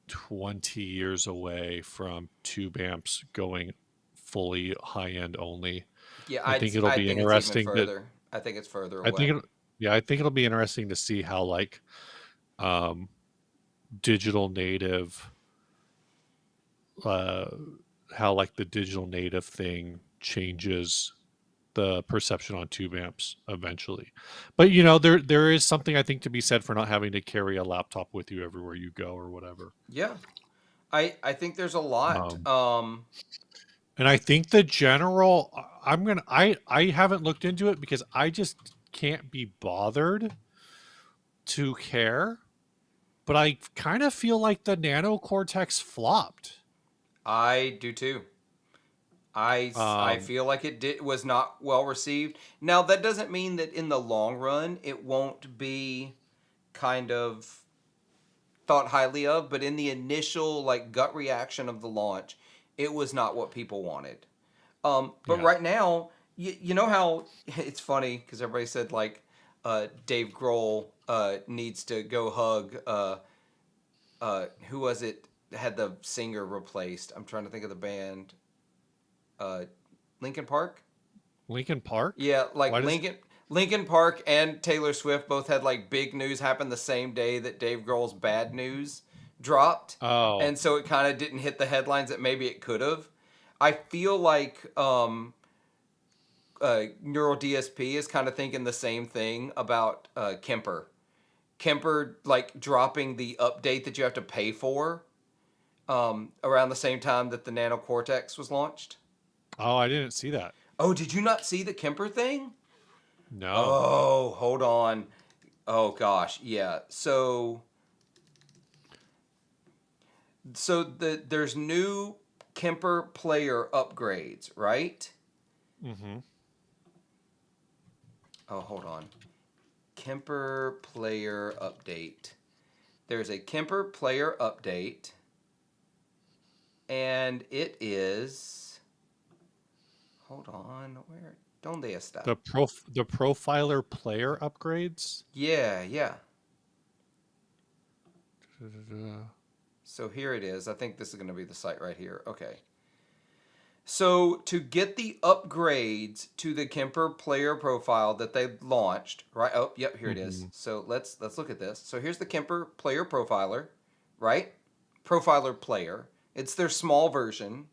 20 years away from tube amps going fully high end only. yeah. I think it'll I be think it's even interesting that further. I think it's further I think away. it yeah, I think it'll be interesting to see how like um digital native uh how like the digital native thing changes the perception on tube amps eventually. But there is something I think to be said for not having to carry a laptop with you everywhere you go or whatever. Yeah, I think there's a lot. Um and I think the general I haven't looked into it because I just can't be bothered to care, but I kind of feel like the Nano Cortex flopped. I do too. I Um, feel like it was not well received. Now that doesn't mean that in the long run it won't be kind of thought highly of, but in the initial like gut reaction of the launch, it was not what people wanted. But yeah. right now, you know how it's funny because everybody said like Dave Grohl needs to go hug who was it that had the singer replaced? I'm trying to think of the band. Uh, Lincoln Park. Lincoln Park? Yeah, like Why does Lincoln Park and Taylor Swift both had like big news happen the same day that Dave Grohl's Bad News dropped, Oh, and so it kind of didn't hit the headlines that maybe it could have. I feel like Neural DSP is kind of thinking the same thing about Kemper. Kemper like dropping the update that you have to pay for around the same time that the Nano Cortex was launched. oh, I didn't see that. Oh, did you not see the Kemper thing? No. Oh, hold on. Oh gosh, yeah. There's new Kemper player upgrades, right? Mm-hmm. Oh, hold on. Kemper player update. There's a Kemper player update, and it is. Hold on, where? Donde está? The profiler player upgrades. Yeah, yeah. Da-da-da. So here it is. I think this is going to be the site right here. Okay. So to get the upgrades to the Kemper player profile that they launched, right? Oh, yep, here it is. Mhm. So let's look at this. So here's the Kemper player profiler, right? Profiler player. It's their small version.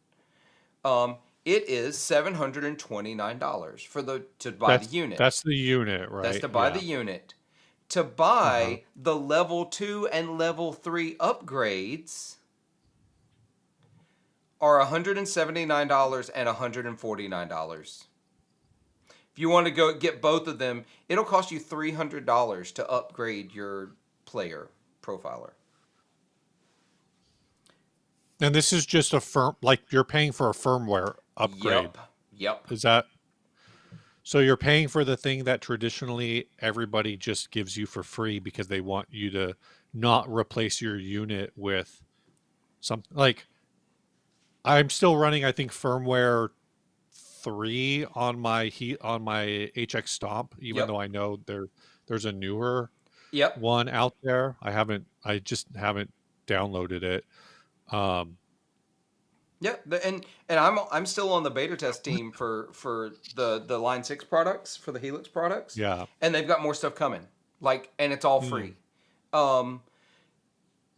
Um, it is $729 for the to buy the unit. That's the unit, That's right? to buy the Yeah. unit. To Uh-huh. buy the level 2 and level 3 upgrades are $179 and $149. If you want to go get both of them, it'll cost you $300 to upgrade your player profiler. And this is just a like you're paying for a firmware upgrade. Yep. Yep. Is that so you're paying for the thing that traditionally everybody just gives you for free because they want you to not replace your unit with something like I'm still running I think firmware 3 on my HX Stomp even Yep. though I know there's a newer Yep. one out there. I just haven't downloaded it. Um Yep. And I'm still on the beta test team for the Line 6 products, for the Helix products, yeah. and they've got more stuff coming. Like, and it's all Hmm. free. Um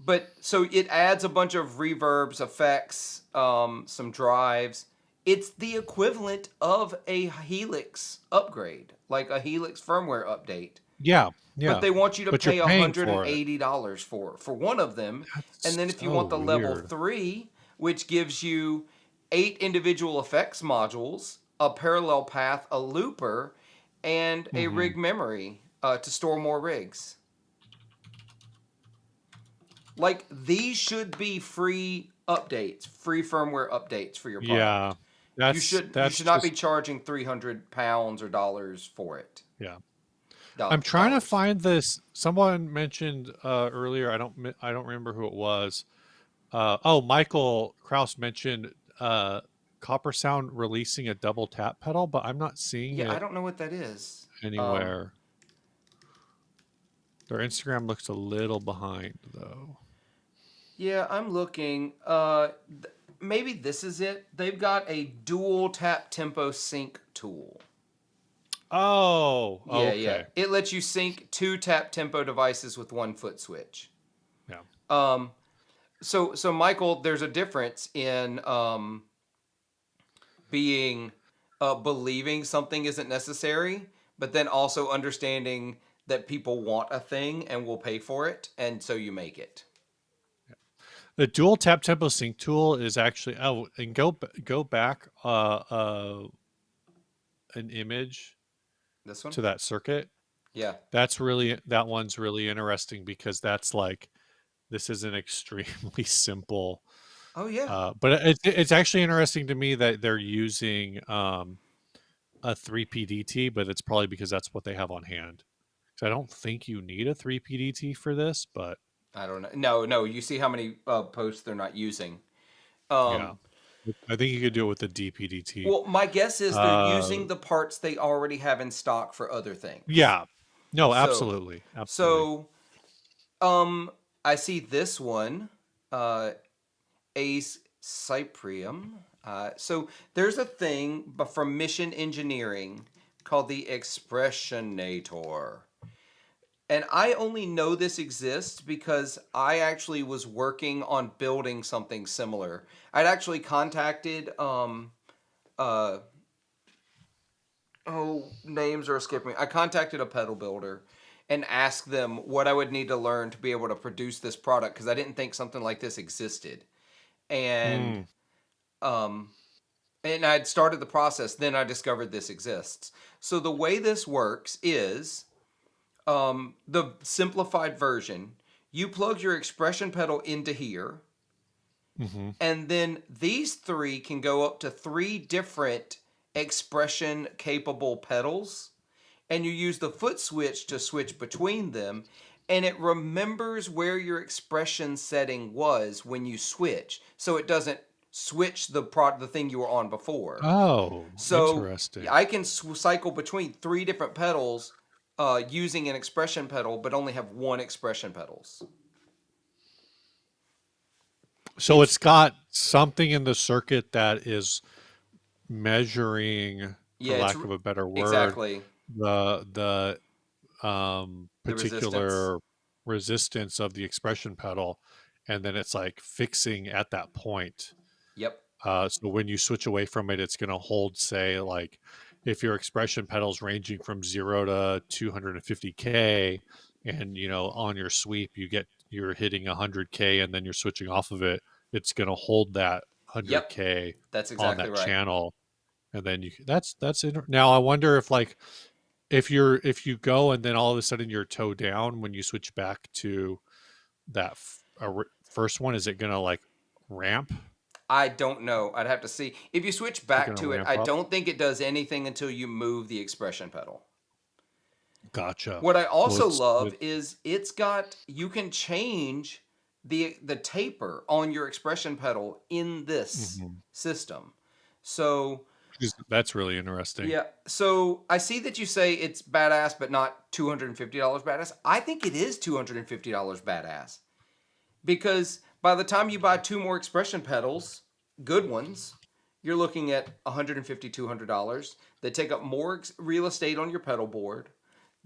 but so it adds a bunch of reverbs, effects, some drives. It's the equivalent of a Helix upgrade, like a Helix firmware update. Yeah. But Yeah. they want you to But you're pay paying for it. $180 for one of them. And That's then if you so want the level weird. 3, which gives you 8 individual effects modules, a parallel path, a looper, and a Mhm. rig memory to store more rigs. Like, these should be free updates, free firmware updates for your product. Yeah. You That's should not be just charging £300 or dollars for it. yeah. I'm trying to Dollars. find this. Someone mentioned earlier. I don't remember who it was. Oh, Michael Kraus mentioned Copper Sound releasing a double tap pedal, but I'm not seeing Yeah, I it don't know what that is. anywhere. Their Instagram looks a little behind though. Yeah, I'm looking. Maybe this is it. They've got a dual tap tempo sync tool. Oh, Yeah, yeah. okay. It lets you sync two tap tempo devices with one foot switch. Yeah. Um, so Michael, there's a difference in being believing something isn't necessary, but then also understanding that people want a thing and will pay for it, and so you make it. The dual tap tempo sync tool is actually and go back an image This one? to that circuit. Yeah. That one's really interesting because that's like this is an extremely simple Oh yeah. but it's actually interesting to me that they're using a 3PDT, but it's probably because that's what they have on hand. So I don't think you need a 3PDT for this, but I don't know. No, no. You see how many posts they're not using. yeah. Um, I think you could do it with the DPDT. well, my guess is they're Uh using the parts they already have in stock for other things. yeah. No, So, absolutely. Absolutely. so um, I see this one, Ace Cyprium. So there's a thing from Mission Engineering called the Expressionator. And I only know this exists because I actually was working on building something similar. I'd actually contacted uh oh, names are escaping me. I contacted a pedal builder and asked them what I would need to learn to be able to produce this product because I didn't think something like this existed. And Mm. um and I'd started the process, then I discovered this exists. So the way this works is the simplified version, you plug your expression pedal into here, Mhm. and then these three can go up to three different expression capable pedals, and you use the foot switch to switch between them, and it remembers where your expression setting was when you switch, so it doesn't switch the thing you were on before. Oh, So interesting. I can cycle between three different pedals using an expression pedal, but only have one expression pedals. So It's it's got something in the circuit that is measuring, for Yeah, lack of a better word, exactly the the resistance. particular resistance of the expression pedal, and then it's like fixing at that point. Yep. So when you switch away from it, it's going to hold, say, like if your expression pedal's ranging from 0 to 250K, and on your sweep you're hitting 100K, and then you're switching off of it, it's going to hold that Yep. 100K That's on exactly that right. channel, and then now I wonder if, like, if you go and then all of a sudden you're toe down when you switch back to that first one, is it going to like ramp? I don't know. I'd have to see. If you switch Is it back going to to it, ramp I up? don't think it does anything until you move the expression pedal. Gotcha. What I Well, also it's love is you can change the taper on your expression pedal in this mhm. system. So, That's really interesting. yeah. So I see that you say it's badass, but not $250 badass. I think it is $250 badass because by the time you buy two more expression pedals, good ones, you're looking at $150, $200. They take up more real estate on your pedal board.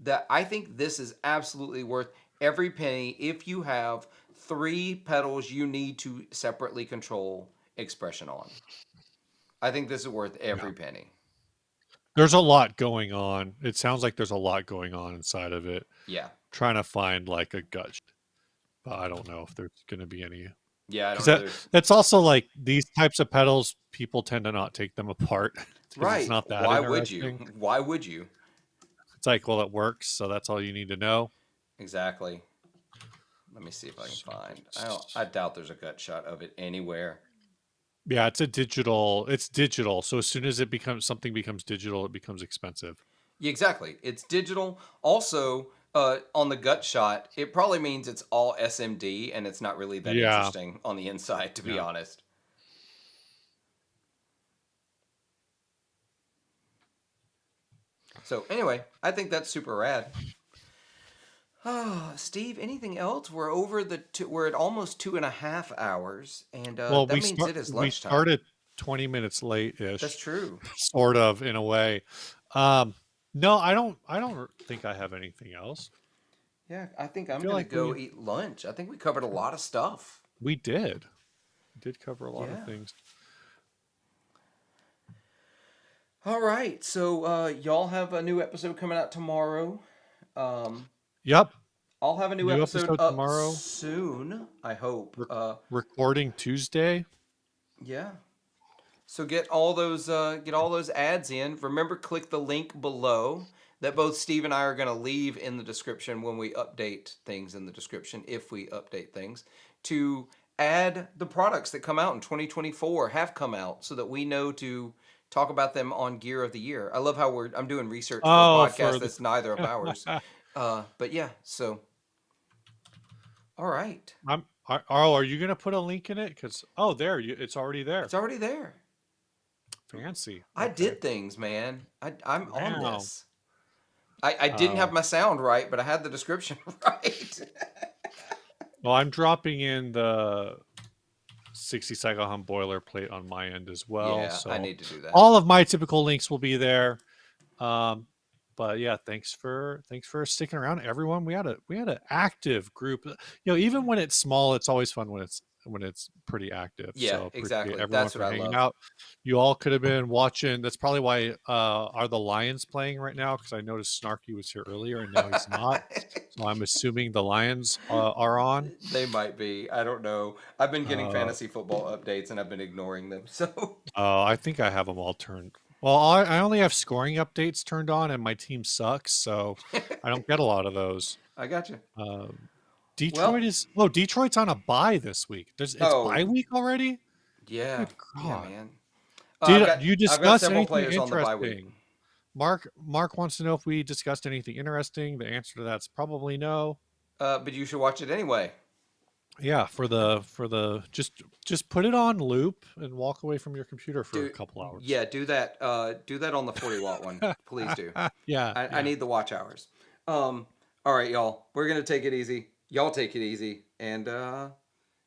That I think this is absolutely worth every penny if you have three pedals you need to separately control expression on. I think this is worth Yeah. every penny. There's a lot going on. It sounds like there's a lot going on inside of it. Yeah. Trying to find like a but I don't know if there's going to be any, Yeah, I because don't know. There's that's also like these types of pedals. People tend to not take them apart because it's right. not that Why would you? interesting. Why would you? It's like, well, it works, so that's all you need to know. Exactly. Let me see if I can So, find. I doubt there's a gut shot of it anywhere. yeah, it's digital. So as soon as something becomes digital, it becomes expensive. Yeah, exactly. It's digital. Also, on the gut shot, it probably means it's all SMD and it's not really that Yeah. interesting on the inside, to be Yeah. honest. So anyway, I think that's super rad. Oh, Steve, anything else? We're at almost 2.5 hours, and Well, that means it is we lunchtime. started 20 minutes late That's ish, true. sort of, in a way. Um, no, I don't think I have anything else. Yeah, I think I I'm feel gonna like go eat lunch. I think we covered a lot of stuff. we did cover a lot of Yeah. things. All right. So y'all have a new episode coming out tomorrow. Um, Yep. I'll have a new New episode episode up tomorrow. soon. I hope. Re- Recording Tuesday. Yeah. So get all those ads in. Remember, click the link below that both Steve and I are going to leave in the description when we update things in the description, if we update things, to add the products that come out in 2024 have come out so that we know to talk about them on Gear of the Year. I love how I'm doing research for a Oh, podcast for that's neither of the ours. But yeah, so all right, are you gonna put a link in it? Because there it's already there. it's already there. Fancy. I Okay. did things, man. I'm on Wow. this. I didn't Uh, have my sound right, but I had the description right. well, I'm dropping in the 60 cycle hum boilerplate on my end as well. Yeah, I So need to do that. all of my typical links will be there. Um, but yeah, thanks for sticking around, everyone. We had an active group. Even when it's small, it's always fun when it's pretty active. Yeah, So appreciate exactly. everyone That's what for I hanging love. out. You all could have been watching. That's probably why are the Lions playing right now? Because I noticed Snarky was here earlier and now he's not. So I'm assuming the Lions are on. They might be. I don't know. I've been getting Uh, fantasy football updates and I've been ignoring them. So, I think I have them all turned. Well, I only have scoring updates turned on, and my team sucks, so I don't get a lot of those. I got you. Um, Well, Detroit's on a bye this week. It's oh, bye week already. Good. Good Yeah, God! man. Did you I've got discuss several anything players on the bye week. interesting? Mark wants to know if we discussed anything interesting. The answer to that's probably no. But you should watch it anyway. Yeah, for the just put it on loop and walk away from your computer for a Do couple hours. yeah, do that. Do that on the 40-watt one, please do. Yeah, I yeah. need the watch hours. All right, y'all. We're gonna take it easy. Y'all take it easy, and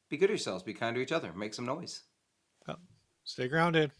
be good to yourselves. Be kind to each other. Make some noise. Stay grounded.